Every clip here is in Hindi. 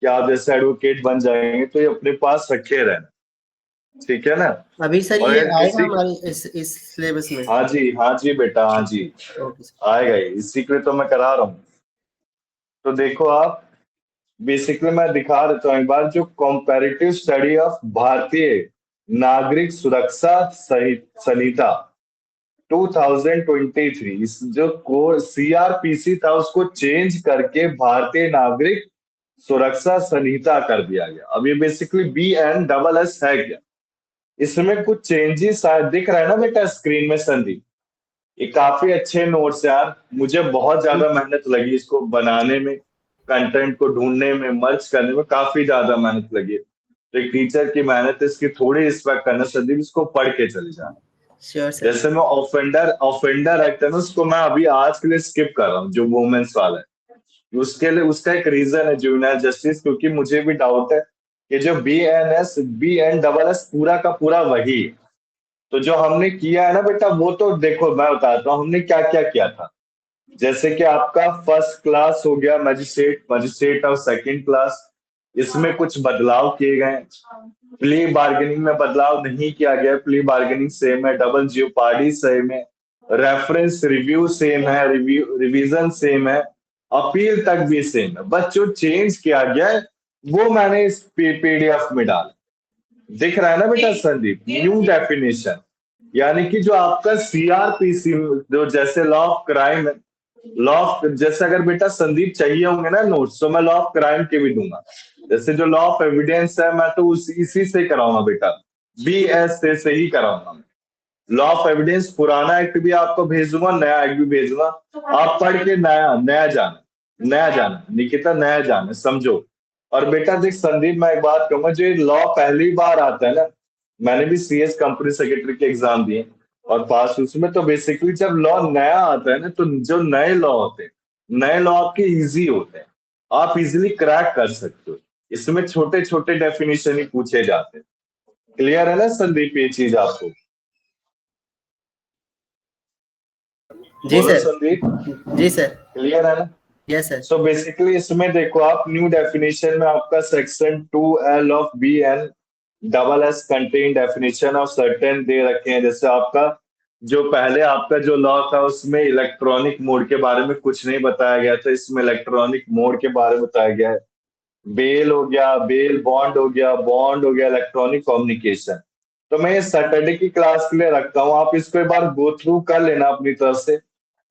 कि आप जैसे एडवोकेट बन जाएंगे, तो ये अपने पास रखे रहना, ठीक है ना। अभी सर और ये अगर आएगा किसी, हमारे इस सिलेबस में? हाँ जी बेटा, हाँ जी, ओके सर। आएगा ही, इसी के लिए तो मैं करा रहा हूँ। तो देखो आप, बेसिकली मैं दिखा देता हूँ एक बार, जो कंपैरेटिव स्टडी ऑफ भारतीय नागरिक सुरक्षा संहिता 2023, इस जो को सीआरपीसी था उसको चेंज करके भारतीय नागरिक सुरक्षा संहिता कर दिया गया। अब ये बेसिकली BNSS है क्या, इसमें कुछ चेंजेस दिख रहा है ना बेटा स्क्रीन में संदीप। ये काफी अच्छे नोट्स यार, मुझे बहुत ज्यादा मेहनत लगी इसको बनाने में, कंटेंट को ढूंढने में, मर्ज करने में काफी ज्यादा मेहनत लगी। तो एक टीचर की मेहनत है, इसकी थोड़ी रिस्पेक्ट करना संदीप, इसको पढ़ के चले जाना। Sure sir. जैसे मैं ऑफेंडर ऑफेंडर एक्ट है ना, उसको मैं अभी आज के लिए स्किप कर रहा हूँ, जो वुमेन्स वाला है। उसके लिए उसका एक रीजन है, जुवेनाइल जस्टिस, क्योंकि मुझे भी डाउट है कि जो BNSS पूरा का पूरा वही है। तो जो हमने किया है ना बेटा, वो तो देखो मैं बताता हूँ हमने क्या क्या किया था। जैसे कि आपका फर्स्ट क्लास हो गया, magistrate, magistrate of second class, इसमें कुछ बदलाव किए गए। प्ली बार्गेनिंग में बदलाव नहीं किया गया, प्ली बार्गेनिंग सेम है, डबल जियोपार्डी सेम है, रेफरेंस रिव्यू सेम है, रिवीजन सेम है, अपील तक भी सेम है। बस जो चेंज किया गया है वो मैंने इस PDF में डाला। दिख रहा है ना बेटा संदीप, न्यू डेफिनेशन, यानी कि जो आपका सीआरपीसी, जो जैसे लॉ ऑफ क्राइम है, लॉ ऑफ, जैसे अगर बेटा संदीप चाहिए होंगे ना नोट्स, तो मैं लॉ ऑफ क्राइम के भी दूंगा। जैसे जो लॉ ऑफ एविडेंस है, मैं तो इसी से कराऊंगा बेटा, BS से ही कराऊंगा मैं। लॉ ऑफ एविडेंस पुराना एक्ट भी आपको भेज दूंगा, नया एक्ट भी भेज दूंगा। आप पढ़ के नया नया जाना, नया जाना निकिता, नया जाना, समझो। और बेटा देख संदीप, मैं एक बात कहूंगा, जो लॉ पहली बार आता है ना, मैंने भी CS कंपनी सेक्रेटरी के एग्जाम दिए और पास, उसमें तो बेसिकली जब लॉ नया आता है ना, तो जो नए लॉ होते हैं, नए लॉ आपके इजी होते हैं, आप इजीली क्रैक कर सकते हो। इसमें छोटे छोटे डेफिनेशन ही पूछे जाते हैं। क्लियर है ना संदीप ये चीज आपको? जी बोलो सर। संदीप, जी सर। क्लियर है ना? Yes sir. सो बेसिकली इसमें देखो आप, न्यू डेफिनेशन में आपका section 2L of BNSS contain definition of certain दे रखे हैं। जैसे आपका जो पहले आपका जो लॉ था, उसमें इलेक्ट्रॉनिक मोड के बारे में कुछ नहीं बताया गया था, इसमें इलेक्ट्रॉनिक मोड के बारे में बताया गया है। बेल हो गया, बेल बॉन्ड हो गया, बॉन्ड हो गया, इलेक्ट्रॉनिक कम्युनिकेशन। तो मैं ये सैटरडे की क्लास के लिए रखता हूँ, आप इसको एक बार गो थ्रू कर लेना अपनी तरफ से।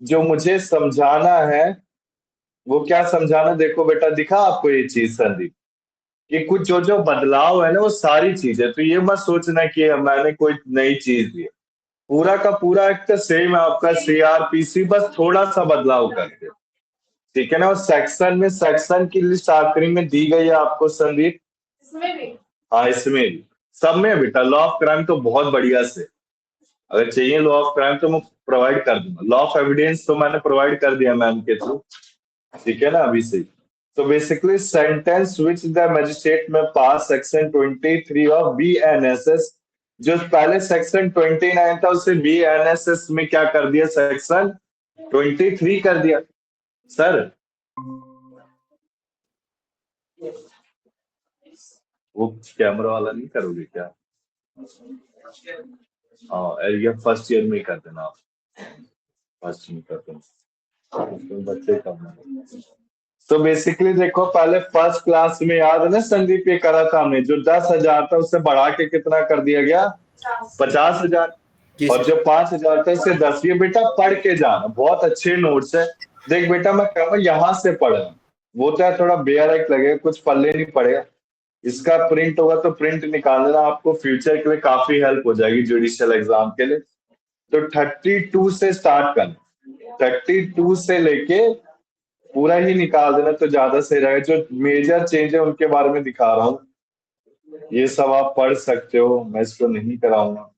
जो मुझे समझाना है वो क्या समझाना, देखो बेटा, दिखा आपको ये चीज संदीप, कि कुछ जो जो बदलाव है ना, वो सारी चीजें, तो ये मत सोचना कि मैंने कोई नई चीज दी है। पूरा का पूरा एक तो सेम है आपका CRPC, बस थोड़ा सा बदलाव करके, ठीक है ना। और सेक्शन में, सेक्शन की लिस्ट आखिरी में दी गई है आपको संदीप। हाँ इसमें भी, सब में है बेटा। लॉ ऑफ क्राइम तो बहुत बढ़िया से, अगर चाहिए लॉ ऑफ क्राइम तो मैं प्रोवाइड कर दूंगा। लॉ ऑफ एविडेंस तो मैंने प्रोवाइड कर दिया मैम के थ्रू, ठीक है ना अभी से। तो basically sentence which the magistrate में पास सेक्शन 23 ऑफ BNSS, जो पहले सेक्शन 29 था उसे BNSS में क्या कर दिया, सेक्शन 23 कर दिया सर। वो कैमरा वाला नहीं करोगे क्या? हाँ ये फर्स्ट ईयर में ही कर देना आप, फर्स्ट में कर देना, उसमें बच्चे कम है। तो बेसिकली देखो, पहले फर्स्ट क्लास में याद है ना संदीप, ये करा था हमने, जो 10,000 था उससे बढ़ा के कितना कर दिया गया, 50,000। जी और सर। जो 5,000 था उससे 10। ये बेटा पढ़ के जाना, बहुत अच्छे नोट्स है। देख बेटा मैं कहूँगा यहाँ से पढ़ना, वो तो यार थोड़ा बेअराइट लगेगा, कुछ पल्ले नहीं पड़ेगा। इसका प्रिंट होगा तो प्रिंट निकाल लेना, आपको फ्यूचर के लिए काफी हेल्प हो जाएगी जुडिशियल एग्जाम के लिए। तो 32 से स्टार्ट करना, 32 से लेके पूरा ही निकाल देना तो ज्यादा सही रहेगा। जो मेजर चेंज है उनके बारे में दिखा रहा हूँ, ये सब आप पढ़ सकते हो, मैं इसको नहीं कराऊंगा।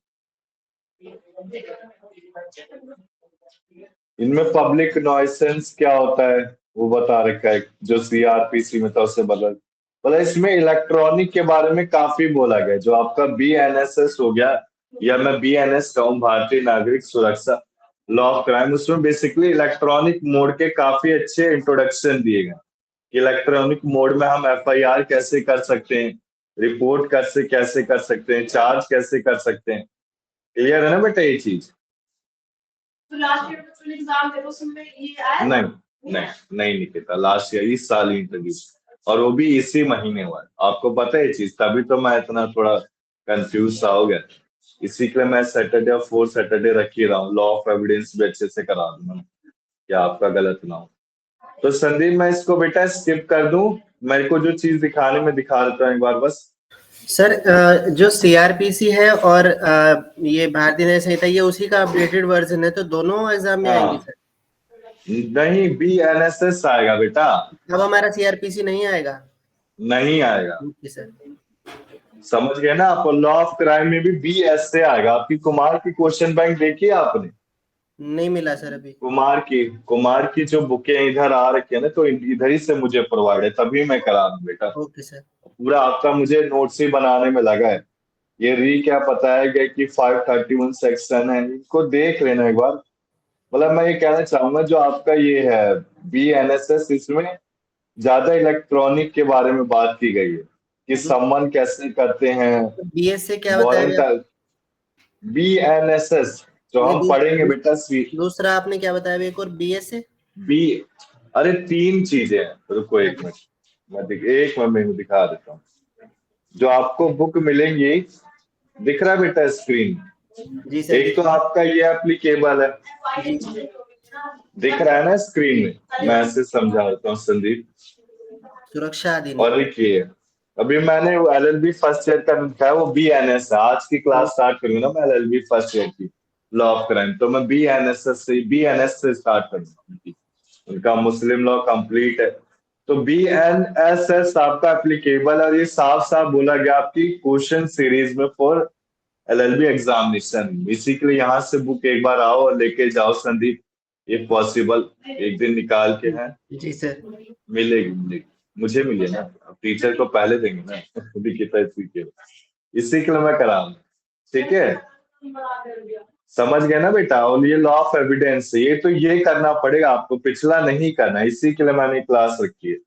इनमें पब्लिक नॉइसेंस क्या होता है वो बता रखा है, जो CRPC में था उससे बदल, मतलब इसमें इलेक्ट्रॉनिक के बारे में काफी बोला गया। जो आपका BNSS हो गया, या मैं BNS कहूँ, भारतीय नागरिक सुरक्षा लॉ ऑफ क्राइम, उसमें बेसिकली इलेक्ट्रॉनिक मोड के काफी अच्छे इंट्रोडक्शन दिए गए। कि इलेक्ट्रॉनिक मोड में हम एफआईआर कैसे कर सकते हैं, रिपोर्ट कैसे कर सकते हैं, चार्ज कैसे कर सकते हैं। क्लियर है ना बेटा ये चीज? तो लास्ट ईयर बच्चों ने एग्जाम दे, उसमें ये आया? नहीं निकिता, लास्ट ईयर इस साल इंट्रोड्यूस, और वो भी इसी महीने हुआ है। आपको पता है ये चीज, तभी तो मैं इतना थोड़ा कंफ्यूज सा हो गया। इसी के लिए मैं सैटरडे और 4 सैटरडे रख ही रहा हूँ, लॉ ऑफ एविडेंस भी अच्छे से करा दूंगा, क्या आपका गलत ना हो। तो संदीप मैं इसको बेटा स्किप कर दूं, मेरे को जो चीज दिखाने में दिखा देता हूँ एक बार बस। सर जो सीआरपीसी है और ये भारतीय न्याय संहिता, ये उसी का अपडेटेड वर्जन है, तो दोनों एग्जाम में आएंगे सर? नहीं, BNSS आएगा बेटा। अब हमारा सीआरपीसी नहीं आएगा? नहीं आएगा, ओके सर। समझ गए ना आप? लॉ ऑफ क्राइम में भी BS से आएगा। आपकी कुमार की क्वेश्चन बैंक देखी है आपने? नहीं मिला सर अभी। कुमार की जो बुकें इधर आ रखी है ना, तो इधर ही से मुझे प्रोवाइड है, तभी मैं करा रहा हूँ बेटा। Okay sir. पूरा आपका मुझे नोट्स ही बनाने में लगा है। ये क्या बताया गया कि 531 सेक्शन है, इनको देख लेना एक बार। मतलब मैं ये कहना चाहूंगा, जो आपका ये है BNSS, इसमें ज्यादा इलेक्ट्रॉनिक के बारे में बात की गई है कि सम्मन कैसे करते हैं, बीएस से क्या बताया गया? वारंट। BNSS जो नहीं, हम पढ़ेंगे बेटा, दूसरा आपने क्या बताया अभी, एक और बीएस से? बी अरे 3 चीजें हैं, रुको एक मिनट, एक मिनट में दिखा देता हूँ। जो आपको बुक मिलेंगी, दिख रहा है बेटा स्क्रीन? जी सर। एक तो आपका ये एप्लीकेबल है, जी। दिख रहा है ना स्क्रीन में? मैं ऐसे समझा देता हूँ संदीप। सुरक्षा अधिनियम। और एक ये अभी मैंने LLB फर्स्ट ईयर का लिखा है, वो BNS है। आज की क्लास स्टार्ट करूंगा ना मैं LLB फर्स्ट ईयर की, लॉ ऑफ क्राइम, तो मैं BNS से स्टार्ट करूंगा। उनका मुस्लिम लॉ कंप्लीट है, तो BNSS आपका एप्लीकेबल, और ये साफ साफ बोला गया आपकी क्वेश्चन सीरीज में फॉर LLB एग्जामिनेशन। इसी के लिए यहाँ से बुक एक बार आओ और लेके जाओ संदीप, ये पॉसिबल एक दिन निकाल के है। जी सर। मिलेगी मुझे मिले ना, अब टीचर को पहले देंगे ना। इसी के लिए मैं करा रहा हूँ, ठीक है? समझ गए ना बेटा? और ये लॉ ऑफ एविडेंस, ये तो ये करना पड़ेगा आपको, पिछला नहीं करना, इसी के लिए मैंने क्लास रखी है।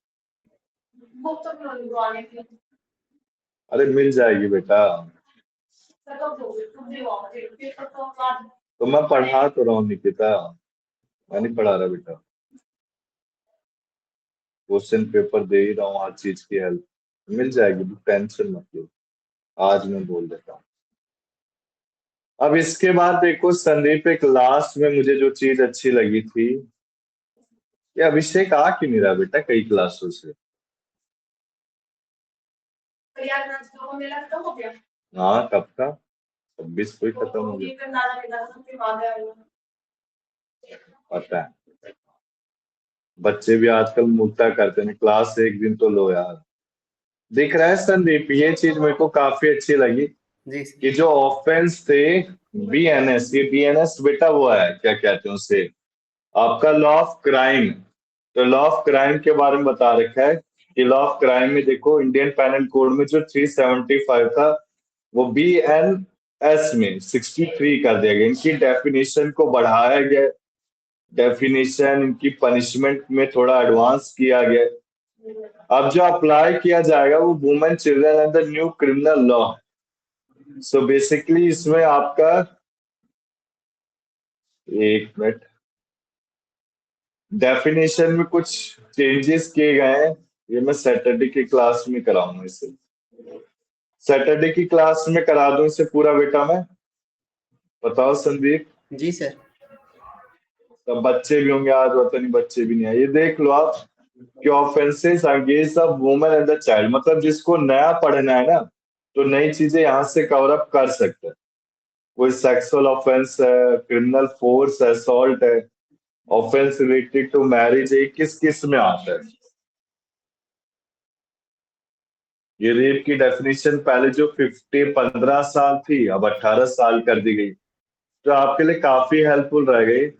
अरे मिल जाएगी बेटा, तो मैं पढ़ा तो रहा हूँ निकिता, मैं नहीं पढ़ा रहा बेटा, क्वेश्चन पेपर दे ही रहा हूँ, हर चीज की हेल्प मिल जाएगी, टेंशन मत लो, आज मैं बोल देता हूँ। अब इसके बाद देखो संदीप, एक लास्ट में मुझे जो चीज अच्छी लगी थी, ये अभिषेक आ क्यों नहीं रहा बेटा कई क्लासों से? हाँ कब का? 26 को ही खत्म हो गया, पता है। बच्चे भी आजकल मुद्दा करते हैं, क्लास से एक दिन तो लो यार। दिख रहा है संदीप, ये चीज मेरे को काफी अच्छी लगी जी सर। कि जो ऑफेंस थे BNS, ये BNS बेटा वो है, क्या कहते हैं उसे, आपका लॉ ऑफ क्राइम। तो लॉ ऑफ क्राइम के बारे में बता रखा है कि लॉ ऑफ क्राइम में देखो, इंडियन पैनल कोड में जो 375 था, वो BNS में 63 कर दिया गया। इनकी डेफिनेशन को बढ़ाया गया, डेफिनेशन इनकी पनिशमेंट में थोड़ा एडवांस किया गया। अब जो अप्लाई किया जाएगा वो women children and the new criminal law. So basically इसमें आपका, एक मिनट, डेफिनेशन में कुछ चेंजेस किए गए हैं। ये मैं सैटरडे की क्लास में कराऊंगा इसे, सैटरडे की क्लास में करा दूं इसे पूरा बेटा मैं। बताओ संदीप, जी सर। सब बच्चे भी होंगे आज, पता नहीं बच्चे भी नहीं आए। ये देख लो आप कि offences against the women and the child, मतलब जिसको नया पढ़ना है ना, तो नई चीजें यहाँ से कवर अप कर सकते हैं। कोई सेक्सुअल ऑफेंस है, क्रिमिनल फोर्स असॉल्ट है, ऑफेंस रिलेटेड टू मैरिज है, किस किस में आता है। ये रेप की डेफिनेशन पहले जो 15 साल थी, अब 18 साल कर दी गई, तो आपके लिए काफी हेल्पफुल रह गई।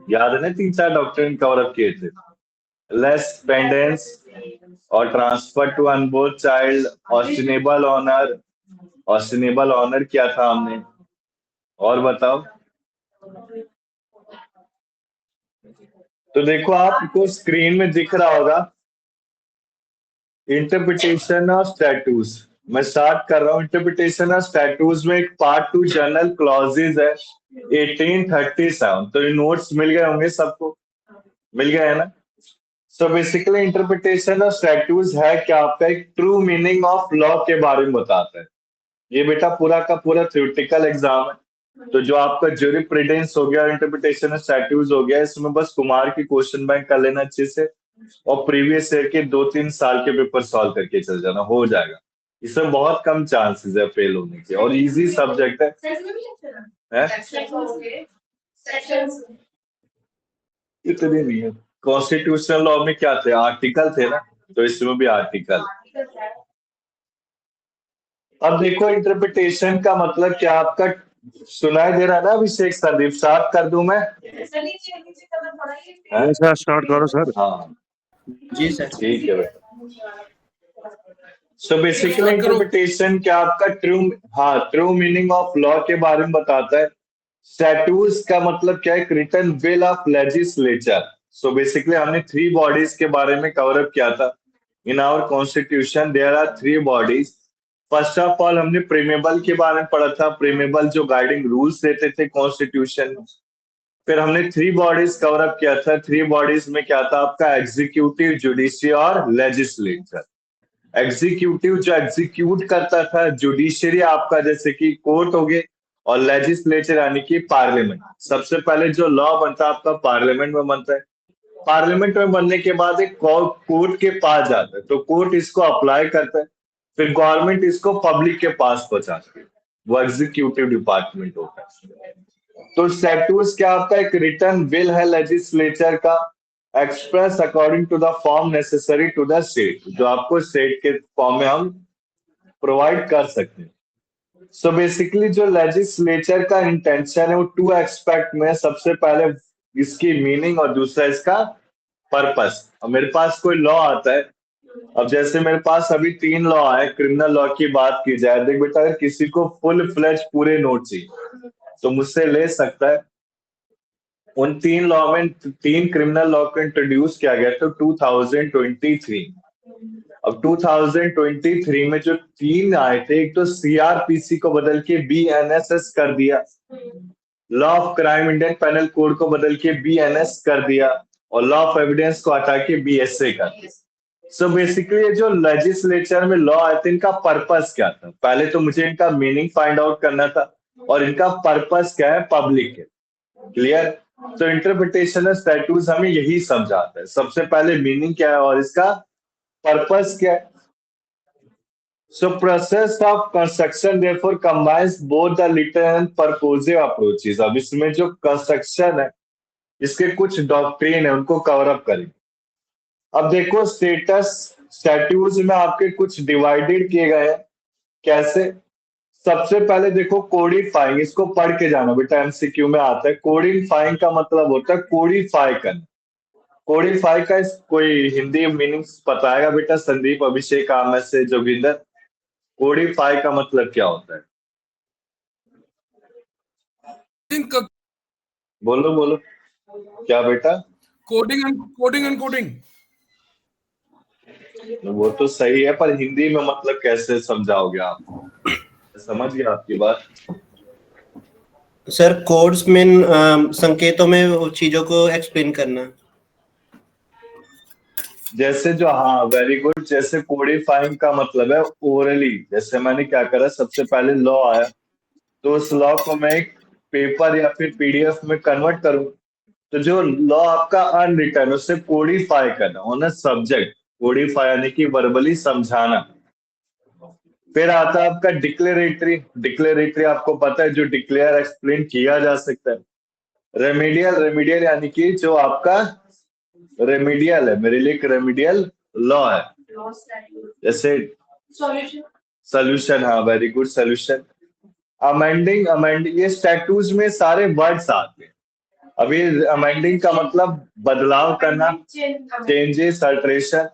याद है ना, 3-4 डॉक्ट्रिन कवर अप किए थे। लेस पेंडेंस और transfer to unborn child, ostensible owner किया था हमने। और बताओ। तो देखो आपको स्क्रीन में दिख रहा होगा इंटरप्रिटेशन ऑफ स्टैटूज। मैं स्टार्ट कर रहा हूँ। इंटरप्रिटेशन ऑफ स्टैटूज में एक पार्ट 2 जनरल क्लॉजेज है 1837। तो ये नोट्स मिल गए होंगे सबको, मिल गए है ना। So basically interpretation of statues है क्या, आपका एक ट्रू मीनिंग ऑफ लॉ के बारे में बताता है। ये बेटा पूरा का पूरा थ्योरेटिकल एग्जाम है। तो जो आपका ज्यूरिप्रिडेंस हो गया, इंटरप्रिटेशन ऑफ स्टैट्यूज हो गया, इसमें बस कुमार की क्वेश्चन बैंक कर लेना अच्छे से और प्रीवियस ईयर के 2-3 साल के पेपर सॉल्व करके चल जाना, हो जाएगा। इसमें बहुत कम चांसेस है फेल होने के और इजी सब्जेक्ट है। इतने नहीं है। कॉन्स्टिट्यूशनल लॉ में क्या थे, आर्टिकल थे ना, तो इसमें भी आर्टिकल। अब देखो इंटरप्रिटेशन का मतलब क्या आपका सुनाई दे रहा है ना अभिषेक संदीप, स्टार्ट कर दूं मैं? सर स्टार्ट करो सर। हाँ जी सर। ठीक है बेटा। सो बेसिकली इंटरप्रिटेशन क्या आपका ट्रू मीनिंग ऑफ लॉ के बारे में बताता है। स्टैट्यूज का मतलब क्या है, written will of legislature. So basically हमने 3 बॉडीज के बारे में कवर अप किया था। In our constitution there are 3 bodies. First of all हमने प्रीमेबल के बारे में पढ़ा था, प्रीमेबल जो गाइडिंग रूल्स देते थे कॉन्स्टिट्यूशन में। फिर हमने 3 बॉडीज कवर अप किया था। 3 बॉडीज में क्या था आपका, एग्जीक्यूटिव, जुडिशियरी और लेजिस्लेचर। एग्जीक्यूटिव जो एग्जीक्यूट करता था, जुडिशियरी आपका जैसे कि कोर्ट हो गए, और लेजिस्लेचर यानी कि पार्लियामेंट। सबसे पहले जो लॉ बनता है आपका पार्लियामेंट में बनता है। पार्लियामेंट में बनने के बाद एक कोर्ट के पास जाता है, तो कोर्ट इसको अप्लाई करता है, फिर गवर्नमेंट इसको पब्लिक के पास पहुंचाती है। वो एग्जीक्यूटिव डिपार्टमेंट होता है। तो स्टैट्यूट्स क्या आपका एक रिटर्न विल है लेजिस्लेचर का, express according to the form necessary to the state, जो आपको स्टेट के फॉर्म में हम प्रोवाइड कर सकते हैं। सो बेसिकली जो लेजिस्लेचर का इंटेंशन है वो 2 एस्पेक्ट में। सबसे पहले इसकी मीनिंग और दूसरा इसका पर्पस। अब मेरे पास कोई लॉ आता है, अब जैसे मेरे पास अभी 3 लॉ है, क्रिमिनल लॉ की बात की जाए, देख बेटा अगर किसी को फुल फ्लेज पूरे नोट चाहिए तो मुझसे ले सकता है। उन 3 लॉ में 3 क्रिमिनल लॉ को इंट्रोड्यूस किया गया था 2023। अब 2023 में जो 3 आए थे, एक तो सीआरपीसी को बदल के बीएनएसएस कर दिया, law of crime Indian penal code को बदल के बीएनएस कर दिया, और लॉ ऑफ एविडेंस को हटा के बीएसए कर दिया। सो बेसिकली ये जो लेजिस्लेचर में लॉ आए थे, इनका पर्पस क्या था, पहले तो मुझे इनका मीनिंग फाइंड आउट करना था, और इनका पर्पस क्या है, पब्लिक है। क्लियर? तो इंटरप्रिटेशन ऑफ स्टैट्यूट्स हमें यही समझाता है, सबसे पहले मीनिंग क्या है और इसका पर्पस क्या है। So process of construction therefore combines both the literal and purposive approaches। अब इसमें जो कंस्ट्रक्शन है इसके कुछ डॉक्ट्रिन है, उनको कवर अप करेंगे। अब देखो स्टैट्यूट्स में आपके कुछ डिवाइडेड किए गए हैं। कैसे? सबसे पहले देखो कोडिफाइंग, इसको पढ़ के जाना बेटा, एमसीक्यू में आता है। कोडिफाइंग का मतलब होता है कोडिफाई करना। कोडिफाई का कोई हिंदी मीनिंग बताएगा बेटा? संदीप, अभिषेक, आप में से जोगिंदर, कोडिफाई का मतलब क्या होता है? बोलो बोलो, क्या बेटा? Coding and coding. वो तो सही है, पर हिंदी में मतलब कैसे समझाओगे आप? समझ गया आपकी बात। सर कोड्स में संकेतों में वो चीजों को एक्सप्लेन करना। जैसे जो, हाँ वेरी गुड, जैसे कोडिफाइंग का मतलब है ओरली। जैसे मैंने क्या करा, सबसे पहले लॉ आया, तो उस लॉ को मैं एक पेपर या फिर पीडीएफ में कन्वर्ट करूं। तो जो लॉ आपका अनरिटन, उससे कोडिफाई करना ऑन अ सब्जेक्ट। कोडिफाई यानी कि वर्बली समझाना। फिर आता है आपका डिक्लेरेटरी। डिक्लेरेटरी आपको पता है, जो डिक्लेयर एक्सप्लेन किया जा सकता है। रेमेडियल, रेमेडियल यानी कि जो आपका रेमेडियल है, मेरे लिए एक रेमेडियल लॉ है, जैसे सोल्यूशन। हाँ वेरी गुड, सोल्यूशन। अमेंडिंग, ये स्टैट्यूट्स में सारे वर्ड्स आते हैं। अभी अमेंडिंग का मतलब बदलाव करना, चेंजेस, अल्टरेशन।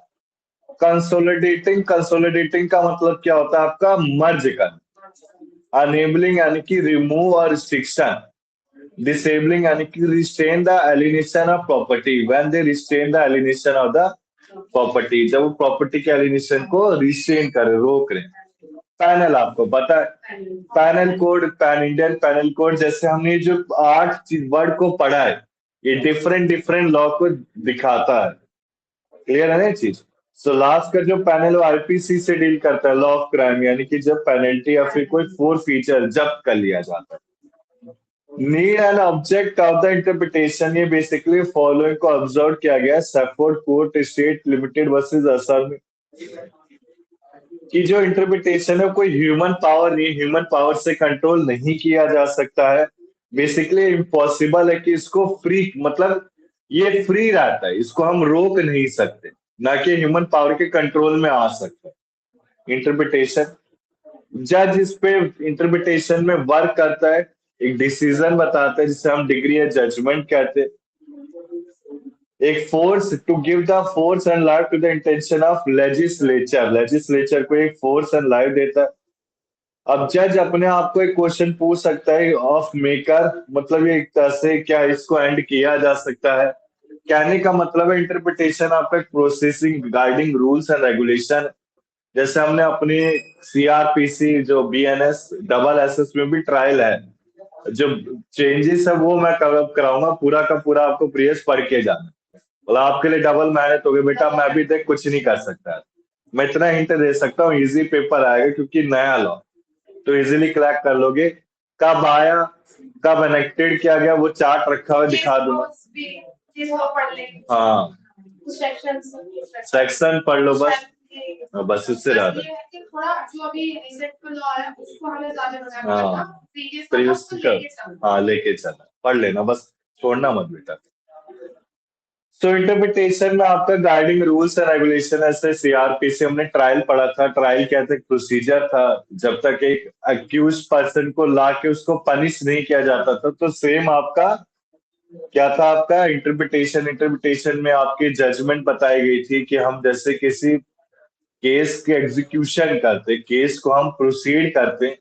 कंसोलिडेटिंग का मतलब क्या होता है आपका? मर्ज करना। अनेबलिंग यानी कि रिमूव और रिस्ट्रिक्शन। डिसेबलिंग यानी कि restrain the alienation of property, when they restrain the alienation of the property, जब वो प्रॉपर्टी के एलिनेशन को रिस्ट्रेन करे, रोक रहे। पैनल आपको पता है, panel code, pan Indian panel code, जैसे हमने जो 8 वर्ड को पढ़ा है, ये डिफरेंट डिफरेंट लॉ को दिखाता है। क्लियर है ना ये चीज? सो लास्ट का जो पैनल वो आईपीसी से डील करता है, लॉ ऑफ क्राइम, यानी कि जब पेनल्टी या फिर कोई फोर फीचर जब्त कर लिया जाता है। Need and object of the interpretation, ये बेसिकली फॉलोइंग को ऑब्जर्व किया गया सैफोर्ड कोर्ट स्टेट लिमिटेड वर्सेस असर में, कि जो इंटरप्रिटेशन है कोई ह्यूमन पावर नहीं, ह्यूमन पावर से कंट्रोल नहीं किया जा सकता है। बेसिकली इम्पॉसिबल है कि इसको फ्री, मतलब ये फ्री रहता है, इसको हम रोक नहीं सकते, ना कि ह्यूमन पावर के कंट्रोल में आ सकता है इंटरप्रिटेशन। जज इस पे इंटरप्रिटेशन में वर्क करता है, एक डिसीजन बताता है जिसे हम डिग्री या जजमेंट कहते हैं। एक force to give the force and life to the intention of legislature को एक फोर्स एंड लाइफ देता है। अब जज अपने आप को एक क्वेश्चन पूछ सकता है ऑफ मेकर, मतलब ये एक तरह से क्या इसको एंड किया जा सकता है। कहने का मतलब है इंटरप्रिटेशन आपका एक processing guiding rules and regulation, जैसे हमने अपनी सीआरपीसी जो बीएनएस डबल एसएस में भी ट्रायल है, जो चेंजेस है वो मैं कराऊंगा, पूरा का पूरा आपको प्रीवियस पढ़ के जाना, मतलब आपके लिए डबल मेहनत होगी बेटा। मैं अभी तक कुछ नहीं कर सकता, मैं इतना हिंट दे सकता हूँ, इजी पेपर आएगा क्योंकि नया लॉ, तो इजीली क्रैक कर लोगे। कब आया, कब एनेक्टेड किया गया, वो चार्ट रखा हुआ दिखा दूंगा। हाँ, सेक्शन पढ़ लो बस, बस उससे ज्यादा। जो अभी रिसेंट में लॉ है उसको हमें ज्यादा बनाना हाँ, पड़ेगा, प्रीवियस हाँ लेके चला, पढ़ लेना बस, छोड़ना मत बेटा। सो इंटरप्रिटेशन में आपका गाइडिंग रूल्स एंड रेगुलेशन, ऐसे सीआरपीसी हमने ट्रायल पढ़ा था। ट्रायल क्या था? प्रोसीजर था, जब तक एक अक्यूज पर्सन को ला के उसको पनिश नहीं किया जाता था। तो सेम आपका क्या था? आपका इंटरप्रिटेशन में आपकी जजमेंट बताई गई थी कि हम जैसे किसी केस के एग्जीक्यूशन करते, केस को हम प्रोसीड करते,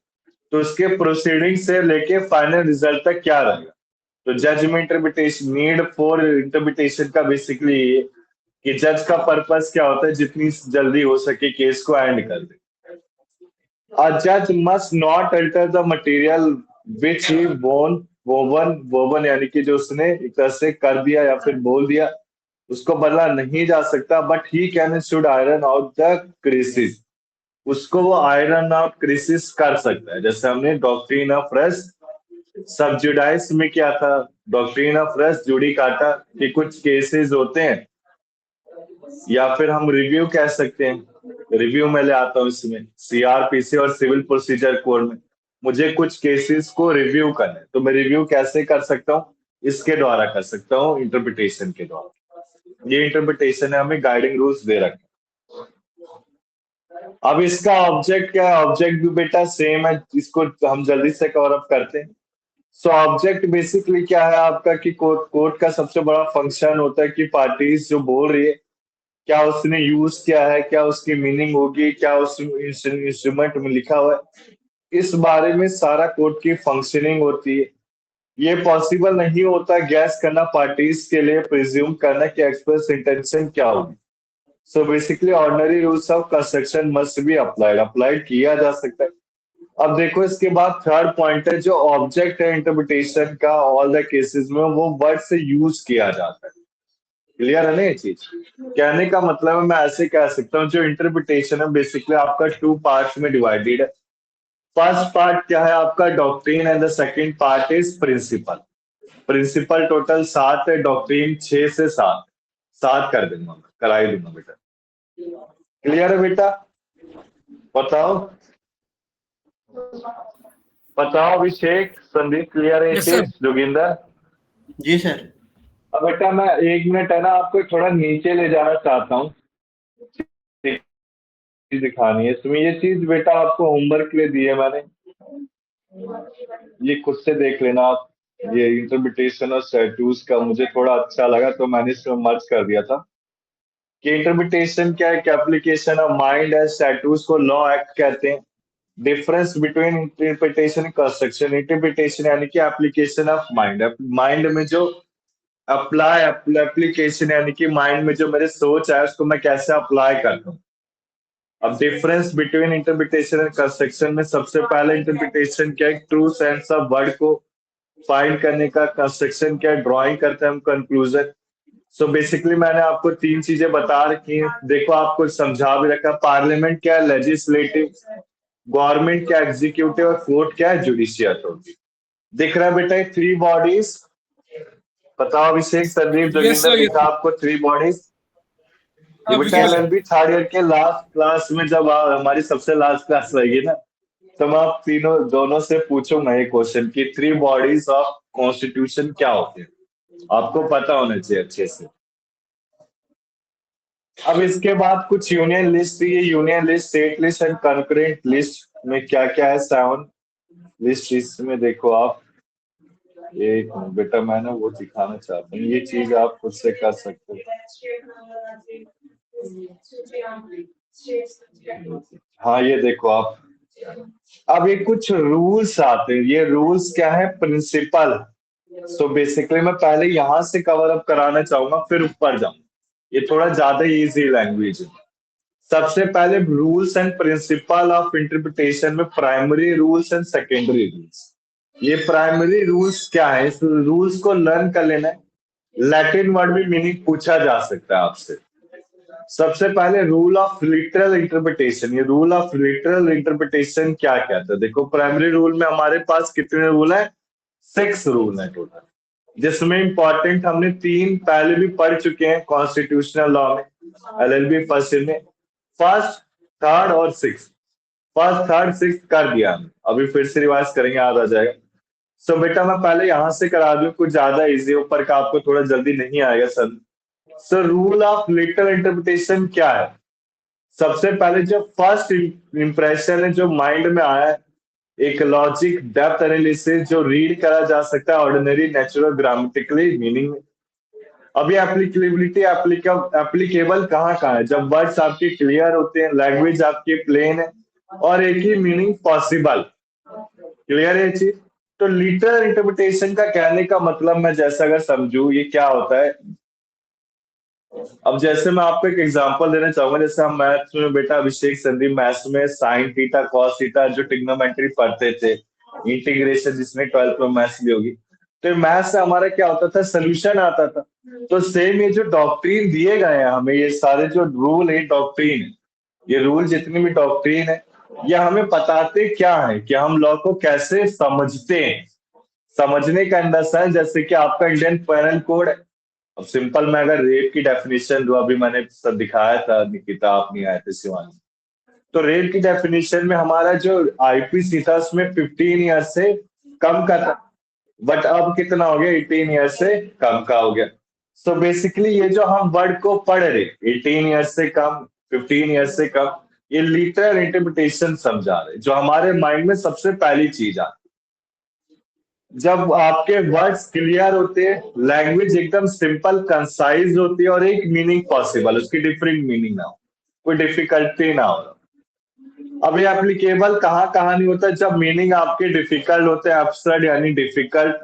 तो उसके प्रोसीडिंग से लेके फाइनल रिजल्ट तक क्या रहेगा। तो जज में इंटरप्रिटेशन, नीड फॉर इंटरप्रिटेशन का बेसिकली ये कि जज का पर्पस क्या होता है, जितनी जल्दी हो सके केस को एंड कर दे। A judge must not alter the material which he woven यानी कि जो उसने एक तरह से कर दिया या फिर बोल दिया, उसको बदला नहीं जा सकता। But he can should iron out the crisis, उसको वो आयरन आउट क्रीसिस कर सकता है। जैसे हमने डॉक्ट्रिन ऑफ रेस सब जुडाइस में क्या था, डॉक्ट्रिन ऑफ रेस जुडी काटा, कि कुछ केसेस होते हैं, या फिर हम रिव्यू कह सकते हैं, रिव्यू में ले आता हूँ इसमें सीआरपीसी और सिविल प्रोसीजर कोड में, मुझे कुछ केसेस को रिव्यू करना है, तो मैं रिव्यू कैसे कर सकता हूँ? इसके द्वारा कर सकता हूँ, इंटरप्रिटेशन के द्वारा। ये इंटरप्रिटेशन है, हमें गाइडिंग रूल्स दे रखे। अब इसका ऑब्जेक्ट क्या है? ऑब्जेक्ट भी बेटा सेम है, इसको हम जल्दी से कवर अप करते हैं। सो ऑब्जेक्ट बेसिकली क्या है आपका, कि कोर्ट का सबसे बड़ा फंक्शन होता है कि पार्टीज जो बोल रही है, क्या उसने यूज किया है, क्या उसकी मीनिंग होगी, क्या उस इंस्ट्रूमेंट में लिखा हुआ है, इस बारे में सारा कोर्ट की फंक्शनिंग होती है। ये पॉसिबल नहीं होता गैस करना पार्टीज के लिए, प्रिज्यूम करना कि एक्सप्रेस इंटेंशन क्या होगी। So basically ordinary rules of construction must be applied किया जा सकता है। अब देखो इसके बाद थर्ड पॉइंट है, जो ऑब्जेक्ट है इंटरप्रिटेशन का ऑल द केसेस में, वो वर्ड से यूज किया जाता है। क्लियर है ना ये चीज? कहने का मतलब है, मैं ऐसे कह सकता हूँ, जो इंटरप्रिटेशन है बेसिकली आपका 2 पार्ट्स में डिवाइडेड है। फर्स्ट पार्ट क्या है आपका? Doctrine, and the second part is principle. Principle total 7 है, डॉक्ट्रिन 6 से 7 कर दूंगा, कराई दूंगा बेटा। क्लियर है बेटा? बताओ बताओ अभिषेक, संदीप, क्लियर है ये Yes, sir. चीज? जोगिंदर जी सर। अब बेटा मैं 1 मिनट है ना आपको थोड़ा नीचे ले जाना चाहता हूँ, चीज दिखानी है इसमें। ये चीज बेटा आपको होमवर्क के लिए दी है मैंने, ये खुद से देख लेना आप। ये इंटरप्रिटेशन और स्टैट्यूज का मुझे थोड़ा अच्छा लगा तो मैंने इसमें मर्ज कर दिया था कि इंटरप्रिटेशन क्या है कि application of mind and statutes को लॉ एक्ट कहते हैं। Difference between interpretation and construction, interpretation यानी कि एप्लीकेशन ऑफ माइंड, माइंड में जो अप्लाई एप्लीकेशन यानी कि माइंड में जो मेरे सोच है उसको मैं कैसे अप्लाई करता हूँ। अब difference between interpretation and construction में सबसे पहले इंटरप्रिटेशन क्या है, ट्रू सेंस ऑफ वर्ड को फाइंड करने का, कंस्ट्रक्शन क्या है, ड्राइंग करते हैं हम कंक्लूजन। सो बेसिकली मैंने आपको तीन चीजें बता रखी हैं, देखो आपको समझा भी रखा। पार्लियामेंट क्या है, लेजिस्लेटिव, गवर्नमेंट क्या, एग्जीक्यूटिव, और कोर्ट क्या है, जुडिशियल अथॉरिटी। दिख रहा है बेटा थ्री बॉडीज? बताओ अभिषेक, Sandeep, Yes, Joginder, sir, yes, दिखा आपको थ्री बॉडीज? ये हाँ, बेटा visual है। एलएलबी थर्ड ईयर के लास्ट क्लास में जब हमारी सबसे लास्ट क्लास रहेगी ना, तो मैं आप तीनों दोनों से पूछूंगा ये क्वेश्चन कि थ्री बॉडीज ऑफ कॉन्स्टिट्यूशन क्या होते हैं, आपको पता होना चाहिए अच्छे से। अब इसके बाद कुछ यूनियन लिस्ट, ये union list, state list and concurrent list में क्या क्या है, 7 लिस्ट। इसमें देखो आप, एक बेटा मैं ना वो दिखाना चाहता हूँ, ये चीज आप खुद से कर सकते हो। हाँ ये देखो आप, अब ये कुछ रूल्स आते हैं, ये रूल्स क्या है, प्रिंसिपल। सो बेसिकली मैं पहले यहाँ से कवर अप कराना चाहूंगा फिर ऊपर जाऊंगा, ये थोड़ा ज्यादा इजी लैंग्वेज है। सबसे पहले rules and principle of interpretation में primary rules and secondary rules. ये प्राइमरी रूल्स क्या है, इस रूल्स को लर्न कर लेना है। लैटिन वर्ड में मीनिंग पूछा जा सकता है आपसे। सबसे पहले रूल ऑफ लिटरल इंटरप्रिटेशन, ये रूल ऑफ लिटरल इंटरप्रिटेशन क्या कहता है, देखो प्राइमरी रूल में हमारे पास कितने रूल है, 6 रूल है टोटल, जिसमें इंपॉर्टेंट हमने 3 पहले भी पढ़ चुके हैं कॉन्स्टिट्यूशनल लॉ में, एलएलबी फर्स्ट ईयर में। फर्स्ट, थर्ड और सिक्स, फर्स्ट थर्ड सिक्स कर दिया हमने, अभी फिर से रिवाइज करेंगे, याद आ जाएगा। सो बेटा मैं पहले यहां से करा दूं, कुछ ज्यादा इजी, ऊपर का आपको थोड़ा जल्दी नहीं आएगा sir. So rule of literal interpretation क्या है, सबसे पहले जो फर्स्ट इंप्रेशन है जो माइंड में आया है, एक लॉजिक डेप्थ एनालिसिस जो रीड करा जा सकता है ऑर्डिनरी नेचुरल ग्रामेटिकली मीनिंग। अभी एप्लीकेबिलिटी, एप्लीकेबल कहाँ कहाँ है, जब वर्ड्स आपके क्लियर होते हैं, लैंग्वेज आपकी प्लेन है और एक ही मीनिंग पॉसिबल, क्लियर है चीज। तो लिटरल इंटरप्रिटेशन का कहने का मतलब मैं जैसा अगर समझू ये क्या होता है, अब जैसे मैं आपको एक एग्जांपल देना चाहूंगा, जैसे हम मैथ्स में बेटा अभिषेक, संदीप, मैथ्स में साइन थीटा कॉस थीटा जो ट्रिग्नोमेट्री पढ़ते थे, इंटीग्रेशन जिसने 12th में मैथ्स ली होगी, तो मैथ्स से हमारा क्या होता था, सोल्यूशन आता था। तो सेम ये जो डॉक्ट्रिन दिए गए हैं हमें, ये सारे जो रूल है डॉक्ट्रिन है, ये रूल जितनी भी डॉक्ट्रिन है ये हमें बताते क्या है कि हम लॉ को कैसे समझते हैं। समझने का अंदाजा है, जैसे कि आपका इंडियन पेनल कोड है। अब सिंपल मैं अगर रेप की डेफिनेशन दूं, अभी मैंने सब दिखाया था, निकिता आप नहीं आए थे शिवानी, तो रेप की डेफिनेशन में हमारा जो आईपीसी था उसमें 15 ईयर से कम का था, बट अब कितना हो गया, 18 ईयर से कम का हो गया। सो बेसिकली ये जो हम वर्ड को पढ़ रहे, 18 ईयर से कम, 15 ईयर से कम, ये लिटरल इंटरप्रिटेशन समझा रहे, जो हमारे माइंड में सबसे पहली चीज आती। जब आपके वर्ड्स क्लियर होते हैं, लैंग्वेज एकदम सिंपल कंसाइज होती है और एक मीनिंग पॉसिबल, उसकी डिफरेंट मीनिंग ना हो, कोई डिफिकल्टी ना हो। अब ये एप्लीकेबल कहाँ कहाँ नहीं होता, जब मीनिंग आपके डिफिकल्ट होते हैं, एब्सर्ड यानी डिफिकल्ट,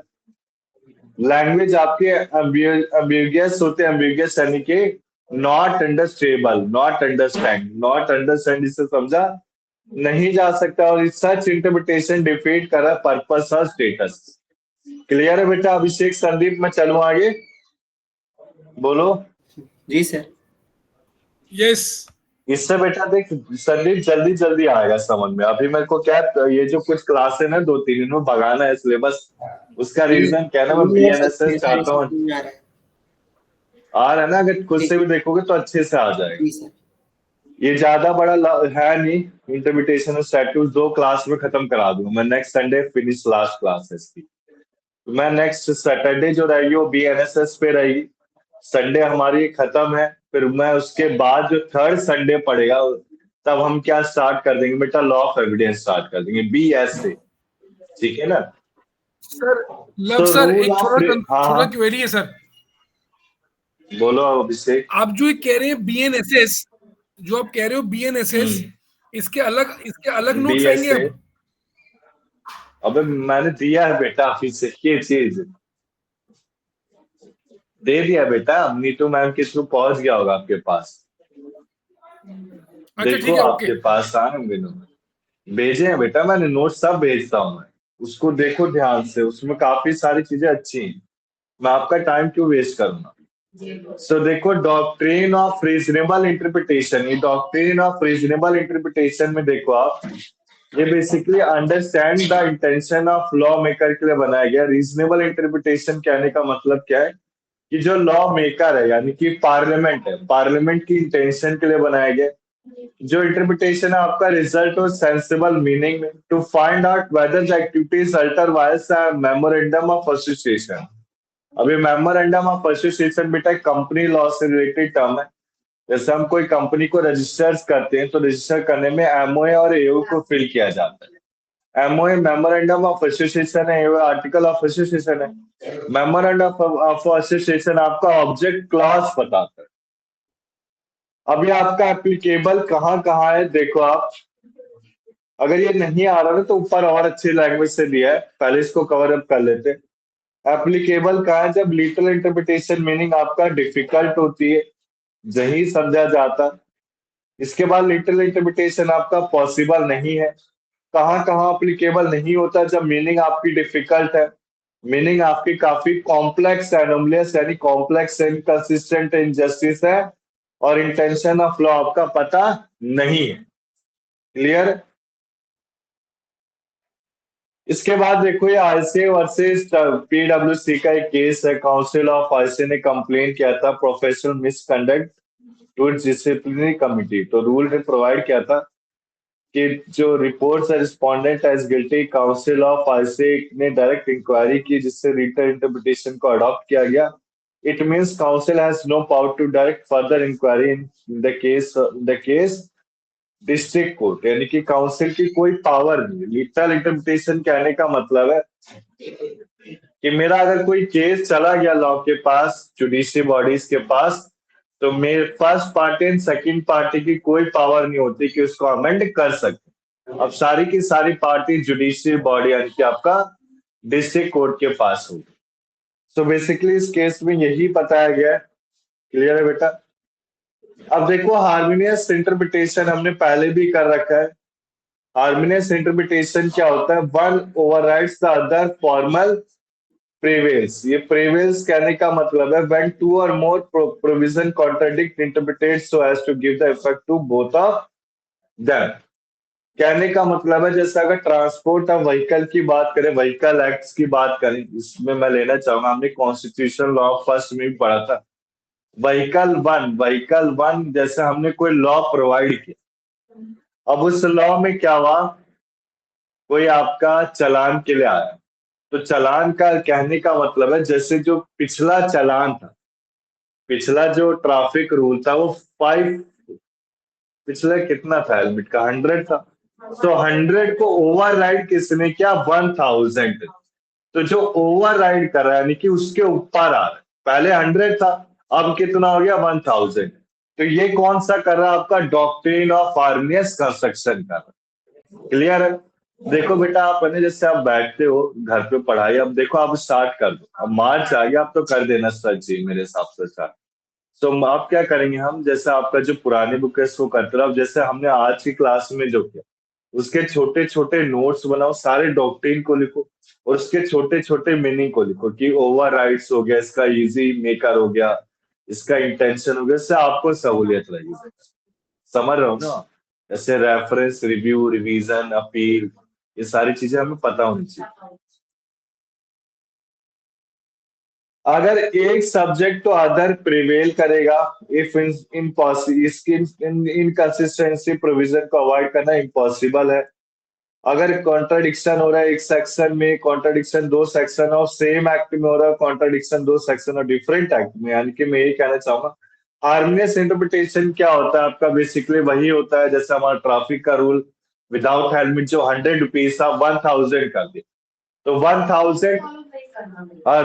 लैंग्वेज आपके एम्बिगियस होते हैं, एम्बिगियस यानी कि not understandable, not understand, not understand इसे समझा नहीं जा सकता, और सच इंटरप्रिटेशन डिफीट कर पर्पस और स्टेटस। क्लियर है बेटा अभिषेक, संदीप, मैं चलूं आगे, बोलो। जी सर। यस, इससे बेटा देख संदीप जल्दी जल्दी आएगा समझ में। अभी मेरे को क्या, ये जो कुछ क्लास है ना 2-3 इनमें भगाना है सिलेबस, उसका रीजन क्या है ना, मैं बीएनएसएस चाहता हूँ। आ रहा है ना, अगर खुद से भी देखोगे तो अच्छे से आ जाएगा। ये ज्यादा बड़ा है नहीं, इंटरप्रिटेशन और स्टैट्यूट 2 क्लास में खत्म करा दूंगा मैं, next Sunday finish last class है इसकी। मैं नेक्स्ट सैटरडे जो रहेगी वो बीएनएसएस पे रहेगी, संडे हमारी खत्म है, फिर मैं उसके बाद जो थर्ड संडे पड़ेगा तब हम क्या स्टार्ट कर देंगे बेटा, लॉ ऑफ एविडेंस स्टार्ट कर देंगे, बीएसए, ठीक है ना। Sir love So sir rule एक of थोड़ा हाँ क्वेरी है सर। बोलो अभिषेक। आप जो ये कह रहे हैं बीएनएसएस, जो आप कह रहे हो बीएनएसएस, इसके अलग नोट्स आएंगे BSA अब? अबे मैंने दिया है बेटा अभिषेक ये चीज दे दिया बेटा, नीतू मैम के थ्रू पहुंच गया होगा आपके पास। अच्छा देखो ठीक है, ओके। आपके पास आए होंगे नोट, भेजे हैं बेटा मैंने, नोट सब भेजता हूँ मैं, उसको देखो ध्यान से, उसमें काफी सारी चीजें अच्छी हैं, मैं आपका टाइम क्यों वेस्ट करूंगा। सो देखो डॉक्ट्रिन ऑफ रीजनेबल इंटरप्रिटेशन, ये डॉक्ट्रिन ऑफ रीजनेबल इंटरप्रिटेशन में देखो आप, ये basically understand the intention of law maker के लिए बनाया गया। रीजनेबल इंटरप्रिटेशन कहने का मतलब क्या है कि जो लॉ मेकर है यानी कि पार्लियामेंट है, पार्लियामेंट की इंटेंशन के लिए बनाया गया। जो इंटरप्रिटेशन है आपका रिजल्ट और sensible meaning to find out whether the activities ultra vires memorandum of association. अभी मेमोरेंडम ऑफ एसोसिएशन बेटा कंपनी लॉ से रिलेटेड टर्म है। जैसे हम कोई कंपनी को रजिस्टर करते हैं तो रजिस्टर करने में एमओए और एओ को फिल किया जाता है। एमओए मेमोरेंडम ऑफ एसोसिएशन है, एओ आर्टिकल ऑफ एसोसिएशन है। मेमोरेंडम ऑफ एसोसिएशन आपका ऑब्जेक्ट क्लॉज बताता है। अभी आपका एप्लीकेबल कहाँ कहाँ है देखो आप, अगर ये नहीं आ रहा ना तो ऊपर और अच्छी लैंग्वेज से दिया है, पहले इसको कवर अप कर लेते। एप्लीकेबल कहाँ है, जब लिटरल इंटरप्रिटेशन मीनिंग आपका डिफिकल्ट होती है, नहीं समझा जाता। इसके बाद लिटरल इंटरप्रिटेशन आपका पॉसिबल नहीं है। कहाँ कहाँ एप्लीकेबल नहीं होता, जब मीनिंग आपकी डिफिकल्ट है, मीनिंग आपकी काफी कॉम्प्लेक्स एनोमलियस यानी कॉम्प्लेक्स इनकंसिस्टेंट इनजस्टिस है, और इंटेंशन ऑफ लॉ आपका पता नहीं है। क्लियर। इसके बाद देखो ये आईसीए वर्सेस पीडब्ल्यूसी का एक केस है। काउंसिल ऑफ आईसीए ने कंप्लेन किया था professional misconduct to disciplinary committee, तो रूल ने प्रोवाइड किया था कि जो reports respondent as guilty, council of ICA ने डायरेक्ट इंक्वायरी की जिससे रिटन इंटरप्रिटेशन को अडॉप्ट किया गया। It means council has no power to direct further inquiry in the case district court, यानी कि काउंसिल की कोई पावर नहीं। लिटरल इंटरप्रिटेशन कहने का मतलब है कि मेरा अगर कोई केस चला गया लॉ के पास, जुडिशियल बॉडीज के पास, तो मेरे first party and second party की कोई पावर नहीं होती कि उसको अमेंड कर सकते। अब सारी की सारी पार्टी जुडिशियल बॉडी यानी कि आपका डिस्ट्रिक्ट कोर्ट के पास होगी। सो बेसिकली इस केस में यही बताया गया है। क्लियर है बेटा। अब देखो हार्मोनियस इंटरप्रिटेशन हमने पहले भी कर रखा है। हार्मोनियस इंटरप्रिटेशन क्या होता है, one overrides the other former prevails. ये प्रेवेल्स कहने का मतलब है व्हेन टू और more provision contradict interpreted so as to give the effect to both of them. कहने का मतलब है जैसे अगर ट्रांसपोर्ट ऑफ व्हीकल की बात करें, व्हीकल एक्ट्स की बात करें, इसमें मैं लेना चाहूंगा, हमने कॉन्स्टिट्यूशन लॉ फर्स्ट में भी पढ़ा था। व्हीकल वन जैसे हमने कोई लॉ प्रोवाइड किया, अब उस लॉ में क्या हुआ, कोई आपका चालान के लिए आया, तो चालान का कहने का मतलब है जैसे जो पिछला चालान था, पिछला जो ट्रैफिक रूल था वो 5, पिछला कितना था हेलमेट का, 100 था, तो 100 को ओवरराइड किसने किया, 1000। तो जो ओवरराइड कर रहा है यानी कि उसके ऊपर आ रहा है, पहले 100 था अब कितना हो गया 1000। तो ये कौन सा कर रहा है, आपका डॉक्ट्रिन ऑफ हार्मोनियस कंस्ट्रक्शन कर रहा है। क्लियर है। देखो बेटा आप है जैसे आप बैठते हो घर पे पढ़ाई, अब देखो आप स्टार्ट कर दो, अब मार्च आ गया, आप तो कर देना सर जी मेरे हिसाब से स्टार्ट। तो आप क्या करेंगे, हम जैसे आपका जो पुरानी बुक है इसको करते रहो, अब जैसे हमने आज की क्लास में जो किया उसके छोटे छोटे नोट्स बनाओ, सारे डॉक्ट्रिन को लिखो और उसके छोटे छोटे मीनिंग को लिखो कि ओवर राइट्स हो गया, इसका इजी मेकर हो गया, इसका इंटेंशन हो गया, इससे आपको सहूलियत रहेगी। समझ रहे हो ना। जैसे रेफरेंस, रिव्यू, रिवीजन, अपील, ये सारी चीजें हमें पता होनी चाहिए। अगर एक सब्जेक्ट तो अदर प्रिवेल करेगा, इफ इसकी इनकंसिस्टेंसी प्रोविजन को अवॉइड करना इम्पॉसिबल है। अगर कॉन्ट्राडिक्शन हो रहा है एक सेक्शन में, contradiction 2 section of same act में हो रहा है, contradiction 2 section of different act में, यानी कि मैं यही कहना चाहूंगा हार्मोनियस इंटरप्रिटेशन क्या होता है आपका, बेसिकली वही होता है जैसे हमारा ट्रैफिक का रूल विदाउट हेलमेट जो 100 रुपीज था 1000 कर दिया, तो 1000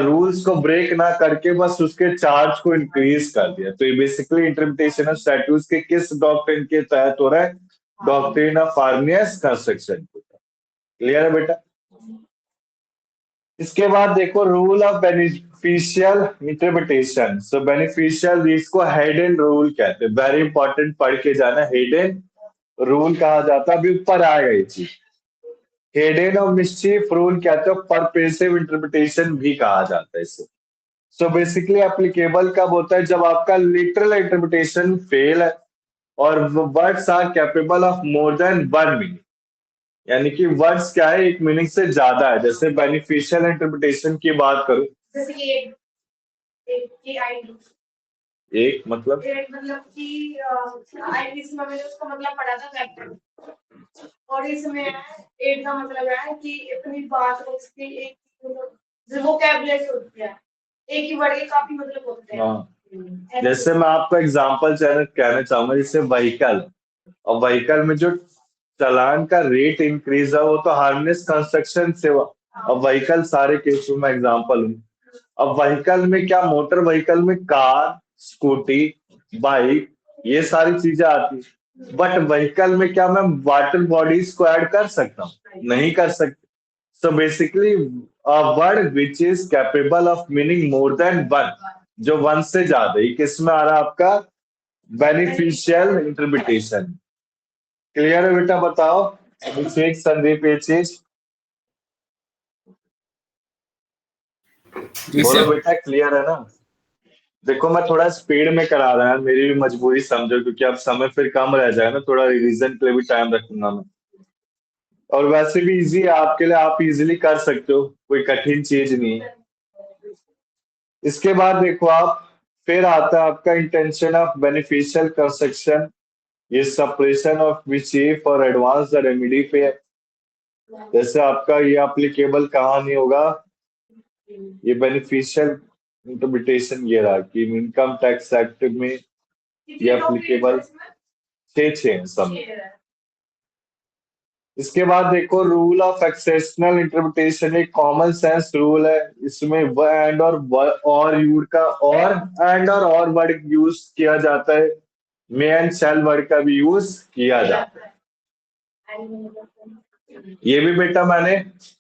रूल्स को ब्रेक ना करके बस उसके चार्ज को इंक्रीज कर दिया। तो ये बेसिकली इंटरप्रिटेशन ऑफ स्टैट्यूट्स के किस डॉक्ट्रिन के तहत हो रहा है? Doctrine of Arrhenius construction. Clear है बेटा? इसके बाद देखो rule of beneficial interpretation. So beneficial इसको हेडन रूल कहते हैं। वेरी इंपॉर्टेंट, पढ़ के जाना। हेडन रूल कहा जाता है, अभी ऊपर आएगा ये चीज। हेडन ऑफ मिस्चीफ रूल कहते हैं, परपेसिव इंटरप्रिटेशन भी कहा जाता है इसे। सो बेसिकली एप्लीकेबल कब होता है? जब आपका लिटरल इंटरप्रिटेशन फेल है और words are capable of more than one meaning, यानी कि वर्ड्स क्या है, एक मीनिंग से ज्यादा है। जैसे बेनिफिशियल इंटरप्रिटेशन की बात करूं, जैसे कि एक एक मतलब कि आईपीसी में मैंने उसका मतलब पढ़ा था वेक्टर, और इसमें एक का मतलब है कि अपनी बात को उसकी एक जो वोकैबुलरी होती है, एक ही वर्ड के काफी मतलब होते हैं। हाँ, जैसे मैं आपको एग्जांपल कहना चाहूंगा, जैसे व्हीकल, और व्हीकल में जो चालान का रेट इंक्रीज है वो तो हार्नेस कंस्ट्रक्शन से हुआ। अब व्हीकल सारे केसों में एग्जांपल हूँ। अब व्हीकल में क्या, मोटर व्हीकल में कार, स्कूटी, बाइक, ये सारी चीजें आती है। बट व्हीकल में क्या मैं वाटर बॉडीज को ऐड कर सकता हूँ? नहीं कर सकते। So basically word which is capable of meaning more than one, जो वन से ज्यादा, ये किस में आ रहा है आपका? Beneficial interpretation. क्लियर है बेटा? बताओ अभिषेक, संदीप, ये चीज जी बोलो सर। बेटा, क्लियर है ना? देखो मैं थोड़ा स्पीड में करा रहा है, मेरी भी मजबूरी समझो, क्योंकि अब समय फिर कम रह जाए ना, थोड़ा रिवीजन के लिए भी टाइम रखूंगा मैं। और वैसे भी इजी है आपके लिए, आप इजीली कर सकते हो, कोई कठिन चीज नहीं है। इसके बाद देखो आप, फिर आता है आपका इंटेंशन ऑफ बेनिफिशियल कंस्ट्रक्शन। ये सप्रेशन ऑफ विचीफ और एडवांस द रेमेडी पे है। जैसे आपका ये एप्लीकेबल कहाँ नहीं होगा? ये बेनिफिशियल इंटरप्रिटेशन ये रहा कि इनकम टैक्स एक्ट में ये एप्लीकेबल 6 सब। इसके बाद देखो रूल ऑफ एक्सेप्शनल इंटरप्रिटेशन, एक कॉमन सेंस रूल है। इसमें एंड और यूड का एंड और वर्ड यूज किया जाता है। मे एंड शैल वर्ड का भी यूज किया जाता है। ये भी बेटा मैंने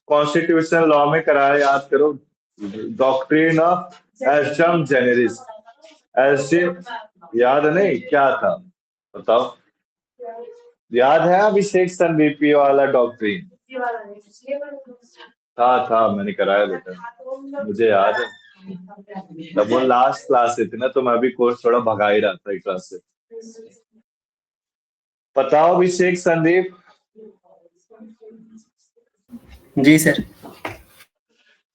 कॉन्स्टिट्यूशनल लॉ में कराया, याद करो। डॉक्ट्रिन ऑफ एस्टम जेनेरिस, ऐसे याद नहीं क्या था? बताओ, याद है अभिषेक, संदीपी वाला डॉक्ट्रिन? था मैंने कराया बेटा, मुझे याद है। तब वो लास्ट क्लास से थी ना, तो मैं भी कोर्स थोड़ा भगा ही रहा था एक क्लास से। बताओ अभिषेक, संदीप। जी सर।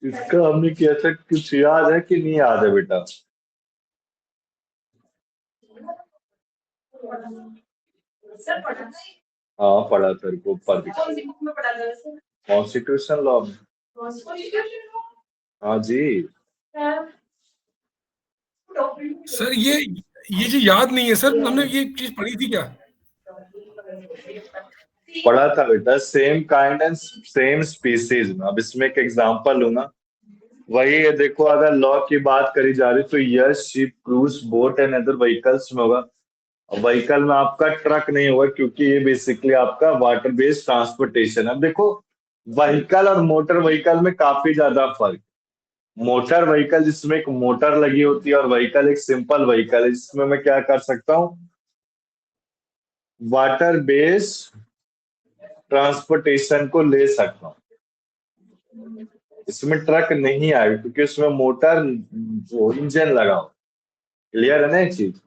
इसका हमने किया था, कुछ याद है कि नहीं याद है बेटा? हाँ पढ़ा था, ऊपर कॉन्स्टिट्यूशन लॉ में। हाँ जी सर ये जो याद नहीं है सर, हमने ये चीज पढ़ी थी क्या? पढ़ा था बेटा, same kind and same species में। अब इसमें एक एग्जांपल लूंगा, वही है। देखो अगर लॉ की बात करी जा रही तो yes, ship, cruise, boat and other vehicles में होगा। व्हीकल में आपका ट्रक नहीं होगा, क्योंकि ये बेसिकली आपका वाटर बेस्ड ट्रांसपोर्टेशन। अब देखो व्हीकल और मोटर व्हीकल में काफी ज्यादा फर्क। मोटर व्हीकल जिसमें एक मोटर लगी होती है, और व्हीकल एक सिंपल व्हीकल है जिसमें मैं क्या कर सकता हूँ? वाटर बेस्ड ट्रांसपोर्टेशन को ले सकता हूँ। इसमें ट्रक नहीं आएगा क्योंकि उसमें मोटर, इंजन लगा हो। क्लियर है ना ये चीज?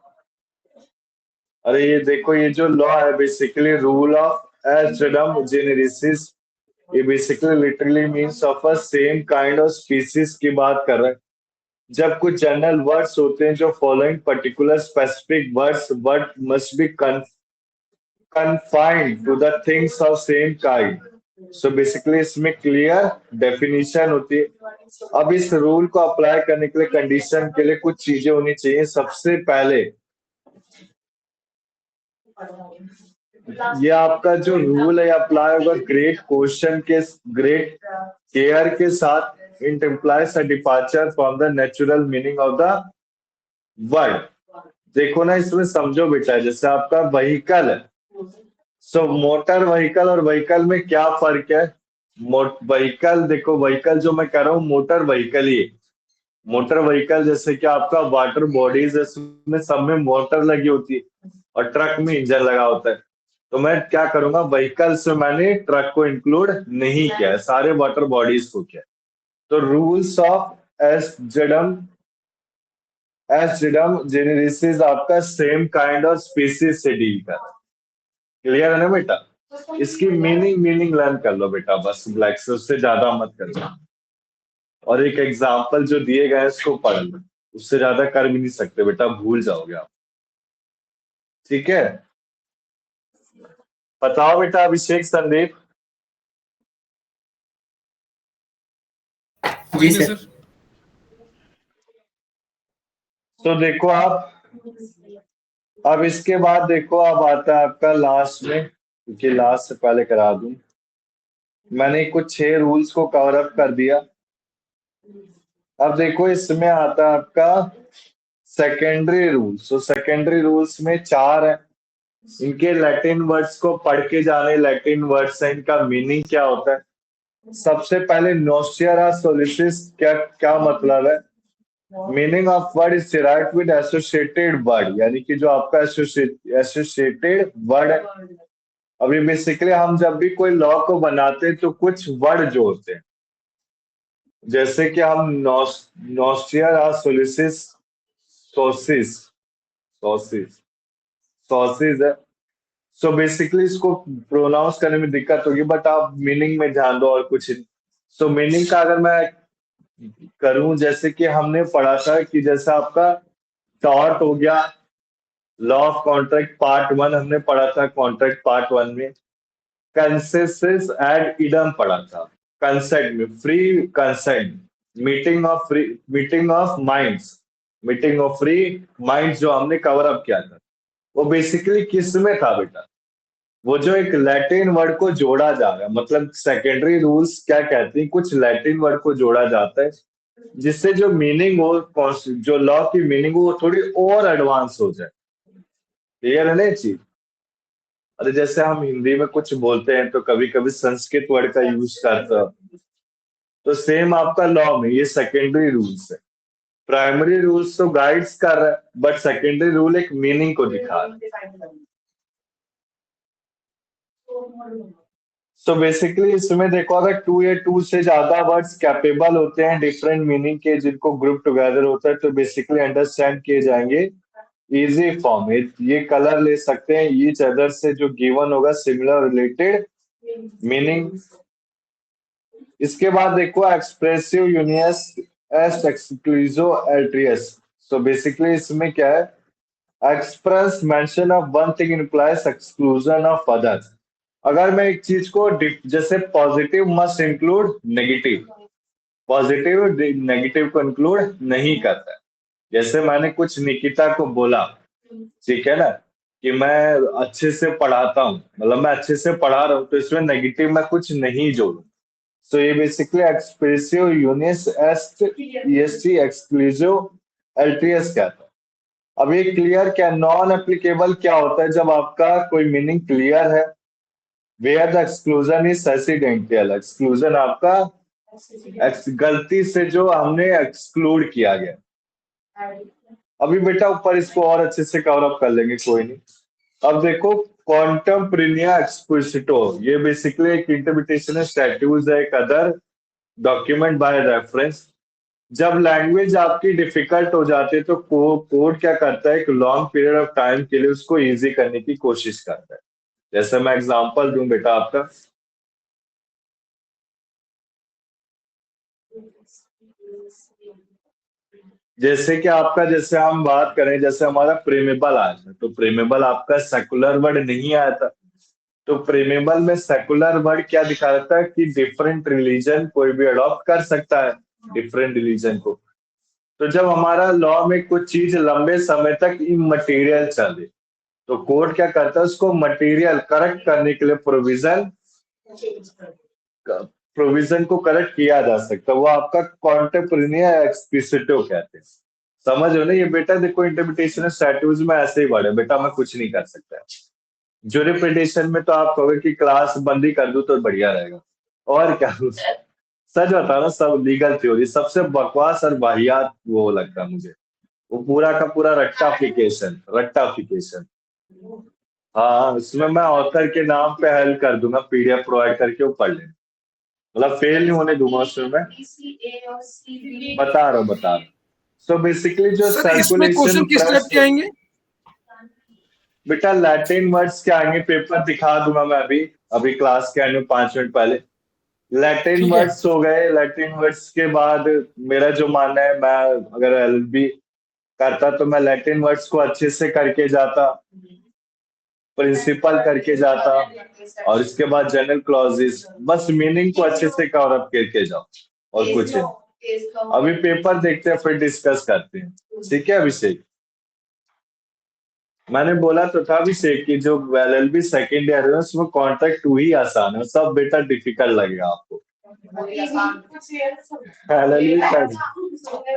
अरे ये देखो, ये जो लॉ है बेसिकली रूल ऑफ एस्टर्डम जेनेरिसिस, ये basically literally means of a same kind of species की बात कर रहा है। जब कुछ जनरल वर्ड्स होते हैं जो following particular specific words, word must be confined to the things of same kind. So basically इसमें क्लियर डेफिनेशन होती है। अब इस रूल को अप्लाई करने के लिए, कंडीशन के लिए कुछ चीजें होनी चाहिए। सबसे पहले ये आपका जो रूल है अप्लाई होगा ग्रेट क्वेश्चन के, ग्रेट केयर के साथ it implies a departure from the natural meaning of the word. देखो ना, इसमें समझो बेटा, जैसे आपका व्हीकल है, सो मोटर व्हीकल और व्हीकल में क्या फर्क है? व्हीकल, देखो व्हीकल जो मैं कह रहा हूँ मोटर व्हीकल ही है। मोटर व्हीकल जैसे कि आपका वाटर बॉडीज है, उसमें सब में मोटर लगी होती है और ट्रक में इंजन लगा होता है। तो मैं क्या करूंगा, व्हीकल से मैंने ट्रक को इंक्लूड नहीं किया है, सारे वाटर बॉडीज को किया। तो रूल्स ऑफ एस जिडम जेनेरेसिस आपका सेम काइंड ऑफ स्पीसीज से डील कर। क्लियर है ना बेटा? इसकी मीनिंग लर्न कर लो बेटा, बस ब्लैक से, उससे ज्यादा मत करना। और एक एग्जाम्पल जो दिए गए हैं उसको पढ़ लो, उससे ज्यादा कर भी नहीं सकते बेटा, भूल जाओगे आप। ठीक है, बताओ बेटा अभिषेक, संदीप। जी सर। सर। तो देखो आप, अब इसके बाद देखो, अब आता है आपका लास्ट में, क्योंकि लास्ट से पहले करा दूं, मैंने कुछ 6 रूल्स को कवर अप कर दिया। अब देखो इसमें आता है आपका सेकेंडरी रूल्स। तो सेकेंडरी रूल्स में 4 है। इनके लैटिन वर्ड्स को पढ़ के जाने, लैटिन वर्ड्स है, इनका मीनिंग क्या होता है। सबसे पहले नोस्टियरा सोलिसिस क्या क्या मतलब है? Meaning of word is derived with associated word, यानी कि जो आपका एसोसिएटेड वर्ड है। अभी बेसिकली हम जब भी कोई लॉ को बनाते हैं तो कुछ वर्ड जोड़ते हैं, जैसे कि हम नोस्टियरा सोलिसिस सोसिस सोसिस सोसिस है। सो बेसिकली इसको प्रोनाउंस करने में दिक्कत होगी, बट आप मीनिंग में ध्यान दो और कुछ नहीं। सो मीनिंग का अगर मैं करूं, जैसे कि हमने पढ़ा था कि जैसा आपका टॉर्ट हो गया, लॉ ऑफ कॉन्ट्रैक्ट पार्ट 1 हमने पढ़ा था कॉन्ट्रैक्ट पार्ट 1 में। कंसेंसस एड इडम पढ़ा था कंसेंट में, free consent, meeting of minds, meeting of free minds जो हमने कवर अप किया था, वो बेसिकली किस में था बेटा? वो जो एक लैटिन वर्ड को जोड़ा जा रहा है, मतलब सेकेंडरी रूल्स क्या कहते हैं, कुछ लैटिन वर्ड को जोड़ा जाता है जिससे जो मीनिंग हो, जो लॉ की मीनिंग हो, वो थोड़ी और एडवांस हो जाए। क्लियर है ना ये चीज? अरे जैसे हम हिंदी में कुछ बोलते हैं तो कभी कभी संस्कृत वर्ड का यूज करते हो, तो सेम आपका लॉ में ये सेकेंडरी रूल्स है। प्राइमरी रूल्स तो गाइड्स कर रहा है, बट सेकेंडरी रूल एक मीनिंग को दिखा रहा है। सो बेसिकली इसमें देखो, अगर 2 या 2 से ज्यादा वर्ड्स कैपेबल होते हैं डिफरेंट मीनिंग के, जिनको ग्रुप टुगेदर होता है, तो बेसिकली अंडरस्टैंड किए जाएंगे इजी फॉर्म। ये कलर ले सकते हैं, ईच अदर से जो गिवन होगा सिमिलर रिलेटेड मीनिंग। इसके बाद देखो एक्सप्रेसिव यूनियस एस्ट एक्सक्लूसिव एल्ट्रियस। सो बेसिकली इसमें क्या है, express mention of one thing implies exclusion of others. अगर मैं एक चीज को जैसे positive must include negative, positive negative को इंक्लूड नहीं करता है। जैसे मैंने कुछ निकिता को बोला, ठीक है ना, कि मैं अच्छे से पढ़ाता हूँ, मतलब मैं अच्छे से पढ़ा रहा हूँ, तो इसमें नेगेटिव मैं कुछ नहीं जोड़ू। सो ये बेसिकली एक्सप्रेसिव यूनियस एस्ट ईएसटी एक्सक्लूसिव एल्ट्रियस कहता है। अब ये क्लियर क्या, नॉन एप्लीकेबल क्या होता है? जब आपका कोई मीनिंग क्लियर है, where the exclusion is accidental. Exclusion आपका गलती से जो हमने एक्सक्लूड किया गया। अभी बेटा ऊपर इसको और अच्छे से कवर अप कर लेंगे, कोई नहीं। अब देखो क्वांटम प्रीनिया एक्सप्लिसिटो, ये बेसिकली एक इंटरप्रिटेशन स्टैट्यूज है, एक अदर डॉक्यूमेंट बाय रेफरेंस। जब लैंग्वेज आपकी डिफिकल्ट हो जाती है तो कोड क्या करता है, एक लॉन्ग पीरियड ऑफ टाइम के लिए उसको इजी करने की कोशिश करता है। जैसे मैं एग्जांपल दूं बेटा आपका, जैसे कि आपका, जैसे हम बात करें, जैसे हमारा प्रेमेबल आया था, तो प्रेमेबल आपका सेकुलर वर्ड नहीं आया था। तो प्रेमेबल में सेकुलर वर्ड क्या दिखा रहा था कि डिफरेंट रिलीजन कोई भी अडॉप्ट कर सकता है डिफरेंट रिलीजन को। तो जब हमारा लॉ में कुछ चीज लंबे समय तक इमटेरियल चले, तो कोर्ट क्या करता है, उसको मटेरियल करेक्ट करने के लिए प्रोविजन को करेक्ट किया जा सकता है, वो आपका कॉन्टेम्पोरेनिया एक्सप्लिसिटो कहते हैं। समझ हो ना, ये बेटा देखो इंटरप्रिटेशन स्टैट्यूज में ऐसे ही वर्ड है बेटा, मैं कुछ नहीं कर सकता। जुरिप्रिटेशन में तो आप कहोगे कि क्लास बंद ही कर दूं तो बढ़िया रहेगा, और क्या। सच बता रहा, सब लीगल थ्योरी सबसे बकवास और वाहियात वो लगता है मुझे, वो पूरा का पूरा रट्टाफिकेशन। हाँ, उसमें मैं ऑथर के नाम पे हेल्प कर दूंगा, पीडीएफ प्रोवाइड करके वो पढ़ लें, मतलब फेल नहीं होने दूंगा उसमें मैं, बता रहा हूँ। सो बेसिकली जो सर इसमें सर्कुलेशन क्वेश्चन किस टाइप के आएंगे? बेटा लैटिन वर्ड्स के आएंगे, पेपर दिखा दूंगा मैं अभी क्लास के आने में 5 मिनट पहले। लैटिन ठीक है। वर्ड्स हो गए, लैटिन वर्ड्स के बाद मेरा जो मानना है, मैं अगर एलएलबी करता तो मैं लैटिन वर्ड्स को अच्छे से करके जाता, प्रिंसिपल करके जाता, और इसके बाद जनरल क्लॉजेस, बस मीनिंग को अच्छे से कवर अप करके जाओ, और कुछ नहीं। अभी पेपर देखते हैं फिर डिस्कस करते हैं, ठीक है अभिषेक। मैंने बोला तो था अभिषेक कि जो एलएलबी सेकेंड ईयर है उसमें कॉन्ट्रैक्ट 2 ही आसान है, सब बेटा डिफिकल्ट लगेगा आपको।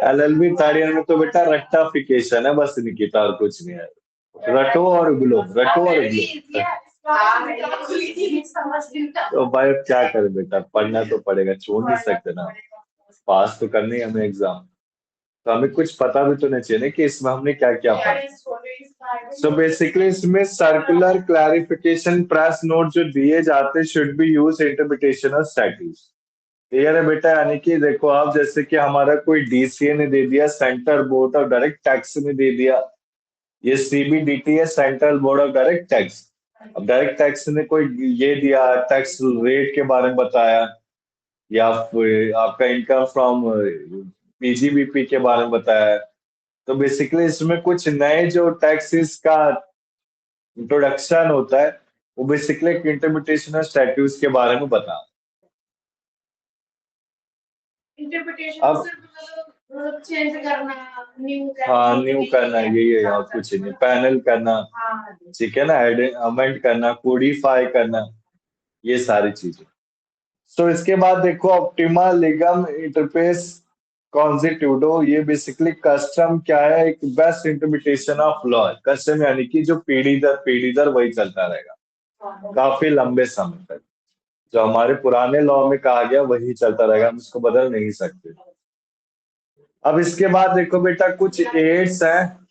एलएलबी थर्ड ईयर में तो बेटा रट्टाफिकेशन है बस निकिता, और कुछ नहीं है। रटो और उगलो, रटो और उगलो। तो भाई अब क्या करे बेटा, पढ़ना तो पड़ेगा, छोड़ नहीं सकते ना, पास तो करने ही हमें एग्जाम, तो हमें कुछ पता भी तो नहीं चाहिए ना कि इसमें हमने क्या क्या पढ़ा। सो बेसिकली इसमें सर्कुलर क्लैरिफिकेशन प्रेस नोट जो दिए जाते should be use interpretation of statutes. Clear है बेटा, यानी कि देखो आप, जैसे कि हमारा कोई डीसीए ने दे दिया, centre board of direct tax ने दे दिया, ये सीबीडीटी है, central board of direct tax. अब डायरेक्ट टैक्स ने कोई ये दिया, टैक्स रेट के बारे में बताया, या फिर आपका इनकम फ्रॉम पीजीबीपी के बारे में बताया, तो बेसिकली इसमें कुछ नए जो टैक्सेस का इंट्रोडक्शन होता है, वो बेसिकली इंटरप्रिटेशन ऑफ स्टैट्यूज के बारे में बता। अब चेंज करना, हाँ न्यू करना, यही है और कुछ नहीं, पैनल करना, ठीक है ना, अमेंड करना, कोडिफाई करना, ये सारी चीजें। सो इसके बाद देखो ऑप्टिमा लिगम इंटरफेस कॉन्जिट्यूडो, ये बेसिकली कस्टम क्या है, एक best interpretation of law. Custom यानी कि जो पीढ़ी दर वही चलता रहेगा काफी लंबे समय तक, जो हमारे पुराने लॉ में कहा गया वही चलता रहेगा, हम इसको बदल नहीं सकते। अब इसके बाद देखो बेटा कुछ एड्स हैं,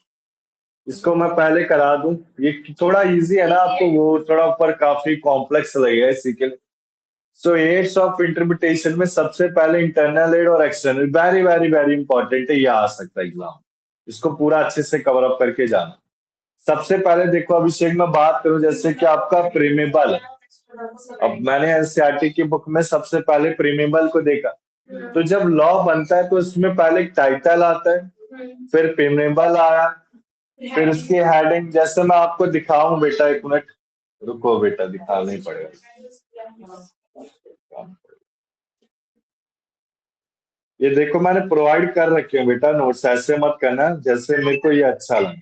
इसको मैं पहले करा दूं, ये थोड़ा इजी है ना आपको, वो थोड़ा ऊपर काफी कॉम्प्लेक्स लगेगा इसी के लिए। सो एड्स ऑफ इंटरप्रिटेशन में सबसे पहले इंटरनल एड और external, very very very important है, ये आ सकता है एग्जाम, इसको पूरा अच्छे से कवर अप करके जाना। सबसे पहले देखो अभिषेक, मैं बात करूं जैसे कि आपका प्रीमेबल, अब मैंने एनसीईआरटी की बुक में सबसे पहले प्रीमेबल को देखा, तो जब लॉ बनता है तो उसमें पहले एक टाइटल आता है, फिर प्रीमेबल आया, फिर उसकी हेडिंग, जैसे मैं आपको दिखाऊं बेटा, एक मिनट रुको बेटा, दिखाना ही पड़ेगा। ये देखो मैंने प्रोवाइड कर रखे हैं बेटा नोट्स, ऐसे मत करना जैसे मेरे को ये अच्छा लगा।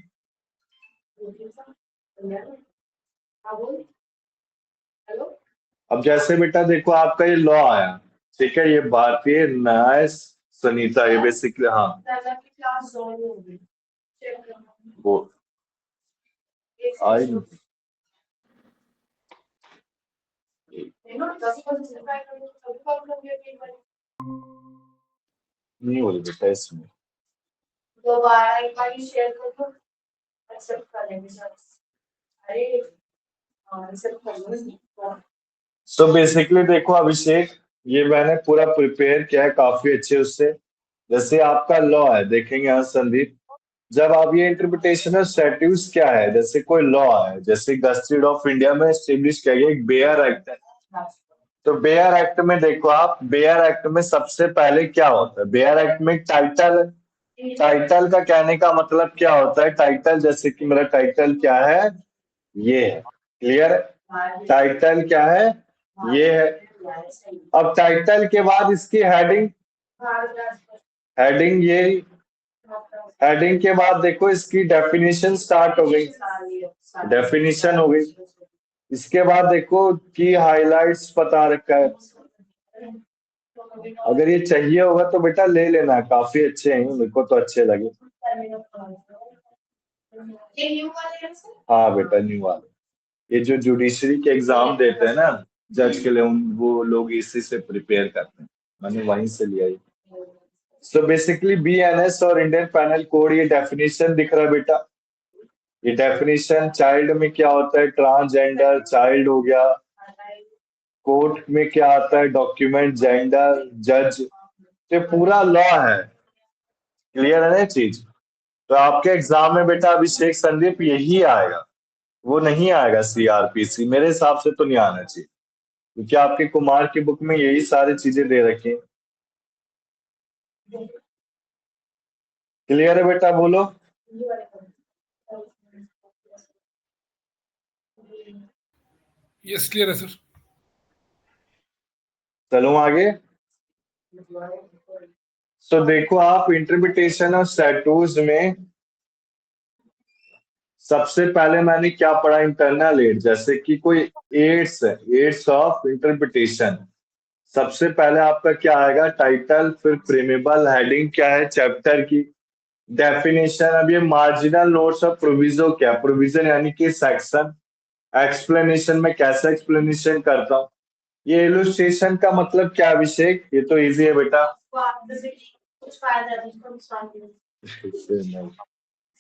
अब जैसे बेटा देखो आपका ये लॉ आया, ठीक है, ये भारतीय न्याय संहिता, ये बेसिकली हाँ वो आई नहीं हो रही बेटा इसमें, दोबारा एक बार शेयर कर दो, एक्सेप्ट कर लेंगे सर। अरे एक्सेप्ट कर लो। सो बेसिकली देखो अभिषेक, ये मैंने पूरा प्रिपेयर किया है काफी अच्छे उससे। जैसे आपका लॉ है, देखेंगे यहाँ संदीप, जब आप ये इंटरप्रिटेशन ऑफ स्टैट्यूट्स क्या है, जैसे कोई लॉ है, जैसे गजटेड ऑफ इंडिया में एस्टेब्लिश किया गया एक बेयर एक्ट है, तो बेयर एक्ट में देखो आप, बेयर एक्ट में सबसे पहले क्या होता है, बेयर एक्ट में टाइटल, टाइटल का कहने का मतलब क्या होता है, टाइटल जैसे कि मेरा टाइटल क्या है, ये है, क्लियर है, टाइटल क्या है, ये है। अब टाइटल के बाद इसकी हेडिंग, हेडिंग ये, हेडिंग के बाद देखो इसकी डेफिनेशन स्टार्ट हो गई, डेफिनेशन हो गई, इसके बाद देखो की हाइलाइट्स बता रखा है, अगर ये चाहिए होगा तो बेटा ले लेना, काफी अच्छे हैं, मेरे को तो अच्छे लगे। ये न्यू वाले हैं सर? हाँ बेटा न्यू वाले, ये जो जुडिशरी के एग्जाम देते हैं ना जज के लिए, वो लोग इसी से प्रिपेयर करते हैं, मैंने वहीं से लिया ये। सो बेसिकली बीएनएस और इंडियन पैनल कोड, ये डेफिनेशन दिख रहा है बेटा, ये डेफिनेशन चाइल्ड में क्या होता है, ट्रांसजेंडर चाइल्ड हो गया, कोर्ट में क्या आता है, डॉक्यूमेंट, जेंडर, जज, ये पूरा लॉ है। क्लियर है ना ये चीज? तो आपके एग्जाम में बेटा अभिषेक संदीप यही आएगा, वो नहीं आएगा सीआरपीसी, मेरे हिसाब से तो नहीं आना चाहिए, क्योंकि आपके कुमार की बुक में यही सारी चीजें दे रखी हैं। क्लियर है बेटा, बोलो। यस क्लियर है सर। चलो आगे। सो देखो आप इंटरप्रिटेशन ऑफ स्टैट्यूट्स में सबसे पहले मैंने क्या पढ़ा, इंटरनल एड, जैसे कि कोई एड्स है, एड्स ऑफ इंटरप्रिटेशन। सबसे पहले आपका क्या आएगा, टाइटल, फिर प्रीमेबल, हेडिंग क्या है चैप्टर की, डेफिनेशन। अब ये मार्जिनल नोट्स ऑफ प्रोविजो क्या, प्रोविजन यानी कि सेक्शन, एक्सप्लेनेशन में कैसे एक्सप्लेनेशन करता हूँ, ये इलुस्ट्रेशन का मतलब क्या अभिषेक, ये तो इजी है बेटा। जैसे कि कुछ फायदा है, उसको नुकसान भी है।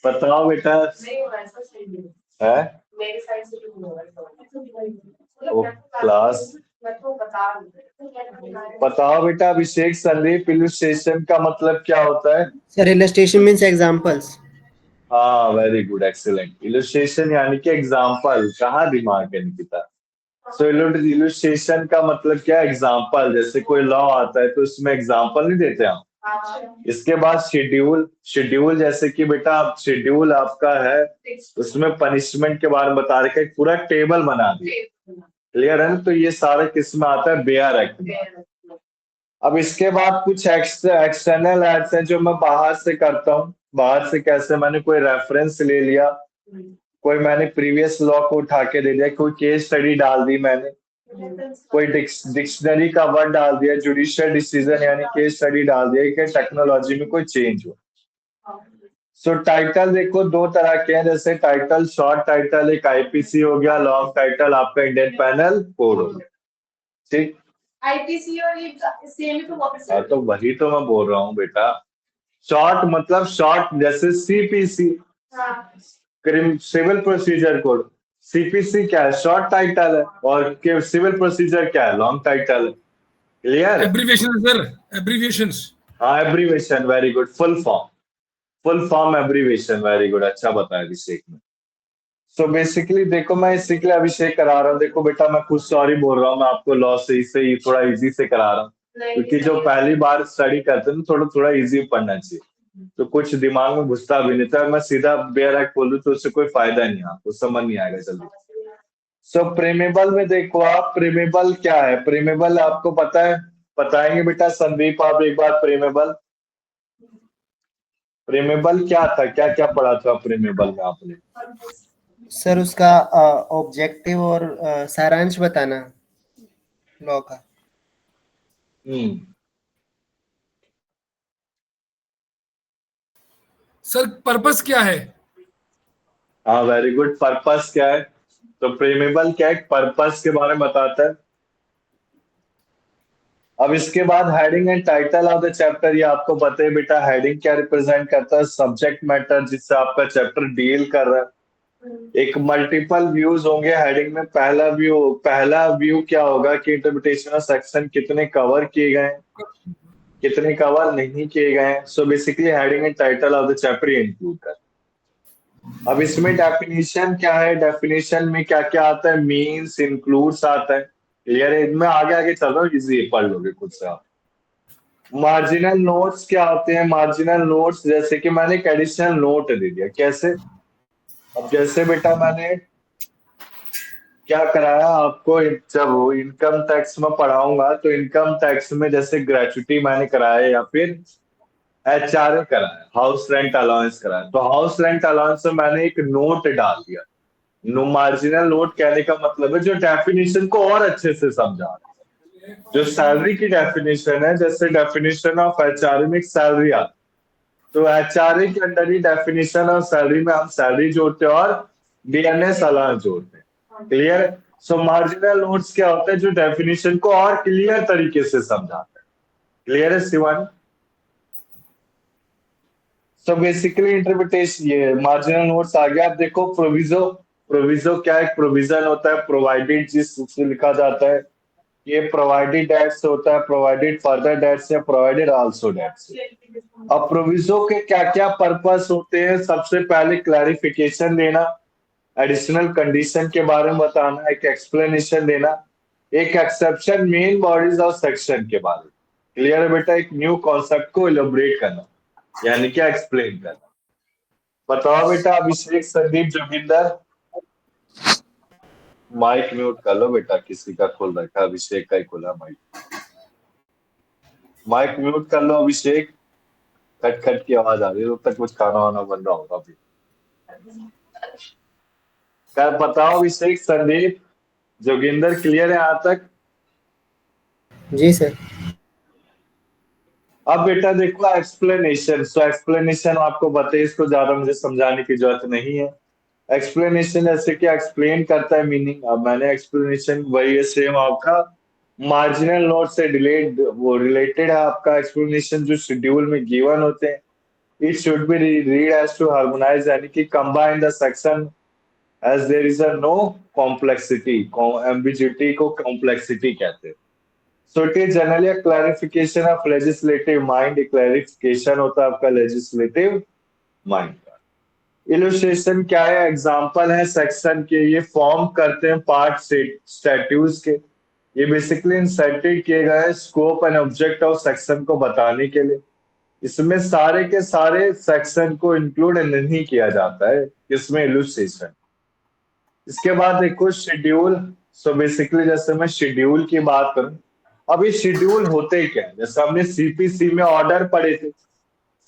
बताओ बेटा। नहीं हो रहा है सर, सही है है मेरे साइड से तो हो रहा है। वो क्लास। मैं तो बता रही हूँ। बताओ बेटा अभिषेक संदीप, इलुस्ट्रेशन का मतलब क्या होता है? Sir illustration means examples. हाँ वेरी गुड, एक्सीलेंट। इलुस्ट्रेशन यानी कि एग्जाम्पल, कहाँ दिमाग है निकिता। सो इलुस्ट्रेशन का मतलब क्या, एग्जाम्पल। जैसे कोई लॉ आता है तो उसमें एग्जाम्पल नहीं देते हम। इसके बाद शेड्यूल, शेड्यूल जैसे कि बेटा शेड्यूल आपका है, उसमें पनिशमेंट के बारे में बता रखे, पूरा टेबल बना दिया। क्लियर है ना? तो ये सारा किस में आता है, बेयर एक्ट में। अब इसके बाद कुछ एक्सटर्नल एड्स हैं जो मैं बाहर से करता हूँ। बाहर से कैसे, मैंने कोई रेफरेंस ले लिया, कोई मैंने प्रीवियस लॉ को उठा के दे दिया, कोई केस स्टडी डाल दी मैंने, कोई डिक्शनरी का वर्ड डाल दिया, जुडिशियल डिसीजन यानी केस स्टडी डाल दिया कि टेक्नोलॉजी में कोई चेंज हो। सो टाइटल देखो दो तरह के हैं, जैसे टाइटल शॉर्ट टाइटल, एक आईपीसी हो गया, लॉन्ग टाइटल आपका इंडियन पैनल कोड हो गया। ठीक, आईपीसी और ये सेम ही तो वापस। हाँ तो वही तो मैं बोल रहा हूँ बेटा। शॉर्ट मतलब शॉर्ट, जैसे CPC, civil procedure code, CPC क्या है, शॉर्ट टाइटल है, और सिविल प्रोसीजर क्या है, लॉन्ग टाइटल है। क्लियर? Abbreviation sir, abbreviations. हाँ abbreviation, very good. Full form, full form abbreviation, very good, अच्छा बताया अभिषेक ने। सो बेसिकली देखो मैं इसी के लिए अभिषेक करा रहा हूँ। देखो बेटा मैं खुद सॉरी बोल रहा हूँ, मैं आपको लॉ से ही थोड़ा इजी से करा रहा हूँ, क्योंकि जो पहली बार स्टडी करते हैं थोड़ा थोड़ा इजी पढ़ना चाहिए, तो कुछ दिमाग में घुसता भी नहीं था। मैं सीधा बेयर एक्ट बोलूं तो उससे कोई फायदा नहीं, आपको समझ नहीं आएगा जल्दी। सो प्रीमेबल में देखो आप, प्रीमेबल क्या है, प्रीमेबल आपको पता है, बताएंगे बेटा संदीप आप एक बार। प्रीमेबल, प्रीमेबल क्या था, क्या क्या पढ़ा था प्रीमेबल में आपने? सर उसका ऑब्जेक्टिव और सारांश बताना लॉ का। सर पर्पस क्या है? हाँ वेरी गुड, पर्पस क्या है, तो प्रीमेबल क्या है, पर्पस के बारे में बताता है। अब इसके बाद heading and title of the chapter, ये आपको पता है बेटा, हेडिंग क्या रिप्रेजेंट करता है, सब्जेक्ट मैटर जिससे आपका चैप्टर डील कर रहा है। एक मल्टीपल व्यूज होंगे हेडिंग में। पहला व्यू क्या होगा कि इंटरप्रिटेशन ऑफ सेक्शन कितने कवर किए गए, कितने कवर नहीं किए गए। So basically heading and title of the chapter include कर। अब इसमें डेफिनेशन क्या है, डेफिनेशन में क्या क्या आता है, मीन्स, इंक्लूड्स आता है। क्लियर है? इनमें आगे आगे चल रहा हूँ, इजी पढ़ लोगे खुद से आप। मार्जिनल नोट्स क्या होते हैं, मार्जिनल नोट्स जैसे कि मैंने एक एडिशनल नोट दे दिया, कैसे, अब जैसे बेटा मैंने क्या कराया आपको, जब इनकम टैक्स में पढ़ाऊंगा तो इनकम टैक्स में जैसे ग्रेचुटी मैंने कराया या फिर एचआरए कराया, हाउस रेंट अलाउंस कराया, तो हाउस रेंट अलाउंस में मैंने एक नोट डाल दिया। नो मार्जिनल नोट कहने का मतलब है जो डेफिनेशन को और अच्छे से समझा, जो सैलरी की डेफिनेशन है, जैसे डेफिनेशन ऑफ एचआरए सैलरी आती, तो एचआरए के अंदर ही डेफिनेशन ऑफ सैलरी में हम सैलरी जोड़ते हैं और बीएनएस अलाउंस जोड़ते हैं। क्लियर? सो मार्जिनल नोट्स क्या होता है, जो डेफिनेशन को और क्लियर तरीके से समझाता है। क्लियर है शिवानी? सो बेसिकली इंटरप्रिटेशन, ये मार्जिनल नोट्स आ गया। आप देखो प्रोविजो, प्रोविजो क्या एक प्रोविजन होता है, प्रोवाइडेड जिससे लिखा जाता है, ये प्रोवाइडेड डेट्स होता है, प्रोवाइडेड फर्दर डेट्स या प्रोवाइडेड आल्सो डेट्स। अब प्रोविजो के क्या क्या पर्पस होते हैं, सबसे पहले क्लैरिफिकेशन देना, एडिशनल कंडीशन के बारे में बताना, एक एक्सप्लेनेशन देना, एक exception main bodies of section के बारे में। क्लियर है बेटा? एक न्यू कॉन्सेप्ट को इलेबोरेट करना, यानी क्या एक्सप्लेन करना। बताओ बेटा अभिषेक, संदीप, जोगिंदर। माइक म्यूट कर लो बेटा, किसी का खोल रखा, अभिषेक का ही खोला माइक। माइक म्यूट कर लो अभिषेक, खट खट की आवाज आ रही है, तब तक कुछ खाना वाना बन रहा होगा अभी। क्या बताओ अभिषेक, संदीप, जोगिंदर, क्लियर है यहाँ तक? जी सर। अब बेटा देखो एक्सप्लेनेशन, सो एक्सप्लेनेशन आपको बताइए, इसको ज्यादा मुझे समझाने की जरूरत नहीं है। एक्सप्लेनेशन जैसे कि एक्सप्लेन करता है मीनिंग। अब मैंने एक्सप्लेनेशन वही है सेम आपका मार्जिनल नोट से रिलेटेड है आपका एक्सप्लेनेशन, जो शेड्यूल में गिवन होते हैं। It should be read as to harmonise, यानी कि combine the section as there is a no complexity. Ambiguity को कॉम्प्लेक्सिटी कहते हैं। So it is generally a clarification of legislative mind, clarification होता है आपका legislative mind का। इलस्ट्रेशन क्या है, एग्जांपल है सेक्शन के, ये फॉर्म करते हैं पार्ट स्टैट्यूट्स के। ये बेसिकली इंसर्टेड किए गए scope and object of section को बताने के लिए। इसमें सारे के सारे सेक्शन को इंक्लूड नहीं किया जाता है, इसमें इलस्ट्रेशन। इसके बाद देखो शेड्यूल। सो बेसिकली जैसे मैं शेड्यूल की बात करूं, अब ये शेड्यूल होते क्या है, जैसे हमने सीपीसी में ऑर्डर पढ़े थे,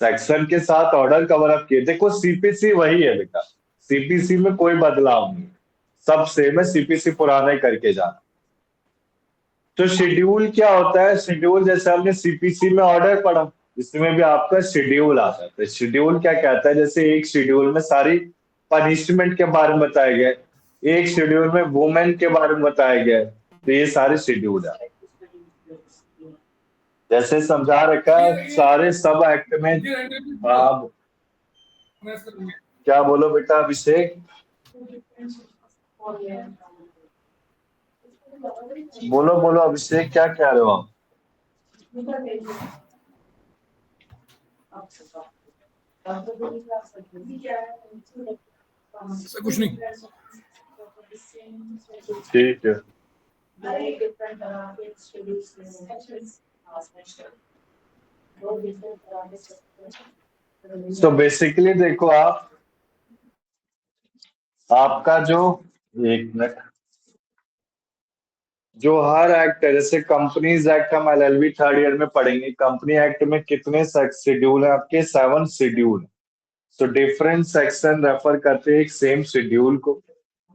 सेक्शन के साथ ऑर्डर कवर अप किए। देखो सीपीसी वही है बेटा, सीपीसी में कोई बदलाव नहीं, सब सेम है, सीपीसी पुराना ही करके जाना। तो शेड्यूल क्या होता है, शेड्यूल जैसे हमने सीपीसी में ऑर्डर पढ़ा, इसमें भी आपका शेड्यूल आता है। तो शेड्यूल क्या कहता है, जैसे एक शेड्यूल में सारी पनिशमेंट के बारे में बताया गया, एक शेड्यूल में वुमेन के बारे में बताया गया, तो ये सारे शेड्यूल है। जैसे समझा रखा है सारे सब एक्ट में। आप क्या बोलो बेटा अभिषेक? बोलो बोलो अभिषेक, क्या कह रहे हो आप? सर कुछ नहीं। ठीक है। तो बेसिकली देखो आप, आपका जो, एक मिनट, जो हर एक्ट है, जैसे कंपनीज एक्ट हम एलएलबी थर्ड ईयर में पढ़ेंगे, कंपनी एक्ट में कितने शेड्यूल है आपके? 7 schedule. So different section refer करते हैं एक सेम शेड्यूल को।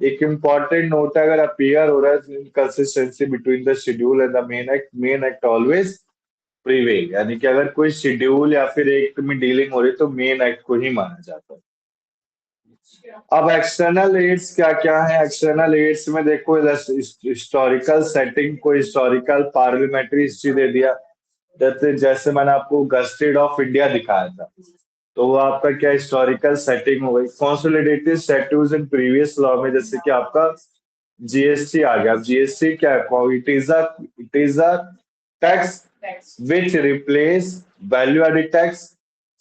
एक इंपॉर्टेंट नोट है, अगर अपीयर हो रहा है inconsistency between the schedule and the main act always prevail, यानी कि अगर कोई शेड्यूल या फिर एक्ट में डीलिंग हो रही तो मेन एक्ट को ही माना जाता है। अब एक्सटर्नल एड्स क्या क्या है? एक्सटर्नल एड्स में देखो हिस्टोरिकल सेटिंग को हिस्टोरिकल पार्लियामेंट्री हिस्ट्री दे दिया, जैसे मैंने आपको गस्टेड ऑफ इंडिया दिखाया था, तो वो आपका क्या हिस्टोरिकल सेटिंग हो गई। Consolidated statutes in previous law में, जैसे कि आपका जीएसटी आ गया। जीएसटी क्या है? It is a tax which replace value added tax,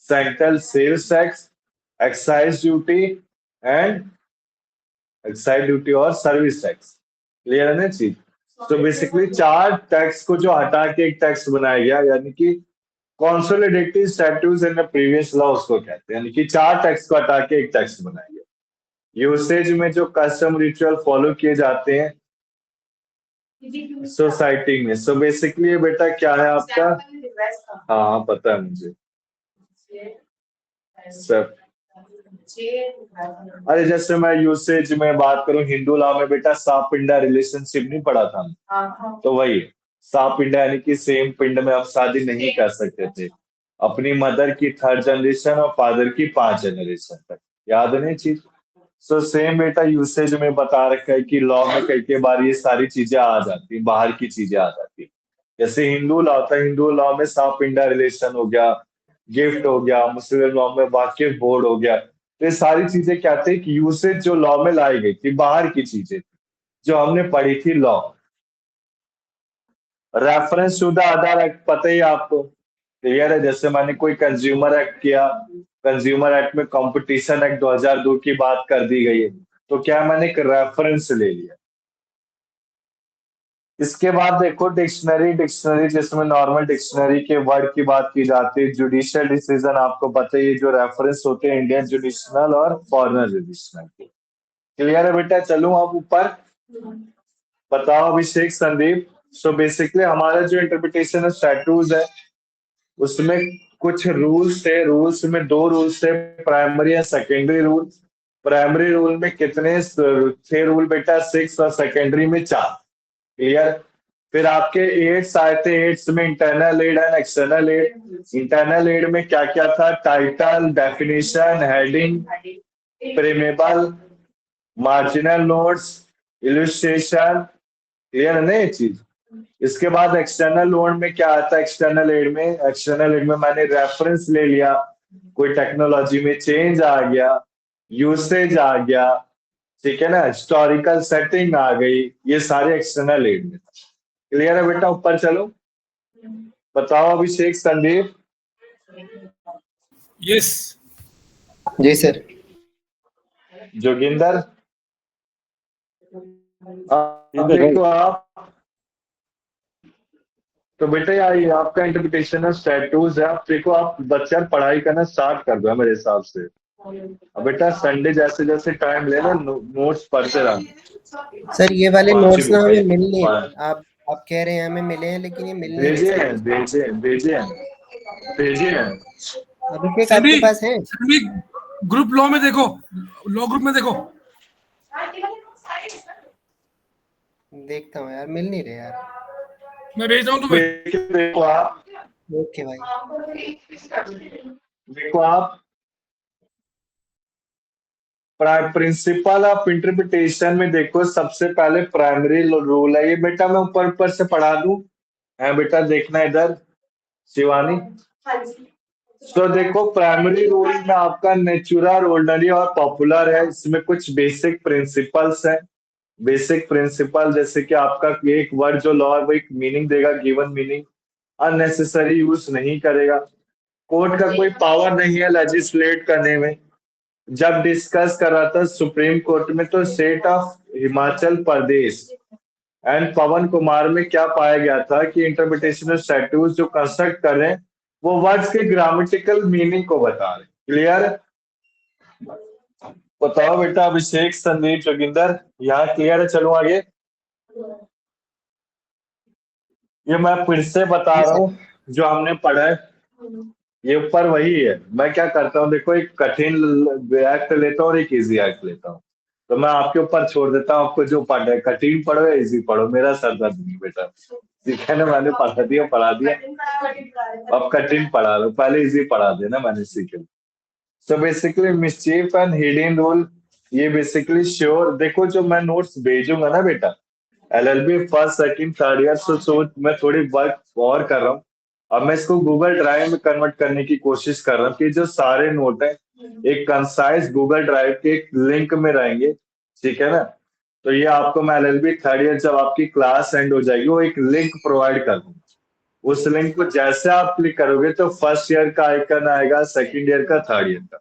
central sales tax, excise duty और सर्विस टैक्स। क्लियर है ना चीज? तो बेसिकली 4 टैक्स को जो हटा के एक टैक्स बनाया गया, यानी कि consolidated statutes in the previous law उसको कहते हैं, यानी कि 4 टैक्स को हटा के एक टैक्स बनाया गया। यूसेज में जो कस्टम रिचुअल फॉलो किए जाते हैं सोसाइटी में। सो बेसिकली ये बेटा क्या है आपका? हाँ पता है मुझे सब। अरे जैसे मैं यूसेज में बात करूं, हिंदू लॉ में बेटा साप पिंडा रिलेशनशिप नहीं पढ़ा था, तो वही सात पिंड यानी कि सेम पिंड में हम शादी नहीं कर सकते थे। अपनी मदर की 3rd जनरेशन और फादर की 5 जनरेशन तक। याद नहीं चीज? सो सेम बेटा यूसेज में बता रखा है कि लॉ में कई बार ये सारी चीजें आ जाती, बाहर की चीजें आ जाती। जैसे हिंदू लॉ था, हिंदू लॉ में सांप पिंडा रिलेशन हो गया, गिफ्ट हो गया, मुस्लिम लॉ में वाकिफ बोर्ड हो गया। तो ये सारी चीजें क्या थी कि यूसेज जो लॉ में लाई गई थी, बाहर की चीजें थी जो हमने पढ़ी थी law. Reference to the other act पता ही है आपको, क्लियर है? जैसे मैंने कोई कंज्यूमर एक्ट किया, कंज्यूमर एक्ट में कंपटीशन एक्ट 2002 की बात कर दी गई है, तो क्या मैंने एक रेफरेंस ले लिया। इसके बाद देखो डिक्शनरी, डिक्शनरी जिसमें नॉर्मल डिक्शनरी के वर्ड की बात की जाती है। जुडिशियल डिसीजन आपको पता ही है, जो रेफरेंस होते हैं इंडियन जुडिशनल और फॉरेनर जुडिशनल के। क्लियर है बेटा? चलूं अब ऊपर, बताओ अभिषेक संदीप। सो बेसिकली हमारा जो इंटरप्रिटेशन है स्टैट्यूज है, उसमें कुछ रूल्स थे। रूल्स में 2 रूल्स थे, प्राइमरी और सेकेंडरी रूल। प्राइमरी रूल में कितने थे रूल बेटा? 6 और सेकेंडरी में 4। क्लियर? फिर आपके एड्स आए थे। एड्स में internal aid and external aid. Internal aid में क्या क्या था? Title, definition, heading, preamble, marginal notes, illustration. Clear है ना ये चीज? इसके बाद एक्सटर्नल लोन में क्या आता है? एक्सटर्नल एड में, एक्सटर्नल एड में मैंने रेफरेंस ले लिया, कोई टेक्नोलॉजी में चेंज आ गया, यूसेज आ गया, ठीक है ना, हिस्टोरिकल सेटिंग आ गई, ये सारे एक्सटर्नल एड में। क्लियर है बेटा? ऊपर चलो, बताओ अभिषेक संदीप। यस जी सर। जोगिंदर, अब देखो आप, तो बेटा यार ये आपका इंटरप्रिटेशन है स्टैट्यूज है। आप देखो, आप बच्चा पढ़ाई करना स्टार्ट कर दो मेरे हिसाब से। अब बेटा संडे जैसे जैसे टाइम लेना, नोट्स पढ़ते रहना। सर ये वाले नोट्स ना हमें मिल नहीं हाँ, रहे। आप कह रहे हैं हमें मिले हैं, लेकिन ये मिल नहीं रहे भेजे सर। हैं, भेजे हैं। अभिषेक आपके सभी पास है? सभी ग्रुप लॉ में देखो, लॉ ग्रुप में देखो। देखता हूँ यार, मिल नहीं रहे यार। मैं भेज रहा हूँ तुम्हें। देखो आप, ओके भाई। देखो आप, प्रिंसिपल ऑफ इंटरप्रिटेशन में देखो, सबसे पहले प्राइमरी रूल है। ये बेटा मैं ऊपर ऊपर से पढ़ा दूं, है बेटा? देखना इधर शिवानी। तो देखो प्राइमरी रूल में आपका नेचुरल, ऑर्डिनरी और पॉपुलर है। इसमें कुछ बेसिक प्रिंसिपल्स हैं। बेसिक प्रिंसिपल जैसे कि आपका एक वर्ड जो लॉ है वो एक मीनिंग देगा, गिवन मीनिंग, अननेसेसरी यूज नहीं करेगा। कोर्ट का कोई पावर नहीं है लेजिस्लेट करने में। जब डिस्कस कर रहा था सुप्रीम कोर्ट में, तो state of Himachal Pradesh and Pawan Kumar में क्या पाया गया था कि इंटरप्रिटेशन ऑफ स्टैट्यूट जो कंस्ट्रक्ट कर रहे हैं, वो वर्ड्स के ग्रामेटिकल मीनिंग को बता रहे हैं। क्लियर? बताओ बेटा अभिषेक संदीप जोगिंदर, यहाँ क्लियर है? चलो आगे। ये मैं फिर से बता रहा हूँ जो हमने पढ़ा है, ये ऊपर वही है। मैं क्या करता हूँ देखो, एक कठिन एक्ट लेता हूँ और एक इजी एक्ट लेता हूँ। तो मैं आपके ऊपर छोड़ देता हूँ, आपको जो पढ़ना है, कठिन पढ़ो या इजी पढ़ो, मेरा सर दर्द नहीं बेटा। ठीक है ना? मैंने पढ़ा दिया, अब कठिन पढ़ा लो, पहले इजी पढ़ा देना, मैंने सीखे। So basically mischief and hidden rule, ये बेसिकली श्योर। देखो जो मैं नोट्स भेजूंगा ना बेटा, LLB first second third year, so मैं थोड़ी वर्क और कर रहा हूँ। अब मैं इसको गूगल ड्राइव में कन्वर्ट करने की कोशिश कर रहा हूँ कि जो सारे नोट है एक कंसाइज गूगल ड्राइव के एक लिंक में रहेंगे, ठीक है ना? तो ये आपको मैं एलएलबी थर्ड ईयर जब आपकी क्लास एंड हो जाएगी, वो एक लिंक प्रोवाइड कर दूंगा। उस लिंक को जैसे आप क्लिक करोगे तो फर्स्ट ईयर का आइकन आएगा, सेकंड ईयर का, थर्ड ईयर का।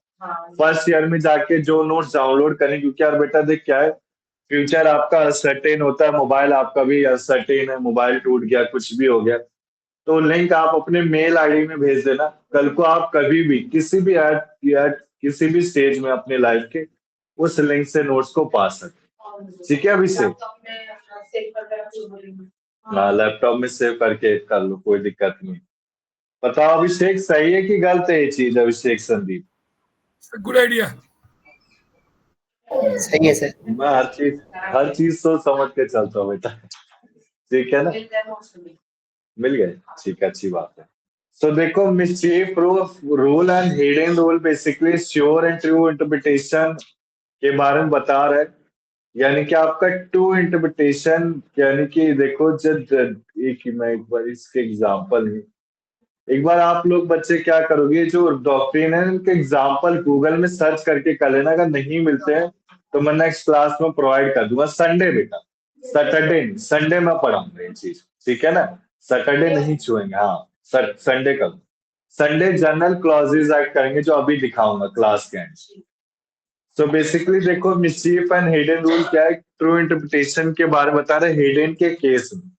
फर्स्ट ईयर में जाके जो नोट्स डाउनलोड करें, क्योंकि यार बेटा देख क्या है, फ्यूचर आपका अनसर्टेन होता है, मोबाइल आपका भी अनसर्टेन है, मोबाइल टूट गया, कुछ भी हो गया, तो लिंक आप अपने मेल आईडी में भेज देना। कल को आप कभी भी किसी भी किसी भी स्टेज में अपने लाइफ के उस लिंक से नोट्स को पा सकते। ठीक है अभिषेक? हाँ, लैपटॉप में सेव करके कर लो, कोई दिक्कत नहीं। बताओ अभिषेक, सही है कि गलत है ये चीज? अभिषेक संदीप, गुड आइडिया। सही है सर। मैं हर चीज सोच समझ के चलता हूँ बेटा, ठीक है ना? मिल गए, ठीक है, अच्छी बात है। सो देखो, mischief rule and hidden rule basically sure and true interpretation के बारे में बता रहा है। यानी कि आपका ट्रू इंटरप्रिटेशन, यानी कि देखो जब मैं एक बार इसके एग्जांपल में, एक बार आप लोग बच्चे क्या करोगे, जो डॉक्ट्रिन है उनके एग्जांपल गूगल में सर्च करके कर लेना। अगर नहीं मिलते हैं तो मैं नेक्स्ट क्लास में प्रोवाइड कर दूंगा। संडे बेटा, सैटरडे संडे में पढ़ाऊंगा ये चीज, ठीक है ना। सैटरडे नहीं छुएंगे, हाँ संडे का। संडे जनरल क्लॉजेज ऐड करेंगे जो अभी दिखाऊंगा क्लास के एंड। सो बेसिकली देखो, मिस्चीफ एंड हिडन रूल क्या है, ट्रू इंटरप्रिटेशन के बारे में बता रहे हिडन के केस में।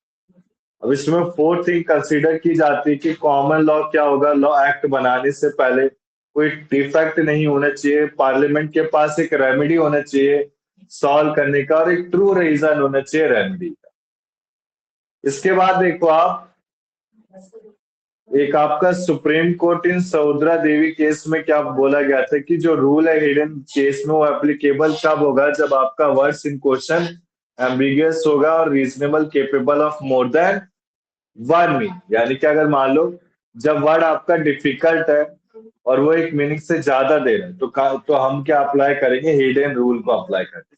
अब इसमें 4 थिंग कंसीडर की जाती है कि कॉमन लॉ क्या होगा। लॉ एक्ट बनाने से पहले कोई डिफेक्ट नहीं होना चाहिए, पार्लियामेंट के पास एक रेमेडी होना चाहिए सॉल्व करने का, और एक ट्रू रीजन होना चाहिए रेमेडी का। इसके बाद देखो आप, एक आपका सुप्रीम कोर्ट इन सौद्रा देवी केस में क्या बोला गया था कि जो रूल है हिडन केस में, वो एप्लीकेबल कब होगा, जब आपका वर्ड्स इन क्वेश्चन एम्बिगियस होगा और reasonable capable of more than one meaning. यानी कि अगर मान लो जब वर्ड आपका डिफिकल्ट है और वो एक मीनिंग से ज्यादा दे रहा है, तो हम क्या अप्लाई करेंगे, हिडन रूल को अप्लाई करेंगे।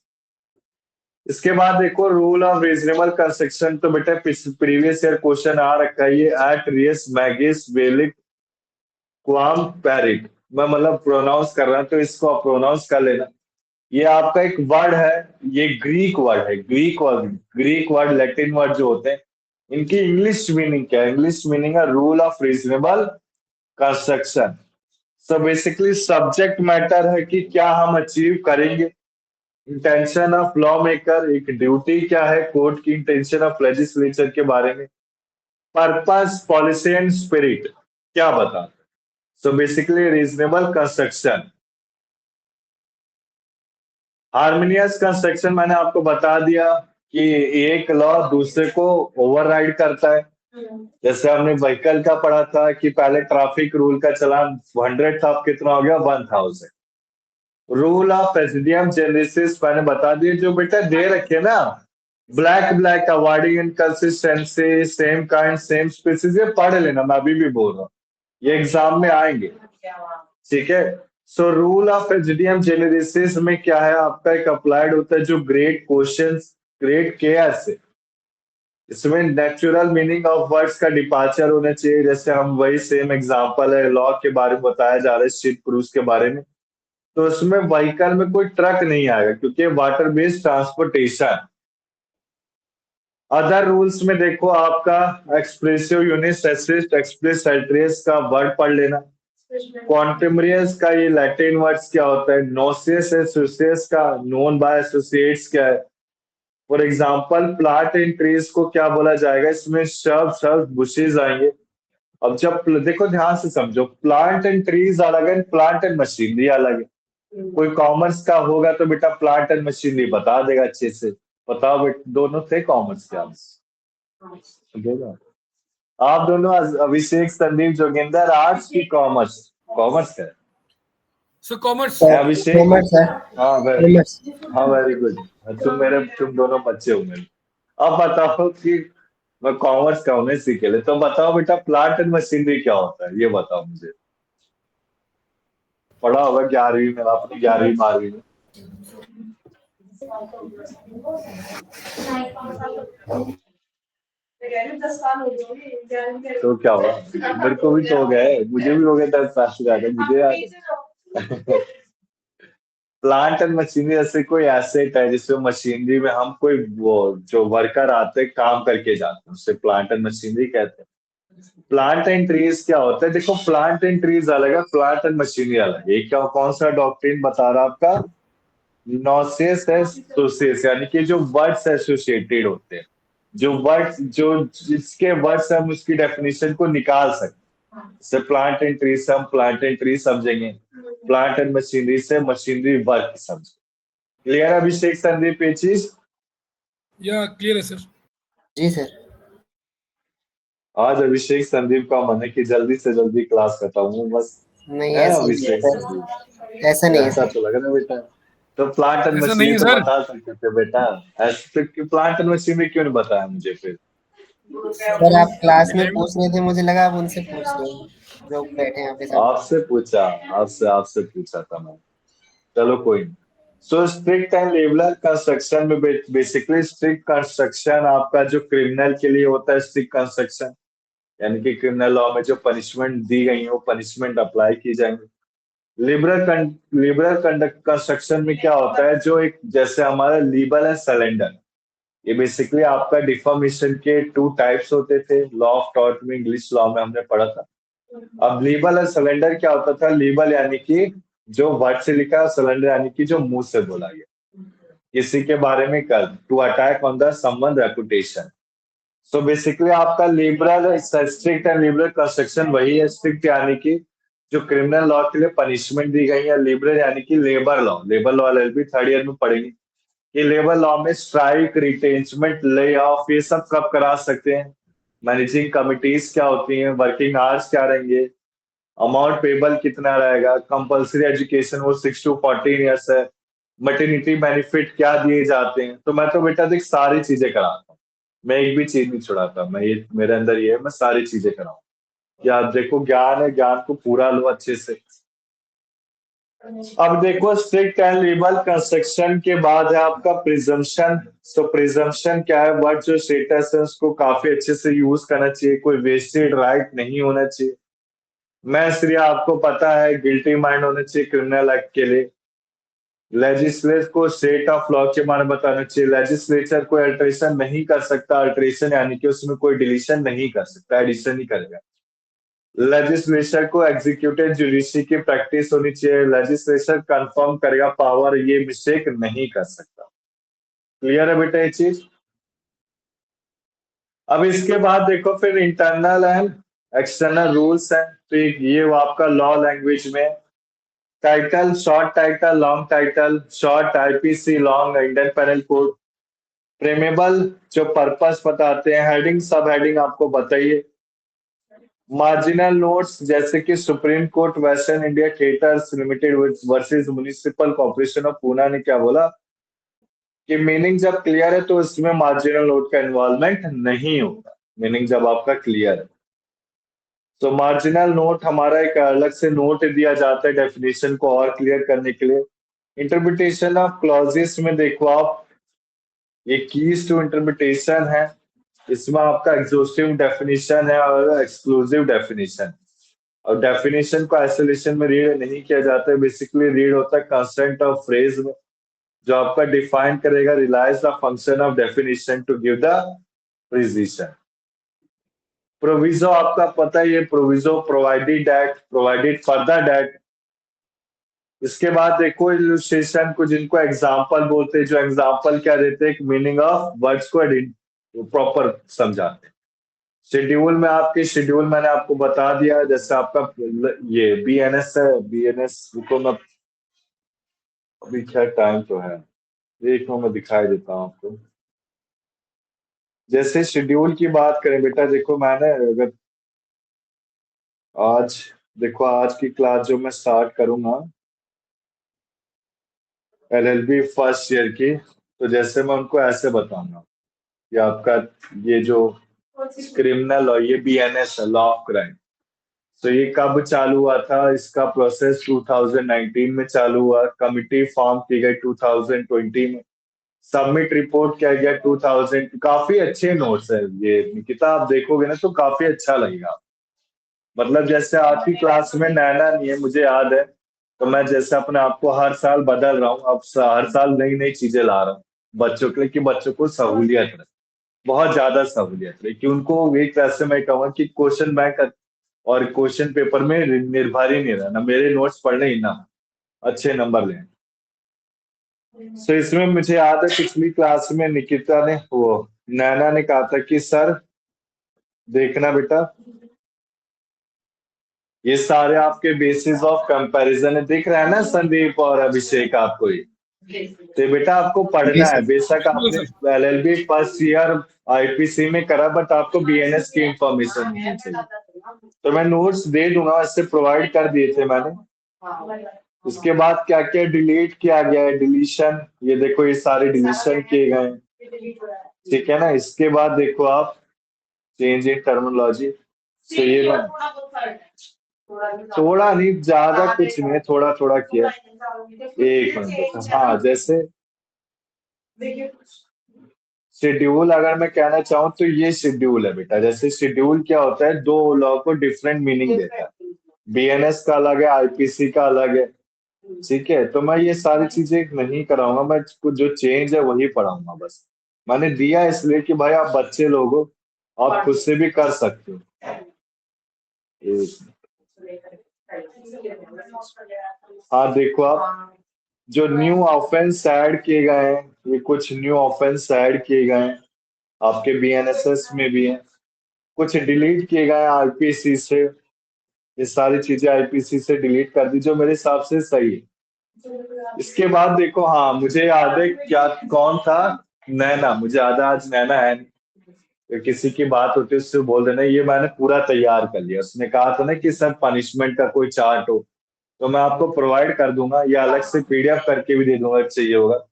इसके बाद देखो, रूल ऑफ रीजनेबल कंस्ट्रक्शन, तो बेटा प्रीवियस ईयर क्वेश्चन आ रखा है ये, एट रियस मैगिस वेलिक क्वाम पेरिट। मैं मतलब प्रोनाउंस कर रहा हूं तो इसको प्रोनाउंस कर लेना। ये आपका एक वर्ड है, ये ग्रीक वर्ड है, ग्रीक वर्ड लैटिन वर्ड जो होते हैं, इनकी इंग्लिश मीनिंग क्या है? इंग्लिश मीनिंग है rule of reasonable construction. So basically subject matter है कि क्या हम अचीव करेंगे। इंटेंशन ऑफ लॉ मेकर, एक ड्यूटी क्या है कोर्ट की, इंटेंशन ऑफ लेजिस्लेचर के बारे में। पर्पस, पॉलिसी एंड स्पिरिट क्या बताते हैं। So basically reasonable construction. Harmonious construction मैंने आपको बता दिया कि एक लॉ दूसरे को ओवरराइड करता है। जैसे हमने व्हीकल का पढ़ा था कि पहले ट्रैफिक रूल का चलान 100 था, अब कितना हो गया, 1000। रूल ऑफ प्रेसिडियम जेनेसिस मैंने बता दिया, जो बेटा दे रखे ना, black avoiding inconsistency, same kind same species, ये पढ़ लेना, मैं अभी भी बोल रहा हूँ, ये एग्जाम में आएंगे, ठीक है। So rule of presidium genesis में क्या है, आपका एक अप्लाइड होता है जो ग्रेट क्वेश्चंस, ग्रेट केयर से। इसमें नेचुरल मीनिंग ऑफ वर्ड्स का डिपार्चर होना चाहिए। जैसे हम वही सेम एग्जांपल है, लॉ के बारे में बताया जा रहा है, स्ट्रीट क्रूज के बारे में, तो उसमें व्हीकल में कोई ट्रक नहीं आएगा क्योंकि water based transportation. Other rules में देखो आपका expressive unit assist, express address का वर्ड पढ़ लेना। कॉन्टेम्परेरियस का ये लैटिन वर्ड्स क्या होता है, नोसियस एसोसिएट्स का नोन बाय एसोसिएट्स क्या है। For example plant and trees को क्या बोला जाएगा, इसमें शब्द बुशेज आएंगे। अब जब देखो ध्यान से समझो, प्लांट एंड ट्रीज अलग है, प्लांट एंड मशीनरी अलग है। कोई कॉमर्स का होगा तो बेटा प्लांट एंड मशीनरी बता देगा अच्छे से। बताओ बेटा, दोनों थे कॉमर्स के आप? आप दोनों अभिषेक, संदीप, जोगिंदर आर्ट्स की कॉमर्स? कॉमर्स है सो कॉमर्स। अभिषेक, कॉमर्स है। हाँ वेरी गुड। तुम दोनों बच्चे हो मेरे। अब बताओ कि मैं कॉमर्स का हूँ, सीखे ले, तो बताओ बेटा प्लांट एंड मशीनरी क्या होता है, ये बताओ मुझे। पढ़ा होगा 11वीं में, अपनी 11वीं 12वीं में। तो क्या हुआ, मेरे को भी तो हो गए, मुझे भी हो गए 10 साल से ज्यादा, मुझे प्लांट एंड मशीनरी ऐसे कोई एसेट है जिसमें मशीनरी में हम कोई वो जो वर्कर आते हैं काम करके जाते हैं, उससे प्लांट एंड मशीनरी कहते हैं। प्लांट एंड ट्रीज क्या होता है, देखो प्लांट एंड ट्रीज अलग है, प्लांट एंड मशीनरी अलग है। ये क्या, कौन सा डॉक्ट्रिन बता रहा आपका, नोसियस एसोसिएट्स, यानी कि जो वर्ड्स एसोसिएटेड होते हैं, जो वर्ड्स जो जिसके वर्ड्स हम उसकी डेफिनेशन को निकाल सकते हैं। जैसे प्लांट एंड ट्री से हम प्लांट एंड ट्री समझेंगे, प्लांट एंड मशीनरी से मशीनरी वर्क समझेंगे। क्लियर अभिषेक, संदीप, ये चीज? या क्लियर है सर। जी सर। आज अभिषेक संदीप का मन है कि जल्दी से जल्दी क्लास खत्म, बस नहीं है ऐसा अभिषेक नहीं, संदीप? ऐसा नहीं ऐसा तो लग रहा है बेटा। तो प्लांट एंड ऐसा मशीनरी नहीं तो सर। बता सकते थे बेटा, ऐसे प्लांट एंड मशीनरी क्यों नहीं बताया मुझे फिर? सर आप क्लास में पूछ रहे थे, मुझे लगा आप उनसे पूछ रहे हो जो बैठे हैं यहाँ पे सामने। आपसे पूछा था मैं। चलो कोई नहीं। So strict and labeller construction में बेसिकली स्ट्रिक्ट कंस्ट्रक्शन आपका जो क्रिमिनल के लिए होता है, स्ट्रिक्ट कंस्ट्रक्शन यानी कि क्रिमिनल लॉ में जो पनिशमेंट दी गई है वो पनिशमेंट अप्लाई की जाएंगी। लिबरल कंस्ट्रक्शन में क्या होता है, जो एक जैसे हमारा लीबल एंड सलेंडर, ये बेसिकली आपका डिफॉर्मेशन के 2 टाइप्स होते थे। लॉ ऑफ टॉर्ट में, इंग्लिश लॉ में हमने पढ़ा था। अब लीबल और सलेंडर क्या होता था? लीबल यानी कि जो वर्ड से लिखा है, सलेंडर यानी कि जो मुंह से बोला गया किसी के बारे में कर, to attack on the someone reputation. So basically आपका liberal, strict and liberal construction वही है। स्ट्रिक्ट यानी कि जो क्रिमिनल लॉ के लिए पनिशमेंट दी गई है, लिबरल यानी कि labour law. Labour law LLB third year में पढ़ेंगे कि लेबर लॉ में स्ट्राइक, रिटेंचमेंट, ले ऑफ ये सब कब करा सकते हैं, मैनेजिंग कमिटीज क्या होती हैं, वर्किंग आवर्स क्या रहेंगे, अमाउंट पेबल कितना रहेगा, कंपलसरी एजुकेशन वो 6 to 14 ईयर्स है, मटर्निटी बेनिफिट क्या दिए जाते हैं। तो मैं तो बेटा देख सारी चीजें कराता हूँ, मैं एक भी चीज नहीं छुड़ाता। मैं ये मेरे अंदर ये है, मैं सारी चीजें कराऊँ। क्या देखो, ज्ञान है, ज्ञान को पूरा लो अच्छे से। अब देखो स्ट्रिक्ट एंड लीगल कंस्ट्रक्शन के बाद है आपका प्रिजम्पशन। सो प्रिजम्पशन क्या है? वर्ड जो स्टेटस है उसको काफी अच्छे से यूज करना चाहिए, कोई वेस्टेड राइट नहीं होना चाहिए। मैं इसलिए आपको पता है गिल्टी माइंड होना चाहिए क्रिमिनल एक्ट के लिए। लेजिस्लेचर को स्टेट ऑफ लॉ के बारे में बताना चाहिए। लेजिस्लेचर कोई अल्टरेशन नहीं कर सकता, अल्टरेशन यानी कि उसमें कोई डिलीशन नहीं कर सकता, एडिशन ही करेगा। लेजिस्लेचर को एग्जीक्यूटिव जुडिशरी की प्रैक्टिस होनी चाहिए। लेजिस्लेचर कंफर्म करेगा पावर, ये मिस्टेक नहीं कर सकता। क्लियर है बेटा ये चीज? अब इसके बाद देखो फिर इंटरनल एंड एक्सटर्नल रूल्स हैं। तो ये वो आपका लॉ लैंग्वेज में title, short title, long title, short IPC, long Indian penal code, preamble जो पर्पस बताते हैं, हेडिंग सब हेडिंग आपको बताइए, मार्जिनल नोट्स जैसे कि supreme court western India theatres limited versus municipal corporation of Poona ने क्या बोला कि मीनिंग जब क्लियर है तो इसमें मार्जिनल नोट का इन्वॉल्वमेंट नहीं होगा। मीनिंग जब आपका क्लियर है तो मार्जिनल नोट हमारा एक अलग से नोट दिया जाता है डेफिनेशन को और क्लियर करने के लिए। इंटरप्रिटेशन ऑफ क्लॉजेस में देखो आप, ये कीज टू इंटरप्रिटेशन है। इसमें आपका एग्जॉस्टिव डेफिनेशन है और एक्सक्लूसिव डेफिनेशन। और डेफिनेशन को आइसोलेशन में रीड नहीं किया जाता है, बेसिकली रीड होता है कंस्ट्रेंट ऑफ फ्रेज में, जो आपका डिफाइन करेगा realise the function of definition to give the precision. Proviso आपका पता है, ये proviso provided that, provided further that. इसके बाद देखो इलस्ट्रेशन को, जिनको एग्जांपल बोलते हैं, जो एग्जांपल क्या देते हैं, मीनिंग ऑफ वर्ड्स को प्रॉपर समझाते हैं। शेड्यूल में आपके शेड्यूल मैंने आपको बता दिया, जैसे आपका ये बीएनएस है, बीएनएस को मैं अभी खैर टाइम तो है, देखो मैं दिखाई देता हूँ आपको। जैसे शेड्यूल की बात करें बेटा, देखो मैंने अगर आज देखो आज की क्लास जो मैं स्टार्ट करूंगा एलएलबी फर्स्ट ईयर की, तो जैसे मैं उनको ऐसे बताऊंगा कि आपका ये जो क्रिमिनल लॉ, ये बीएनएस है, लॉ ऑफ क्राइम। तो ये कब चालू हुआ था? इसका प्रोसेस 2019 में चालू हुआ, कमिटी फॉर्म की गई 2020 में, सबमिट रिपोर्ट किया गया 2000। काफी अच्छे नोट्स है ये निकिता, आप देखोगे ना तो काफी अच्छा लगेगा। मतलब जैसे आज की क्लास में नैना नहीं है, मुझे याद है, तो मैं जैसे अपने आप को हर साल बदल रहा हूँ, अब हर साल नई नई चीजें ला रहा हूँ बच्चों के लिए, कि बच्चों को सहूलियत रहे, बहुत ज्यादा सहूलियत रहे, कि उनको एक तरह से मैं कहूँगा कि क्वेश्चन बैंक और क्वेश्चन पेपर में निर्भर ही नहीं रहना, मेरे नोट्स पढ़ने ही ना, अच्छे नंबर लें। तो इसमें मुझे याद है पिछली क्लास में निकिता ने, वो नैना ने कहा था कि सर देखना बेटा, ये सारे आपके बेसिस ऑफ कंपैरिजन है, दिख रहा है ना संदीप और अभिषेक आपको ये? तो बेटा आपको पढ़ना है, बेशक आपने एलएलबी फर्स्ट ईयर आईपीसी में करा, बट आपको बीएनएस की इंफॉर्मेशन होनी चाहिए। तो मैं नोट्स दे दूंगा, इससे प्रोवाइड कर दिए थे मैंने। उसके बाद क्या क्या डिलीट किया गया है, डिलीशन, ये देखो ये सारे डिलीशन किए गए हैं, ठीक है ना। इसके बाद देखो आप चेंज इन टर्मिनोलॉजी। तो ये थोड़ा मैं बहुत फर्क है थोड़ा नहीं, ज्यादा कुछ नहीं, थोड़ा थोड़ा किया। एक मिनट, हाँ जैसे देखिए शेड्यूल अगर मैं कहना चाहूँ तो ये शेड्यूल है बेटा। जैसे शेड्यूल क्या होता है, दो लॉ को डिफरेंट मीनिंग देता है। बीएनएस का अलग है, आईपीसी का अलग है, ठीक है। तो मैं ये सारी चीजें नहीं कराऊंगा, मैं कुछ जो चेंज है वही पढ़ाऊंगा बस। मैंने दिया इसलिए कि भाई आप बच्चे लोग हो, आप खुद से भी कर सकते हो। हाँ देखो आप, जो न्यू ऑफेंस ऐड किए गए हैं, ये कुछ न्यू ऑफेंस ऐड किए गए हैं आपके बीएनएसएस में भी हैं, कुछ डिलीट किए गए हैं आईपीसी से। ये सारी चीजें आईपीसी से डिलीट कर दी, जो मेरे हिसाब से सही है। इसके बाद देखो, हाँ मुझे याद है क्या, कौन था, नैना, मुझे याद है आज नैना है नहीं। तो किसी की बात होती है उससे बोल देना, ये मैंने पूरा तैयार कर लिया। उसने कहा था ना कि सर पनिशमेंट का कोई चार्ट हो, तो मैं आपको प्रोवाइड कर दूंगा, या अलग से पीडीएफ करके भी दे दूंगा चाहिए होगा।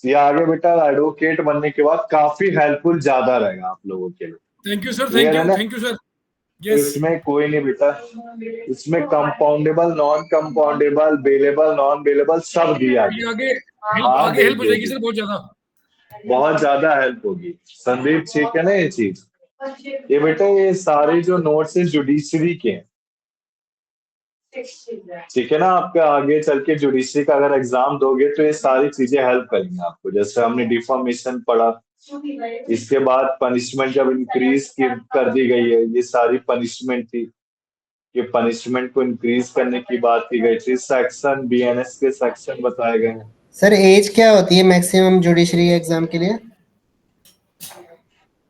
ये आगे बेटा एडवोकेट बनने के बाद काफी हेल्पफुल ज्यादा रहेगा आप लोगों के लिए। थैंक यू सर, क्लियर है ना? Thank you sir. तो यस, इसमें कोई नहीं बेटा, इसमें compoundable, non compoundable, bailable, non bailable सब दिया ये गया। आगे हाँ आगे दे हेल्प हो जाएगी देगी, सर बहुत ज्यादा। बहुत ज्यादा हेल्प होगी संदीप, ठीक है ना ये चीज। ये बेटा ये सारे जो नोट्स हैं जुडिशरी के हैं, ठीक है ना। आपके आगे चल के जुडिशरी का अगर एग्जाम दोगे तो ये सारी चीजें हेल्प करेंगी आपको। जैसे हमने डिफॉर्मेशन पढ़ा, इसके बाद पनिशमेंट जब इंक्रीज कर दी गई है, ये सारी पनिशमेंट थी, ये पनिशमेंट को इंक्रीज करने की बात की गई थी। सेक्शन बीएनएस के सेक्शन बताए गए हैं। सर एज क्या होती है मैक्सिमम जुडिशरी एग्जाम के लिए?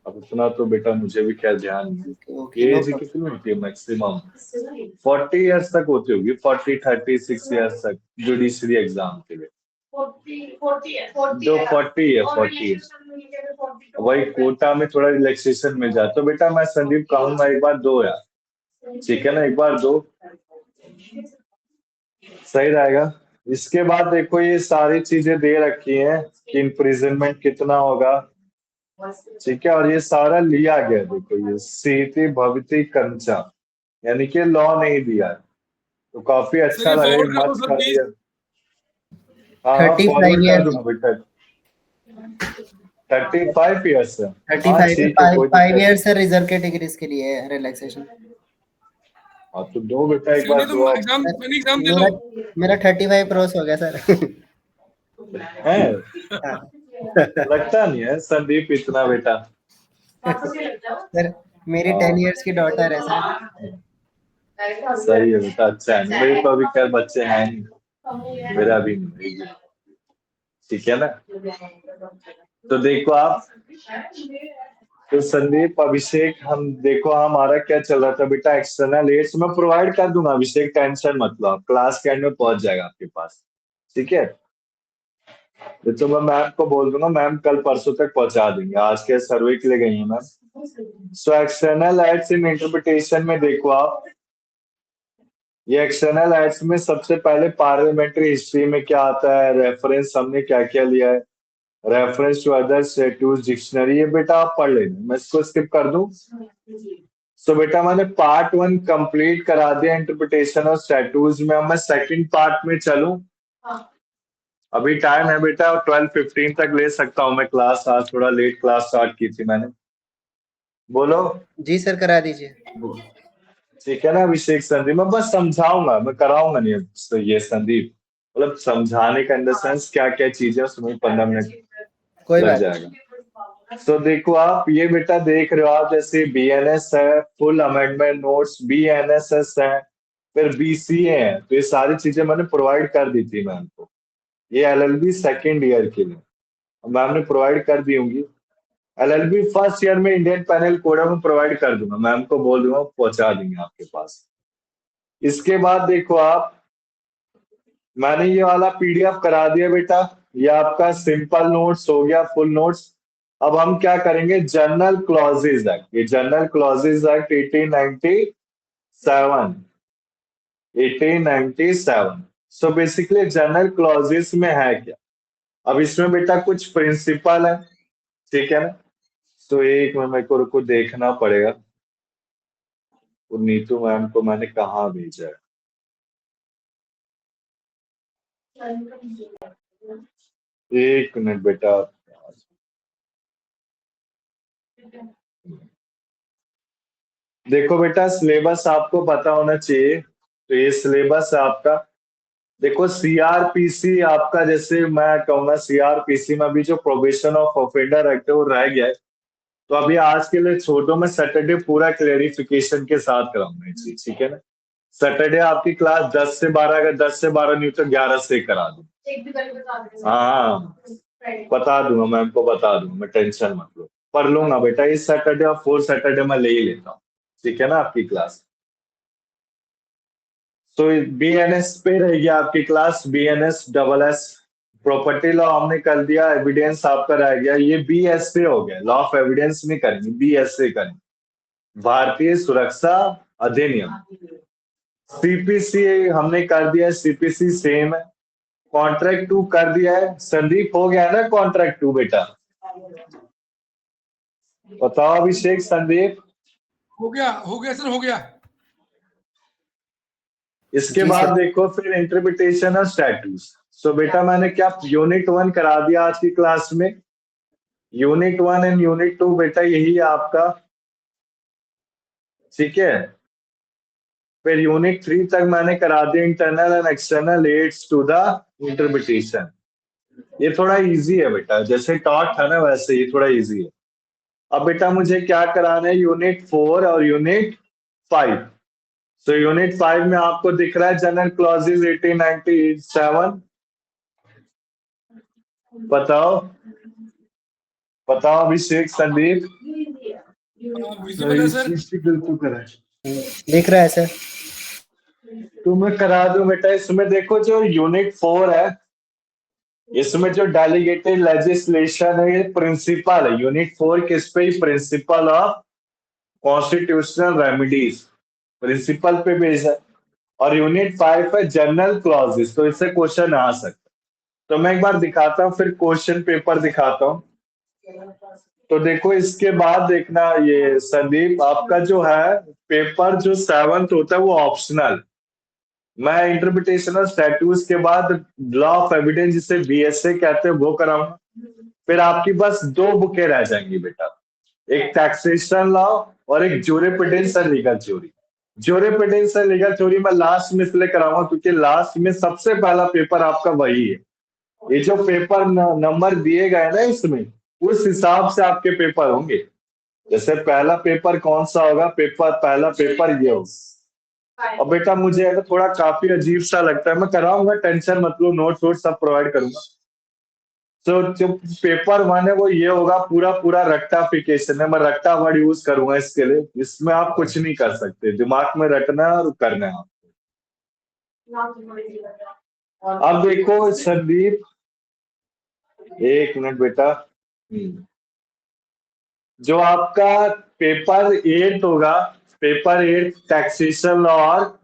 अब इतना तो बेटा मुझे भी क्या ध्यान नहीं, ओके, नो एज कितनी होती है मैक्सिमम? 40 इयर्स तक होती होगी, 40-36 इयर्स तक जुडिशरी एग्जाम के लिए। 40 जो 40 है, 40 वही कोटा में थोड़ा रिलैक्सेशन मिल जाए तो बेटा मैं संदीप कहूंगा एक बार दो यार, ठीक है ना, एक बार दो सही रहेगा। इसके बाद देखो ये सारी चीजें दे रखी हैं कि इम्प्रिजनमेंट कितना होगा, ठीक है। और ये सारा लिया गया, देखो ये सीति भवती कंचा, यानी कि लॉ नहीं दिया है, तो काफी सर अच्छा ये लगा, फॉरवर्ड कर दो मत सर कर प्लीज। दिया। हाँ 35 फॉरवर्ड कर ईयर्स, दूंगा बेटा। 35 ईयर्स है, हाँ 35 ठीक है, कोई 5 दिक्कत ईयर्स नहीं। सर रिजर्व कैटेगरीज के लिए है रिलैक्सेशन। हाँ तो दो बेटा, एक सैनी बार तुम दो आप। एग्जाम सैनी एग्जाम दे मेरा लो। मेरा 35 क्रॉस हो गया सर। है हाँ। लगता नहीं है संदीप इतना बेटा। सर मेरी हाँ 10 ईयर्स की डॉटर है सर। सही है बेटा, अच्छा है। मेरे तो अभी खैर बच्चे हैं नहीं, मेरा भी नहीं है, ठीक है ना। तो देखो आप, तो संदीप अभिषेक, हम देखो हमारा क्या चल रहा था बेटा, एक्सटर्नल एड्स मैं प्रोवाइड कर दूंगा अभिषेक, टेंशन मत लो आप, क्लास के एंड में पहुंच जाएगा आपके पास, ठीक है। तो मैं मैम को बोल दूंगा, मैम कल परसों तक पहुंचा देंगे, आज के सर्वे के लिए गई है ma'am. So external aids in interpretation में देखो आप, ये एक्सटर्नल एड्स में सबसे पहले पार्लियामेंट्री हिस्ट्री में क्या आता है, रेफरेंस हमने क्या क्या लिया है, reference to other statute, dictionary, ये बेटा आप पढ़ लेना, मैं इसको स्किप कर दूं। सो बेटा मैंने पार्ट 1 कंप्लीट करा दिया इंटरप्रिटेशन और स्टैट्यूट में, अब मैं सेकंड पार्ट में चलूं। अभी टाइम है बेटा 12:15 तक ले सकता हूं मैं क्लास, आज थोड़ा लेट क्लास स्टार्ट की थी मैंने। बोलो। जी सर करा दीजिए। ठीक है ना अभिषेक, संदीप मैं बस समझाऊंगा, मैं कराऊंगा नहीं। तो ये संदीप मतलब समझाने का इन द सेंस क्या क्या चीजें, उसमें 15 मिनट कोई लग बात जाएगा। तो देखो आप ये बेटा देख रहे हो आप, जैसे बीएनएस है, फुल अमेंडमेंट नोट्स, बीएनएसएस है, फिर बीसीए है, तो ये सारी चीजें मैंने प्रोवाइड कर दी थी मैम को। ये एलएलबी सेकेंड ईयर के लिए मैम ने प्रोवाइड कर दी होंगी। एलएलबी फर्स्ट ईयर में इंडियन पैनल कोड में प्रोवाइड कर दूंगा, मैम को बोल दूंगा पहुंचा देंगे आपके पास। इसके बाद देखो आप, मैंने ये वाला पीडीएफ करा दिया बेटा, ये आपका सिंपल नोट्स हो गया, फुल नोट्स। अब हम क्या करेंगे, जनरल क्लॉजेज एक्ट, ये general clauses act 1897। So basically general clauses में है क्या, अब इसमें बेटा कुछ प्रिंसिपल है, ठीक है ना। तो एक में मेरे को देखना पड़ेगा वो नीतू मैम को मैंने कहाँ भेजा है। एक मिनट बेटा। देखो बेटा, सिलेबस आपको पता होना चाहिए। तो ये सिलेबस है आपका। देखो सीआरपीसी आपका, जैसे मैं कहूंगा सीआरपीसी में अभी जो प्रोबेशन ऑफ ऑफेंडर एक्ट है वो रह गया है। तो अभी आज के लिए छोड़ दो, मैं सैटरडे पूरा क्लेरिफिकेशन के साथ कराऊंगा ये चीज, ठीक है ना। सैटरडे आपकी क्लास 10 से 12, अगर 10 से 12 नहीं तो 11 से करा दूं। एक भी करके बता देना। हाँ Friday। बता दूंगा, मैम को बता दूंगा, मैं टेंशन मत लो। पढ़ लूंगा बेटा, इस सैटरडे और 4 सैटरडे मैं ले ही लेता हूँ, ठीक है ना आपकी क्लास। तो बीएनएस पे रहेगी आपकी class, BNS double S. Property law हमने कर दिया, एविडेंस आपका रह गया। ये बीएसए हो गया, लॉ ऑफ एविडेंस नहीं करेंगे, बीएसए करेंगे, भारतीय सुरक्षा अधिनियम। सीपीसी हमने कर दिया, सीपीसी सेम है। कॉन्ट्रैक्ट 2 कर दिया है, संदीप हो गया ना कॉन्ट्रैक्ट 2 बेटा? बताओ अभिषेक, संदीप। हो गया सर, हो गया। इसके जी बाद सर। देखो फिर इंटरप्रिटेशन ऑफ स्टैट्यूट। सो बेटा मैंने क्या यूनिट 1 करा दिया आज की क्लास में। यूनिट 1 एंड यूनिट 2 बेटा यही है आपका, ठीक है। फिर यूनिट 3 तक मैंने करा दिया internal and external aids to the interpretation. ये थोड़ा इजी है बेटा, जैसे टॉट था ना वैसे ये थोड़ा इजी है। अब बेटा मुझे क्या कराना है, यूनिट 4 और यूनिट 5। सो यूनिट 5 में आपको दिख रहा है जनरल क्लॉजेज 1897। बताओ बताओ अभिषेक, संदीप। विजिबल है सर। दिख रहा है सर। तो मैं करा दूं बेटा। इसमें देखो जो यूनिट 4 है, इसमें जो डेलीगेटेड लेजिस्लेशन है ये प्रिंसिपल है। यूनिट 4 किस पे? Principle of constitutional remedies, principle पे बेस्ड है। और यूनिट 5 है जनरल क्लॉजेस, तो इससे क्वेश्चन आ सकता है। तो मैं एक बार दिखाता हूँ, फिर क्वेश्चन पेपर दिखाता हूँ। तो देखो इसके बाद देखना, ये संदीप आपका जो है पेपर जो 7th होता है वो ऑप्शनल। मैं इंटरप्रिटेशन ऑफ स्टैट्यूट्स के बाद लॉ ऑफ एविडेंस, जिसे बीएसए कहते हैं, वो कराऊंगा। फिर आपकी बस 2 बुकें रह जाएंगी बेटा, एक टैक्सेशन लॉ और एक jurisprudence and legal theory. Jurisprudence and legal theory मैं लास्ट में इसलिए कराऊंगा क्योंकि लास्ट में सबसे पहला पेपर आपका वही है। ये जो पेपर नंबर दिए गए ना इसमें, उस हिसाब से आपके पेपर होंगे। जैसे पहला पेपर कौन सा होगा, पहला पेपर ये होगा। और बेटा मुझे है ना थोड़ा काफी अजीब सा लगता है, मैं कराऊंगा, टेंशन मत लो, नोट्स वोट सब प्रोवाइड करूंगा। तो जो पेपर 1 है वो ये होगा, पूरा पूरा रट्टाफिकेशन है। मैं रट्टा वर्ड यूज करूंगा इसके लिए, इसमें आप कुछ नहीं कर सकते, दिमाग में रटना है और करना है। अब देखो संदीप, एक मिनट बेटा। जो आपका पेपर 8 होगा, पेपर 8 टैक्सेशन लॉ, और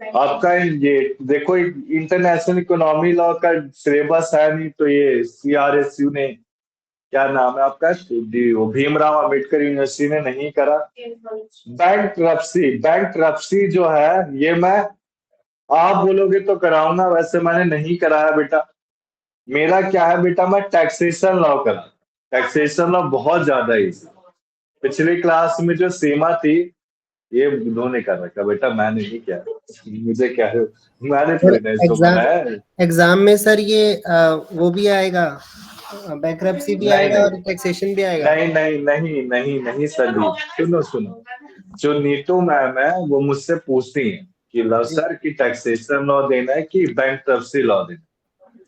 आपका ये देखो इंटरनेशनल इकोनॉमी लॉ का सिलेबस है नहीं, तो ये सीआरएसयू ने, क्या नाम है आपका, वो भीमराव अंबेडकर यूनिवर्सिटी ने नहीं करा। बैंक जो है ये मैं, आप बोलोगे तो कराऊंगा, वैसे मैंने नहीं कराया बेटा। मेरा क्या है बेटा, मैं टैक्सेशन लॉ करा। टैक्सेशन लॉ बहुत ज्यादा इजी। पिछली क्लास में जो सीमा थी ये उन्होंने कर रखा बेटा, मैंने नहीं किया। मुझे क्या है, मैंने थोड़ी ना इसको बनाया है। एग्जाम में सर ये वो भी आएगा, बैंक्रप्सी भी नहीं आएगा और नहीं टैक्सेशन भी आएगा। नहीं नहीं नहीं नहीं नहीं संदीप, सुनो सुनो। जो नीतू मैम है वो मुझसे पूछती है कि लॉ सर की टैक्सेशन लॉ देना है कि बैंक्रप्सी लॉ देना है।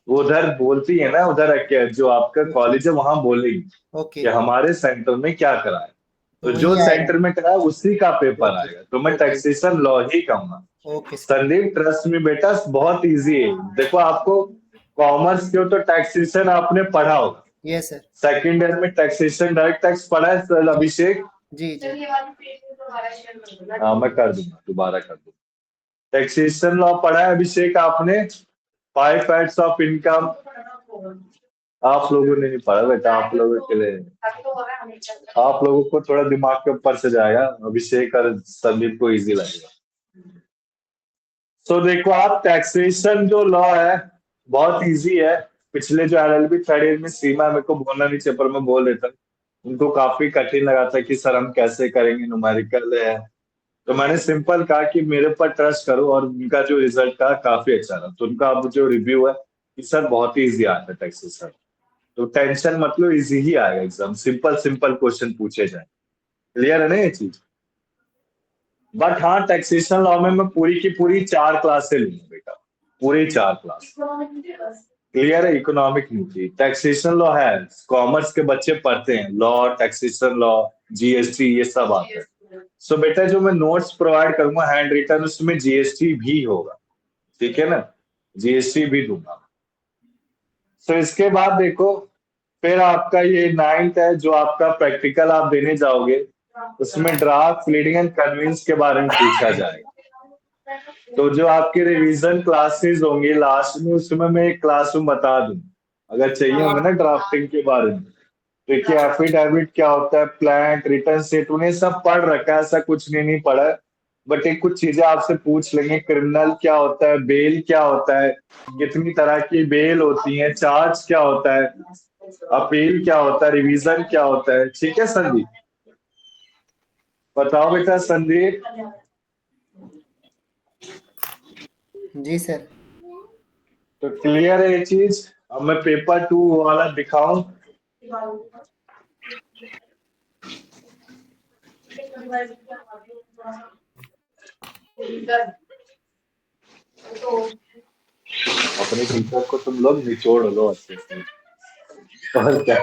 वो उधर बोलती है ना, उधर जो आपका कॉलेज है वहां बोलेगी ओके, कि हमारे सेंटर में क्या करा है। तो वही जो आएगा। सेंटर में करा है उसी का पेपर आएगा, तो मैं टैक्सेशन लॉ ही कहूंगा। Okay sir. संदीप ट्रस्ट में बेटा बहुत इजी है। देखो आपको कॉमर्स के हो तो टैक्सेशन आपने पढ़ा होगा, यस सर। सेकंड ईयर में टैक्सेशन डायरेक्ट टैक्स पढ़ा है सर अभिषेक? जी जी। चलिए वाली पेज में दोबारा शेयर कर दूंगा। हाँ मैं कर दूंगा, दोबारा कर दूंगा। टैक्सेशन लॉ पढ़ा है अभिषेक आपने, 5 फैक्ट्स ऑफ इनकम, आप लोगों ने नहीं पढ़ा बेटा, आप लोगों के लिए, अभी तो हो रहा है हमेशा। आप लोगों को थोड़ा दिमाग के ऊपर से जाएगा, अभिषेक और संदीप को इजी लगेगा। तो देखो आप, टैक्सेशन जो लॉ है बहुत इजी है। पिछले जो एलएलबी थर्ड ईयर में सीमा, मेरे को बोलना नहीं चाहिए पर मैं बोल देता हूँ, उनको काफी कठिन लगा था कि सर हम कैसे करेंगे, न्यूमेरिकल है। तो मैंने सिंपल कहा कि मेरे पर ट्रस्ट करो, और उनका जो रिजल्ट था काफी अच्छा रहा। तो उनका अब जो रिव्यू है कि सर बहुत ही इजी आता है टैक्सेशन, तो टेंशन मतलब इजी ही आएगा एग्जाम, सिंपल सिंपल क्वेश्चन पूछे जाए। क्लियर है ना ये चीज? बट हाँ, टैक्सेशन लॉ में मैं पूरी की पूरी 4 क्लासें लूंगा बेटा, पूरी 4 क्लास। क्लियर है? इकोनॉमिक नहीं थी, टैक्सेशन लॉ है, कॉमर्स के बच्चे पढ़ते हैं, लॉ, टैक्सेशन लॉ, जीएसटी, ये सब आता है। सो बेटा जो मैं नोट्स प्रोवाइड करूंगा हैंड रिटन, उसमें जीएसटी भी होगा, ठीक है ना, जीएसटी भी दूंगा। सो इसके बाद देखो, फिर आपका ये 9th है जो आपका प्रैक्टिकल आप देने जाओगे, उसमें ड्राफ्ट, लीडिंग एंड कन्विंस के बारे में पूछा जाएगा। तो जो आपकी रिवीजन क्लासेस होंगी लास्ट में, उसमें मैं एक क्लासरूम बता दूं, अगर चाहिए होगा ना ड्राफ्टिंग के बारे में। देखिए एफिडेविट क्या होता है, प्लांट, रिटर्न सेट, उन्हें सब पढ़ रखा है, ऐसा कुछ नहीं पढ़ा है। बट एक कुछ चीजें आपसे पूछ लेंगे, क्रिमिनल क्या होता है, बेल क्या होता है, कितनी तरह की बेल होती है, चार्ज क्या होता है, अपील क्या होता है, रिवीजन क्या होता है। ठीक है संदीप? बताओ बेटा संदीप। जी सर। तो क्लियर है ये चीज? अब मैं पेपर 2 वाला दिखाऊं? अपने टीचर को तुम लोग निचोड़ लो अच्छे से, और क्या,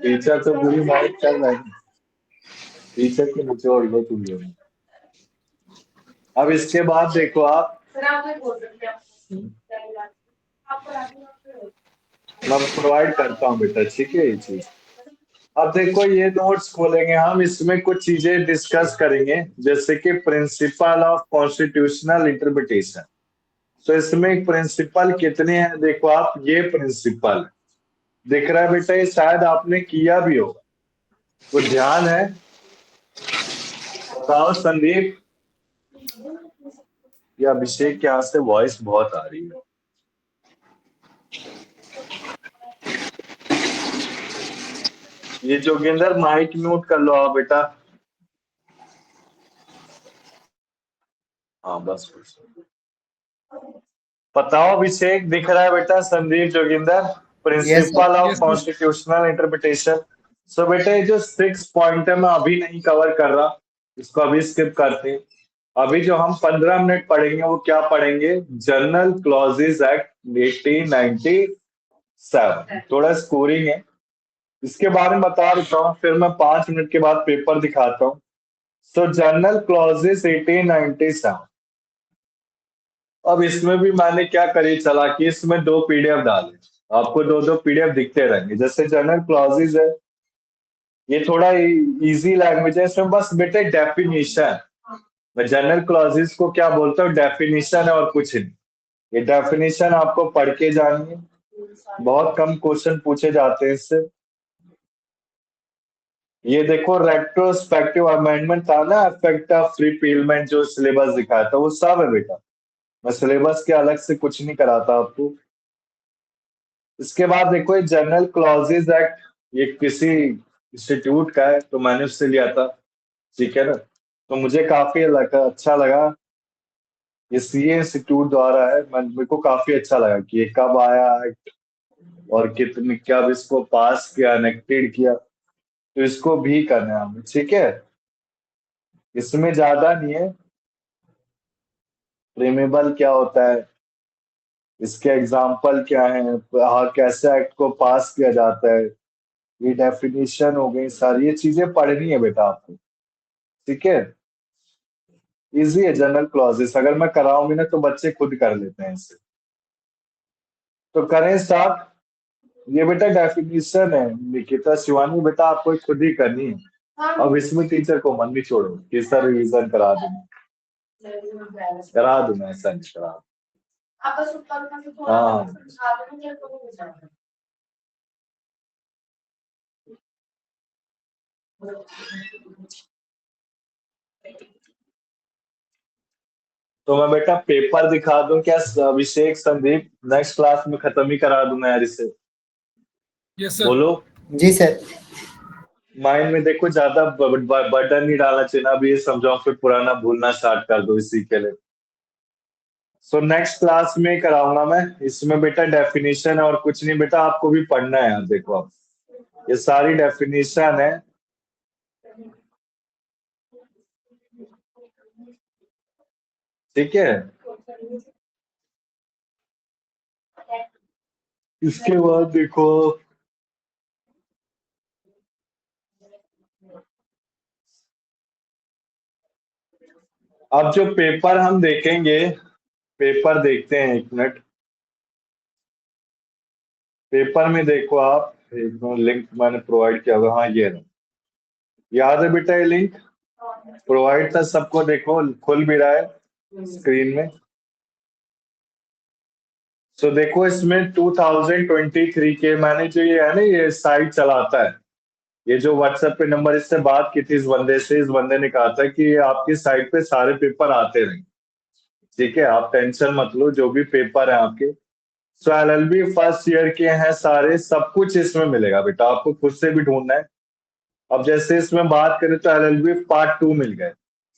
टीचर तो पूरी माइक चल रहा है, टीचर को निचोड़ लो तुम लोग। अब इसके बाद देखो आप, मैं प्रोवाइड करता हूँ बेटा, ठीक है ये चीज। अब देखो ये नोट्स खोलेंगे हम, इसमें कुछ चीजें डिस्कस करेंगे, जैसे कि प्रिंसिपल ऑफ कॉन्स्टिट्यूशनल इंटरप्रिटेशन। तो इसमें प्रिंसिपल कितने हैं देखो आप, ये प्रिंसिपल दिख रहा है बेटा, ये शायद आपने किया भी होगा, कुछ ध्यान है? बताओ संदीप या अभिषेक के यहाँ से वॉइस बहुत आ रही है। ये जोगिंदर माइक म्यूट कर लो आप बेटा। हाँ बस बस। बताओ अभिषेक, दिख रहा है बेटा? Sandeep, Joginder, principle of Yes, sir. Constitutional interpretation. So बेटा ये जो 6 पॉइंट है मैं अभी नहीं कवर कर रहा, इसको अभी स्किप करते हैं। अभी जो हम 15 मिनट पढ़ेंगे वो क्या पढ़ेंगे, जनरल क्लॉजेज एक्ट 1897, थोड़ा स्कोरिंग है, इसके बारे में बता देता हूँ, फिर मैं 5 मिनट के बाद पेपर दिखाता हूँ। सो जनरल क्लॉजेज 1897। अब इसमें भी मैंने क्या करी चला कि इसमें 2 पीडीएफ डाले, आपको 2 पीडीएफ दिखते रहेंगे। जैसे जनरल क्लॉजेज है, ये थोड़ा इजी लैंग्वेज है, इसमें बस बेटे डेफिनेशन, मैं जनरल क्लॉजेज को क्या बोलता हूँ, डेफिनेशन है और कुछ नहीं। ये डेफिनेशन आपको पढ़ के जानी है, बहुत कम क्वेश्चन पूछे जाते हैं इससे। ये देखो रेट्रोस्पेक्टिव अमेंडमेंट था ना, इफेक्ट ऑफ रिपीलमेंट, जो सिलेबस दिखाया था वो सब है बेटा, मैं सिलेबस के अलग से कुछ नहीं कराता आपको। इसके बाद देखो ये जनरल क्लॉजेज एक्ट, ये किसी इंस्टीट्यूट का है तो मैंने उससे लिया था, ठीक है ना, तो मुझे काफी अच्छा लगा, ये सीए इंस्टीट्यूट द्वारा है, मेरे को काफी अच्छा लगा कि ये कब आया एक्ट और कितने कब इसको पास किया, एनेक्टेड किया, तो इसको भी करना है हमें, ठीक है। इसमें ज्यादा नहीं है, प्रेमेबल क्या होता है, इसके एग्जाम्पल क्या है, कैसे एक्ट को पास किया जाता है, ये डेफिनेशन हो गई, सारी ये चीजें पढ़नी है बेटा आपको, ठीक है। इजी है जनरल क्लॉजेस, अगर मैं कराऊंगी ना तो बच्चे खुद कर लेते हैं इसे। तो करें स्टार्ट। ये बेटा डेफिनेशन है, निकिता शिवानी बेटा आपको खुद ही करनी है। अब इसमें टीचर को मन नहीं छोड़ो कि सर रिवीजन करा दूंगा, ऐसा नहीं करा। आप बस ऊपर ऊपर से थोड़ा हाँ। समझा दो मुझे तो हो जाएगा। तो मैं बेटा पेपर दिखा दूं क्या अभिषेक संदीप? नेक्स्ट क्लास में खत्म ही करा दूंगा यार इसे। Yes sir. बोलो। जी सर। माइंड में देखो ज्यादा बर्डन नहीं डालना चाहिए ना, अभी ये समझाओ फिर पुराना भूलना स्टार्ट कर दो इसी के लिए। सो नेक्स्ट क्लास में कराऊंगा मैं। इसमें बेटा डेफिनेशन और कुछ नहीं बेटा, आपको भी पढ़ना है यार। देखो आप, ये सारी डेफिनेशन है। ठीक है। इसके बाद देखो, अब जो पेपर हम देखेंगे, पेपर देखते हैं, एक मिनट। पेपर में देखो आप, एक लिंक मैंने प्रोवाइड किया होगा, हाँ ये रहा। याद है बेटा ये लिंक प्रोवाइड था सबको? देखो खुल भी रहा है स्क्रीन में। सो देखो इसमें 2023 के मैंने जो ये है ना, ये साइट चलाता है, ये जो व्हाट्सएप पे नंबर इससे बात की थी इस बंदे से, इस बंदे ने कहा था कि आपकी साइट पे सारे पेपर आते रहेंगे। ठीक है, आप टेंशन मत लो, जो भी पेपर है आपके। सो एलएलबी फर्स्ट ईयर के हैं सारे, सब कुछ इसमें मिलेगा बेटा, आपको खुद से भी ढूंढना है। अब जैसे इसमें बात करें तो एलएलबी पार्ट 2 मिल गए,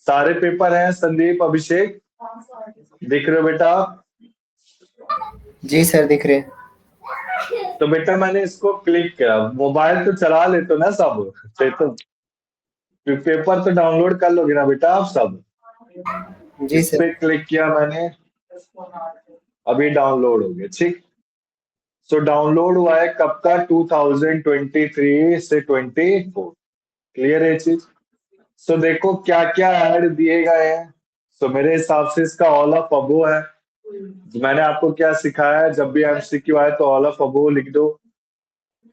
सारे पेपर हैं। संदीप, अभिषेक, दिख रहे हो बेटा आप? जी सर दिख रहे। तो बेटा मैंने इसको क्लिक किया, मोबाइल तो चला लेते हो ना सब? तो पेपर तो डाउनलोड कर लोगे ना बेटा आप सब? जी इस सर। पे क्लिक किया मैंने, अभी डाउनलोड हो गया। ठीक। सो डाउनलोड हुआ है कब का? 2023 से 24। क्लियर है चीज? सो देखो क्या क्या ऐड दिए गए हैं। सो मेरे हिसाब से इसका ऑल ऑफ अबो है। मैंने आपको क्या सिखाया है, जब भी एमसीक्यू आए तो ऑल ऑफ अबो लिख दो।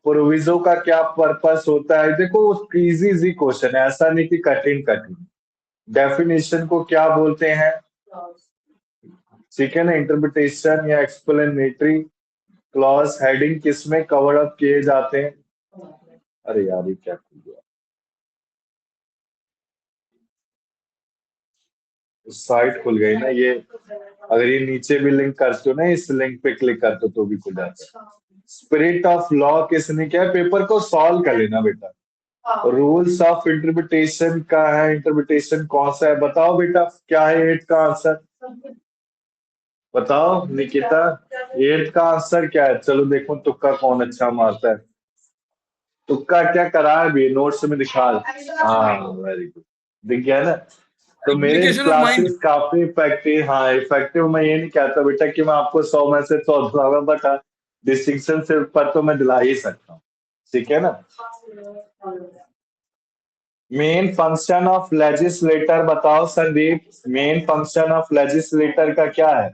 प्रोविजो का क्या पर्पस होता है, देखो इजी इजी क्वेश्चन है, ऐसा नहीं कि कठिन कठिन। डेफिनेशन को क्या बोलते हैं, ठीक है ना? इंटरप्रिटेशन या एक्सप्लेनेटरी क्लॉज हेडिंग किसमें कवर अप किए जाते हैं? अरे यार ये क्या खुल गया, साइट खुल गई ना ये। अगर ये नीचे भी लिंक करते हो ना, इस लिंक पे क्लिक करते हो तो भी खुल जाता है। स्पिरिट ऑफ लॉ किसने क्या है? पेपर को सॉल्व कर लेना बेटा। रूल्स ऑफ इंटरप्रिटेशन का है, इंटरप्रिटेशन कौन सा है बताओ बेटा, क्या है 8 का आंसर? बताओ निकिता, 8 का आंसर क्या है? चलो देखो तुक्का कौन अच्छा मारता है। तुक्का क्या करा है भी, नोट्स में दिखा। हाँ वेरी गुड, दिख गया ना? तो मेरे एप्लीकेशन ऑफ माइंड। क्लासेस काफी इफेक्टिव, हाँ इफेक्टिव। मैं ये नहीं कहता बेटा कि मैं आपको 100 में से 100 दूंगा, बट डिस्टिंक्शन से ऊपर तो मैं दिला ही सकता हूँ। ठीक है ना? मेन फंक्शन ऑफ लेजिस्लेटर बताओ Sandeep, main function of legislator का क्या है?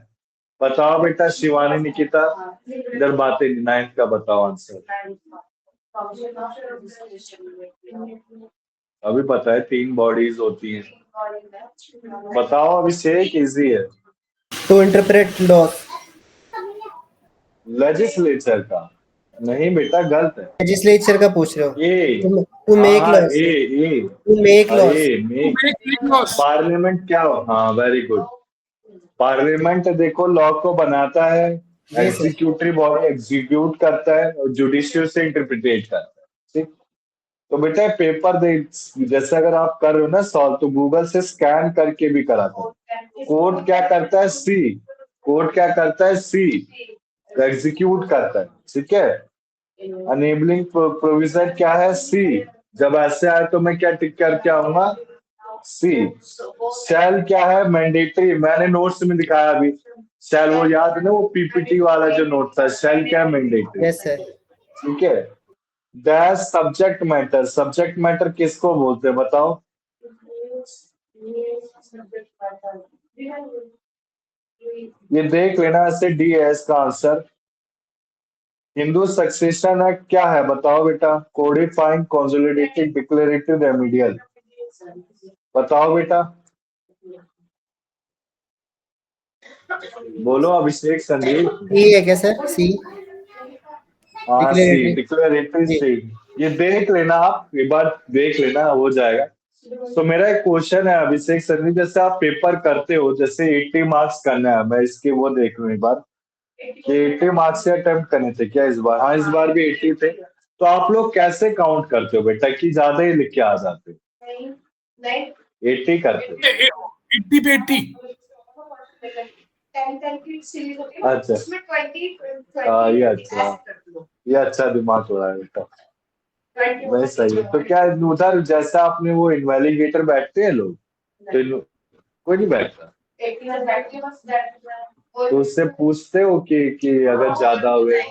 बताओ बेटा शिवानी, निकिता, इधर बातें 9th का बताओ आंसर। अभी पता है 3 बॉडीज होती हैं। बताओ अभिषेक, इजी है। To interpret law. लेजिस्लेचर का नहीं बेटा, गलत है। लेजिस्लेचर का पूछ रहे हो? ए, टू हाँ मेक हाँ laws. A, to make laws. A make. Make laws. Parliament क्या हो? हाँ वेरी गुड। पार्लियामेंट देखो लॉ को बनाता है, जी सर। एग्जीक्यूटिव बॉडी एग्जीक्यूट करता है, और जुडिशियल से इंटरप्रिटेट करता है। ठीक। तो बेटा पेपर दे, जैसे अगर आप कर रहे हो ना सॉल्व, तो गूगल से स्कैन करके भी करा करो। कोड क्या करता है? सी। कोड क्या करता है? सी एग्जीक्यूट करता है। ठीक है। अनेबलिंग प्रोविजन क्या है? सी। जब ऐसे आए तो मैं क्या टिक करके आऊंगा? सी। शैल क्या है? मैंडेटरी, मैंने नोट्स में दिखाया अभी। शैल वो याद है ना, वो पीपीटी वाला जो नोट था, शैल क्या है? मैंडेटरी। Yes sir. ठीक है। Dash subject matter, subject matter किसको बोलते हैं बताओ? ये देख लेना, ऐसे डी है इसका आंसर। हिंदू सक्सेशन एक्ट क्या है बताओ बेटा? कोडिफाइंग, कंसोलिडेटेड, डिक्लेरेटिव, रेमिडियल। बताओ बेटा। बोलो अभिषेक संदीप। सी है क्या सर? सी हाँ सी, डिक्लेरेटरी डिक्लेरेटरी जी। सी। ये देख लेना, आप एक बार देख लेना, हो जाएगा। तो मेरा एक क्वेश्चन है अभिषेक संदीप, जैसे आप पेपर करते हो, जैसे 80 मार्क्स करना है, मैं इसके वो देख लूं एक बार कि 80 मार्क्स से अटेम्प्ट करने थे क्या इस बार? हाँ इस बार भी 80 थे। तो आप लोग कैसे काउंट करते हो बेटा कि ज्यादा ही लिख के आ जाते हो? 80 करते हो? 80 पे 80। अच्छा ये अच्छा, ये अच्छा दिमाग हो रहा है बेटा, नहीं सही है। तो क्या उधर जैसा आपने वो इन्वेलिगेटर बैठते हैं लोग, तो कोई नहीं बैठता, तो उससे पूछते हो कि अगर ज्यादा हुए?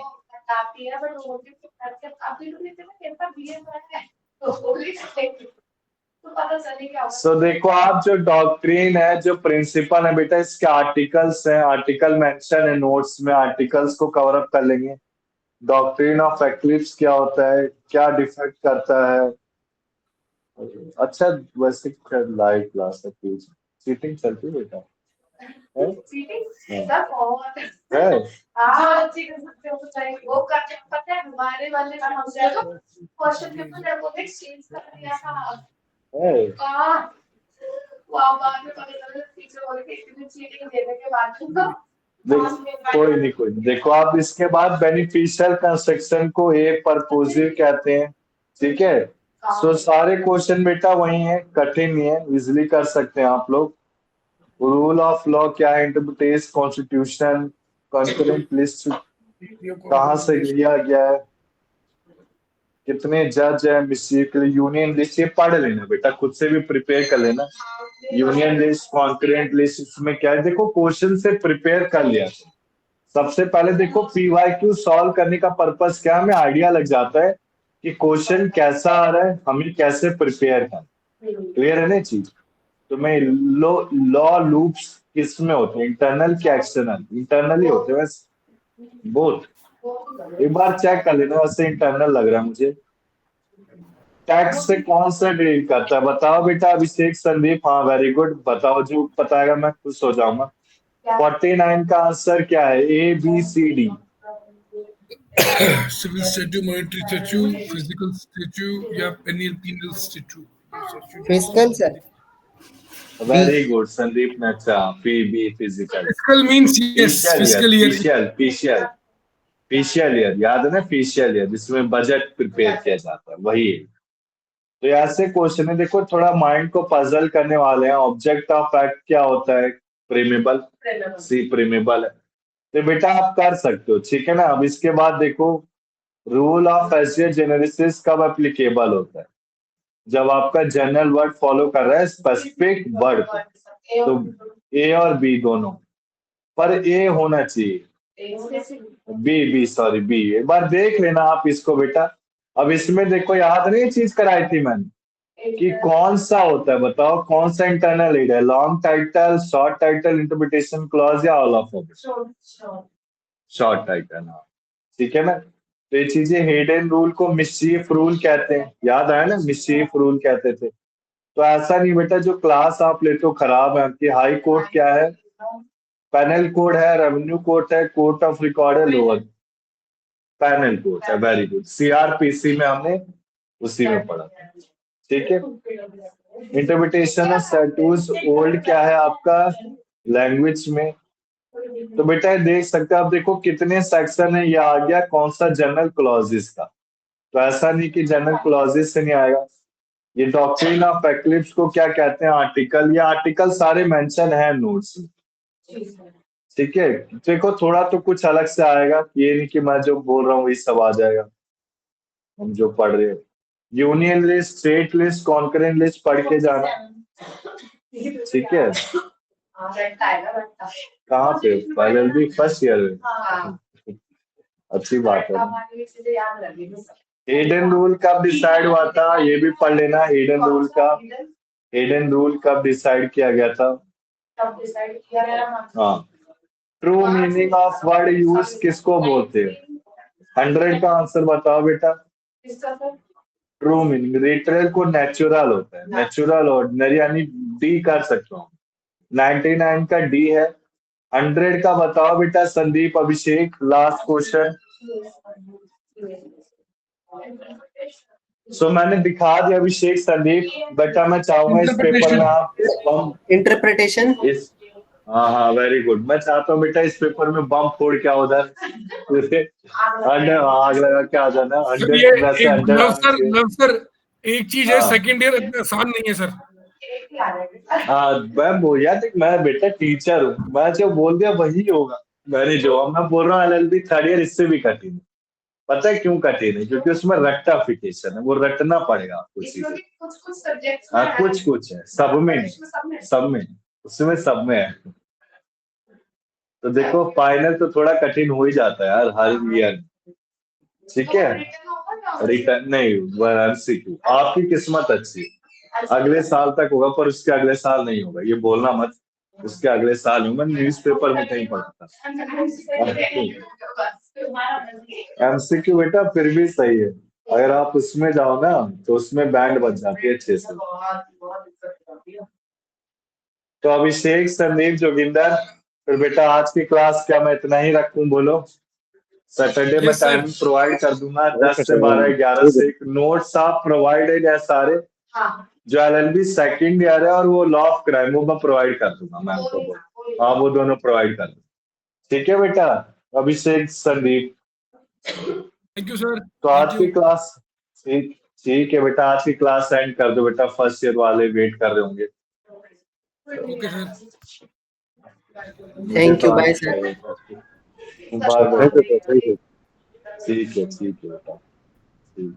सो देखो आप, जो डॉक्ट्रिन है, जो प्रिंसिपल है बेटा, इसके आर्टिकल्स हैं, आर्टिकल मेंशन है नोट्स में, आर्टिकल्स को कवर अप कर लेंगे। डॉक्ट्रिन ऑफ एक्लिप्स क्या होता है, क्या डिफेक्ट करता है। अच्छा वैसे लाइव क्लास है, प्लीज चीटिंग चलती है बेटा? है? है? है? कोई नहीं, कोई नहीं। देखो आप इसके बाद बेनिफिशियल कंस्ट्रक्शन को ए परपोजिव कहते हैं, ठीक है। सो सारे क्वेश्चन बेटा वही है, कठिन नहीं है, इजिली कर सकते हैं आप लोग। रूल ऑफ लॉ क्या है, इंटरप्रिटेशन, कॉन्स्टिट्यूशन, कॉन्करेंट लिस्ट कहाँ से लिया गया है, कितने जज है, मिस्यूज के लिए यूनियन लिस्ट, ये पढ़ लेना बेटा, खुद से भी प्रिपेयर कर लेना। यूनियन लिस्ट, कॉन्करेंट लिस्ट, इसमें क्या है, देखो क्वेश्चन से प्रिपेयर कर लिया। सबसे पहले देखो पीवाईक्यू सॉल्व करने का पर्पस क्या है, हमें आइडिया लग जाता है कि क्वेश्चन कैसा आ रहा है, हमें कैसे प्रिपेयर करना। क्लियर है ना चीज? तो मैं लॉ लूप्स किस में होते हैं, इंटरनल क्या एक्सटर्नल? इंटरनल ही होते हैं वैसे, बोथ। एक बार चेक कर लेना, वैसे इंटरनल लग रहा है मुझे। टैक्स से कौन सा डील करता है बताओ बेटा अभिषेक संदीप? हाँ वेरी गुड, बताओ, जो बताएगा मैं खुश हो जाऊंगा। 49 का आंसर क्या है, A B C D? Civil statute, monetary statute, physical statute या penal statute? Physical sir, B. Very good Sandeep ने, अच्छा P B physical. Physical means yes, fiscal year, physical year. Fiscal fiscal fiscal year, याद है ना? फिशियल ईयर जिसमें बजट प्रिपेयर किया जाता है, वही है। तो ऐसे क्वेश्चन है, देखो थोड़ा माइंड को पजल करने वाले हैं। ऑब्जेक्ट ऑफ एक्ट क्या होता है, प्रीमेबल, सी प्रीमेबल है। तो बेटा आप कर सकते हो, ठीक है ना। अब इसके बाद देखो, रूल ऑफ एसिड जेनेरिसिस कब एप्लीकेबल होता है, जब आपका जनरल वर्ड फॉलो कर रहा है स्पेसिफिक वर्ड, तो ए और बी दोनों, पर ए होना चाहिए, बी बी सॉरी बी। एक बार देख लेना आप इसको बेटा। अब इसमें देखो, याद नहीं चीज कराई थी मैंने कि कौन सा होता है, बताओ कौन सा इंटरनल लीड है, long title, short title, interpretation clause या all of of? Short title, हाँ ठीक है ना। तो ये चीजें हिडन रूल को मिस्चीफ रूल कहते हैं, याद आया ना, मिस्चीफ रूल कहते थे। तो ऐसा नहीं बेटा, जो क्लास आप लेते हो खराब है आपकी। हाई कोर्ट क्या है, पैनल कोड है, रेवेन्यू कोर्ट है, कोर्ट ऑफ रिकॉर्ड है, लोअर पैनल कोर्ट है। वेरी गुड, सीआरपीसी में हमने उसी में पढ़ा, ठीक है। इंटरप्रिटेशन ऑफ स्टैट्यूट्स ओल्ड क्या है आपका, लैंग्वेज में। तो बेटा ये देख सकते हैं आप, देखो कितने सेक्शन है, ये आ गया कौन सा, जनरल क्लॉजेस का। तो ऐसा नहीं कि जनरल क्लॉजेस से नहीं आएगा। ये डॉक्ट्रिन ऑफ एक्लिप्स को क्या कहते हैं, आर्टिकल। ये आर्टिकल सारे मेंशन है नोट्स में, ठीक है। देखो थोड़ा तो कुछ अलग से आएगा, ये नहीं कि मैं जो बोल रहा हूँ वही सब आ जाएगा, हम जो पढ़ रहे हैं। Union list, state list, concurrent list पढ़ के जाना, ठीक है। कहाँ पे, पहले फर्स्ट ईयर में? अच्छी बात है। हिडन रूल कब डिसाइड हुआ था, ये भी पढ़ लेना। हिडन रूल का, हिडन रूल कब डिसाइड किया गया था? हाँ। True meaning of word use किसको बोलते हैं? 100 का आंसर बताओ बेटा। ट्रू मीनिंग, लिटरल को नेचुरल होता है, नेचुरल ऑर्डिनरी, यानी डी कर सकता हूँ। 99 का डी है, 100 का बताओ बेटा संदीप अभिषेक, लास्ट क्वेश्चन। सो मैंने दिखा दिया अभिषेक संदीप। बेटा मैं चाहूंगा इस पेपर में आप इंटरप्रिटेशन। इस हाँ वेरी गुड। मैं चाहता हूँ बेटा इस पेपर में बम फोड़ क्या उधर अंडर आग लगा के आ जाना। सर ये 100 वैसे 100 लव सर एक चीज है, हाँ। सेकंड ईयर इतना आसान नहीं है सर। हाँ मैं बोल यार देख, मैं बेटा टीचर हूँ, मैं जो बोल दिया वही होगा। मैंने जो मैं बोल रहा हूँ LLB थर्ड ईयर इससे भी कठिन है। पता है क्यों कठिन है? क्योंकि उसमें रट्टाफिकेशन है, वो रटना पड़ेगा आपको चीजें। कुछ सब्जेक्ट्स हाँ कुछ है, सब में नहीं, सब में नहीं, उसमें सब में है। तो देखो फाइनल तो थोड़ा कठिन हो ही जाता है यार हर ईयर, ठीक है। रिटर्न नहीं, वह MCQ। आपकी किस्मत अच्छी है, अगले साल तक होगा, पर उसके अगले साल नहीं होगा, ये बोलना मत। उसके अगले साल होगा, न्यूज़पेपर में कहीं पढ़ा था। MCQ बेटा फिर भी सही है, अगर आप उसमें जाओ ना तो उसमें बैंड बज जाती है अच्छे से। तो अभिषेक संदीप जोगिंदर, फिर बेटा आज की क्लास क्या मैं इतना ही रखूं? बोलो। सैटरडे में Yes, sir. टाइम प्रोवाइड कर दूंगा 10 से 12, 11 से। नोट्स आप प्रोवाइडेड है सारे, जो LLB सेकंड ईयर है और वो लॉ ऑफ क्राइम वो मैं प्रोवाइड कर दूंगा मैम को। हाँ वो दोनों प्रोवाइड कर दूंगा, ठीक है बेटा Abhishek Sandeep. Thank you sir. तो आज की क्लास ठीक ठीक है बेटा, आज की क्लास एंड कर दो बेटा, फर्स्ट ईयर वाले वेट कर रहे होंगे। Okay sir. Thank you, bye sir. Bye. ठीक है बेटा, ठीक।